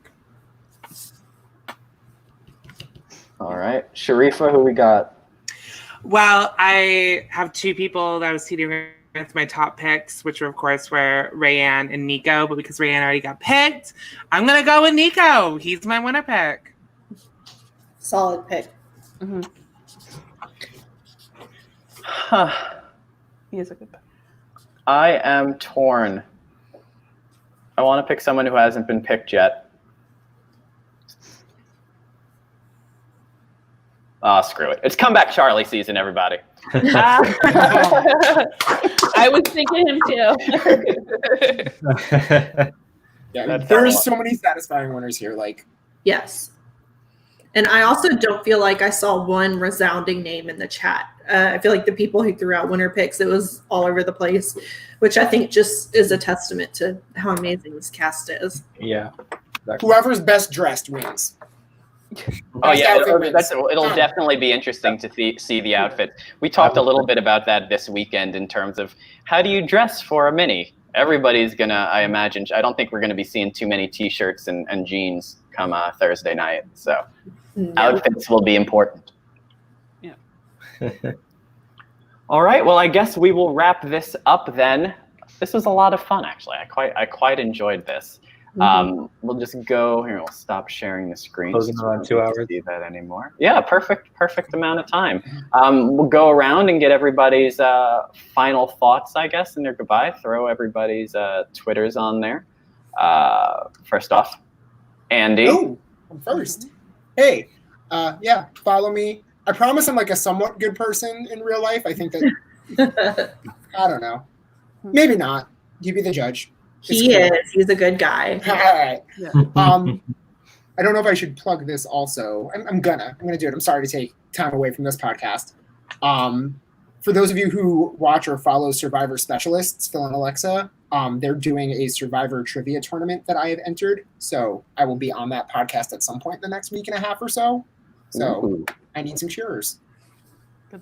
All right, Sharifa, who we got? Well, I have 2 people that I was seating with my top picks, which were, of course, were Rayanne and Nico. But because Rayanne already got picked, I'm going to go with Nico. He's my winner pick. Solid pick. Mm-hmm. Huh. He is a good pick. I am torn. I want to pick someone who hasn't been picked yet. Screw it. It's Comeback Charlie season, everybody. I was thinking him too. Yeah, there's so many satisfying winners here. Like, Yes. And I also don't feel like I saw one resounding name in the chat. I feel like the people who threw out winner picks, it was all over the place, which I think just is a testament to how amazing this cast is. Yeah. Exactly. whoever's best dressed wins. Oh yeah, Best outfit wins. it'll definitely be interesting to see the outfit. We talked a little bit about that this weekend in terms of how do you dress for a mini. Everybody's gonna, I imagine. I don't think we're gonna be seeing too many T-shirts and jeans come Thursday night. So outfits will be important. Yeah. All right. Well, I guess we will wrap this up then. This was a lot of fun, actually. I quite enjoyed this. We'll just go here. We'll stop sharing the screen. Closing around 2 hours. See that anymore? Yeah, perfect amount of time. We'll go around and get everybody's final thoughts, I guess, and their goodbye. Throw everybody's Twitters on there. First off, Andy. Oh, I'm first. Hey, yeah, follow me. I promise I'm like a somewhat good person in real life. I think that I don't know. Maybe not. You be the judge. He is. He's a good guy. All right. Yeah. I don't know if I should plug this also. I'm gonna do it. I'm sorry to take time away from this podcast. For those of you who watch or follow Survivor Specialists, Phil and Alexa, they're doing a Survivor trivia tournament that I have entered. So I will be on that podcast at some point in the next week and a half or so. So Ooh. I need some cheerers.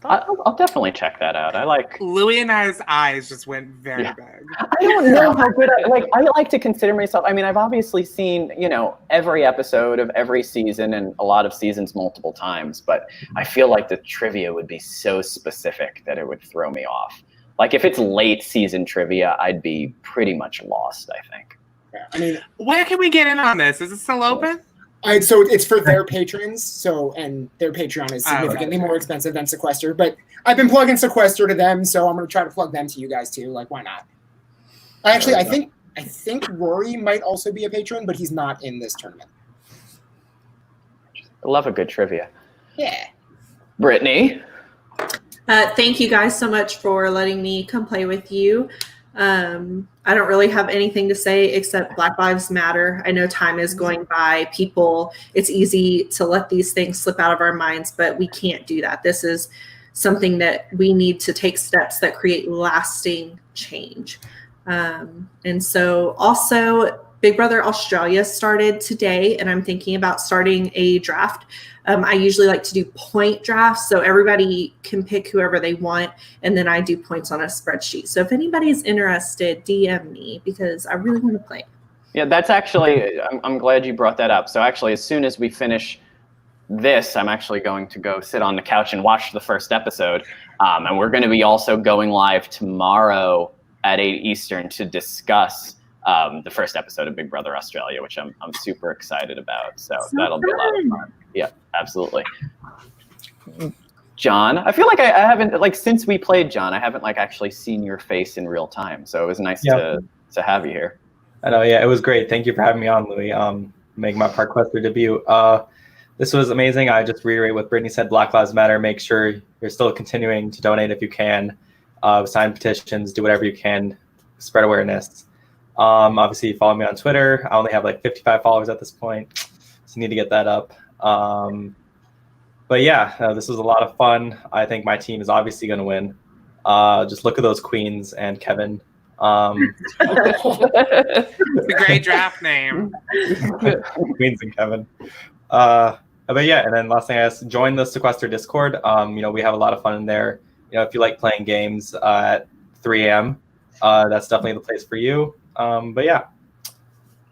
I'll definitely check that out. I like Louie and I's eyes just went very big. I don't know how good I like to consider myself. I mean, I've obviously seen, every episode of every season and a lot of seasons multiple times, but I feel like the trivia would be so specific that it would throw me off. Like if it's late season trivia, I'd be pretty much lost, I think. Yeah, I mean, Where can we get in on this? Is it still open? so it's for their patrons. And their Patreon is significantly more expensive than Sequester. But I've been plugging Sequester to them, so I'm going to try to plug them to you guys too. Like, why not? I think Rory might also be a patron, but he's not in this tournament. I love a good trivia. Yeah. Brittany. Thank you guys so much for letting me come play with you. I don't really have anything to say except Black Lives Matter. I know time is going by. It's easy to let these things slip out of our minds, but we can't do that. This is something that we need to take steps that create lasting change. And so also Big Brother Australia started today, and I'm thinking about starting a draft. I usually like to do point drafts, so everybody can pick whoever they want, and then I do points on a spreadsheet. So if anybody's interested, DM me because I really want to play. Yeah, that's actually, I'm glad you brought that up. So actually, as soon as we finish this, I'm actually going to go sit on the couch and watch the first episode. And we're going to be also going live tomorrow at 8 Eastern to discuss the first episode of Big Brother Australia, which I'm super excited about. So that'll be a lot of fun. Yeah, absolutely. John, I feel like I haven't, since we played John, I haven't actually seen your face in real time. So it was nice to have you here. I know, yeah, it was great. Thank you for having me on, Louie. Making my Parkquester debut. This was amazing. I just reiterate what Brittany said, Black Lives Matter. Make sure you're still continuing to donate if you can. Sign petitions, do whatever you can, spread awareness. Obviously, follow me on Twitter. I only have 55 followers at this point, so you need to get that up. But yeah, this was a lot of fun. I think my team is obviously going to win. Just look at those queens and Kevin. It's a great draft name. Queens and Kevin. But yeah, and then last thing is join the Sequester Discord. We have a lot of fun in there. If you like playing games at 3 a.m., that's definitely the place for you. But yeah.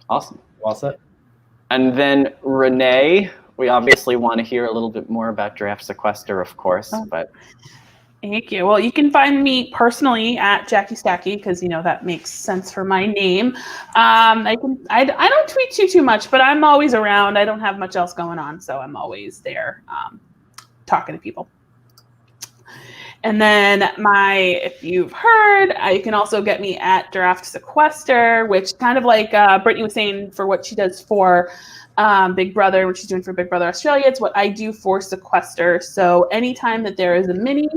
Awesome. All set. And then Renee, we obviously want to hear a little bit more about Draft Sequester, of course, but. Thank you. Well, you can find me personally at Jackie Stacky because that makes sense for my name. I don't tweet too much, but I'm always around. I don't have much else going on, so I'm always there talking to people. And then if you've heard, you can also get me at Draft Sequester, which kind of like Brittany was saying for what she does for Big Brother, what she's doing for Big Brother Australia, it's what I do for Sequester. So anytime that there is a mini,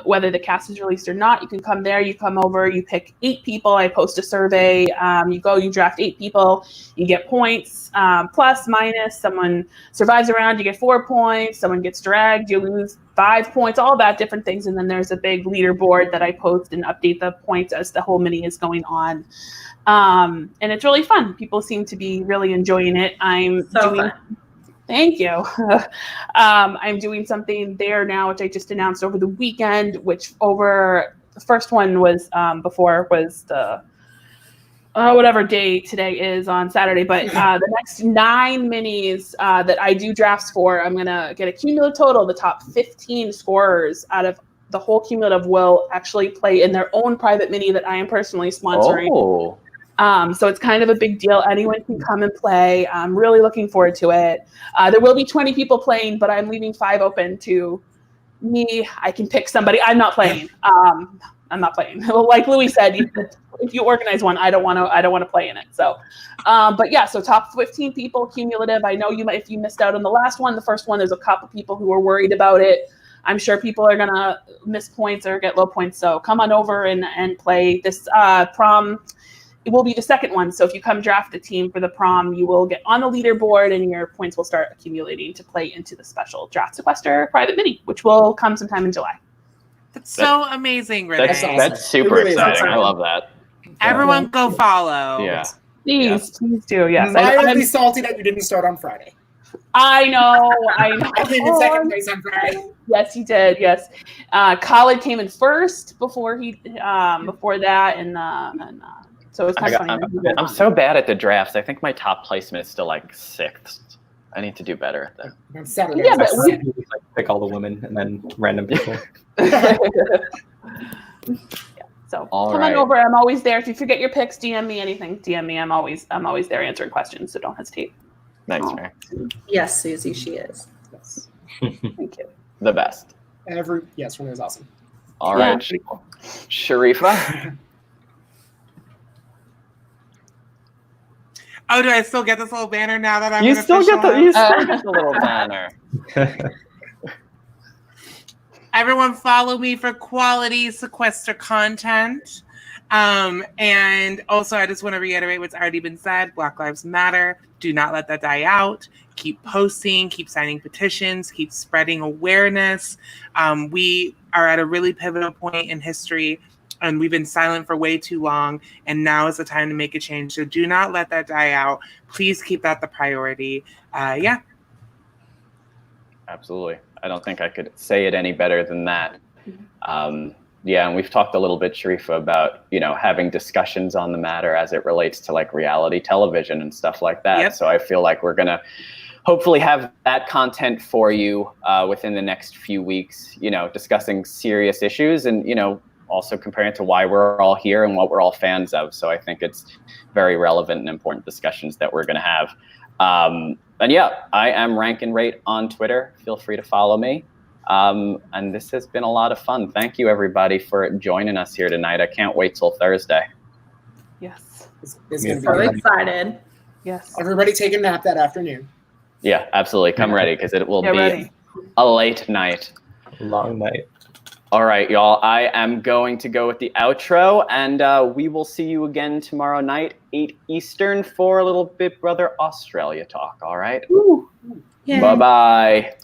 whether the cast is released or not, you can come there, you come over, you pick 8 people, I post a survey, you draft 8 people, you get points, plus, minus, someone survives around, you get 4 points, someone gets dragged, you lose 5 points, all that different things. And then there's a big leaderboard that I post and update the points as the whole mini is going on. And it's really fun. People seem to be really enjoying it. Thank you. I'm doing something there now, which I just announced over the weekend, the first one was before was the whatever day today is on Saturday, but the next 9 minis that I do drafts for, I'm going to get a cumulative total. The top 15 scorers out of the whole cumulative will actually play in their own private mini that I am personally sponsoring. Oh. So it's kind of a big deal. Anyone can come and play. I'm really looking forward to it. There will be 20 people playing, but I'm leaving 5 open to me. I can pick somebody. I'm not playing. I'm not playing. Like Louie said, if you organize one, I don't want to play in it. So, but yeah, so top 15 people cumulative. I know if you missed out on the last one, the first one, there's a couple people who are worried about it. I'm sure people are gonna miss points or get low points. So come on over and play this prom. It will be the second one. So if you come draft a team for the prom, you will get on the leaderboard and your points will start accumulating to play into the special Draft Sequester Private Mini, which will come sometime in July. That's so amazing, Renee. That's super Really exciting. awesome. I love that. Everyone go follow. Yeah. Please do. Yes. Mildly salty that you didn't start on Friday. I know. I came in second place on Friday. Yes, he did. Yes. Khaled came in first before that. And so it's kind of funny. I'm so bad at the drafts. I think my top placement is still like 6th. I need to do better at that. On Saturday. Yeah, but Pick all the women and then random people. So All come right. on over. I'm always there. If you forget your picks, DM me anything. DM me. I'm always there answering questions. So don't hesitate. Thanks, Mary. Yes, Susie, she is. Yes. Thank you. The best. Yes, Renee was awesome. All right. Sharifa. Oh, do I still get this little banner now that I'm You an still get official? the little banner. Everyone follow me for quality Sequester content. And also, I just want to reiterate what's already been said. Black Lives Matter. Do not let that die out. Keep posting, keep signing petitions, keep spreading awareness. We are at a really pivotal point in history, and we've been silent for way too long, and now is the time to make a change. So do not let that die out. Please keep that the priority. Yeah. Absolutely. I don't think I could say it any better than that. Yeah, and we've talked a little bit, Sharifa, about, having discussions on the matter as it relates to like reality television and stuff like that. Yep. So I feel like we're going to hopefully have that content for you within the next few weeks, discussing serious issues and, also comparing it to why we're all here and what we're all fans of. So I think it's very relevant and important discussions that we're going to have. And yeah, I am Rank and Rate on Twitter. Feel free to follow me. And this has been a lot of fun. Thank you, everybody, for joining us here tonight. I can't wait till Thursday. Yes. It's gonna be So fun. excited. Yes. Everybody take a nap that afternoon. Yeah, absolutely. Come ready, because it will Get be ready. a late night. Long night. All right, y'all. I am going to go with the outro, and we will see you again tomorrow night, 8 Eastern, for a little Big Brother Australia talk. All right? Woo. Yay. Bye-bye.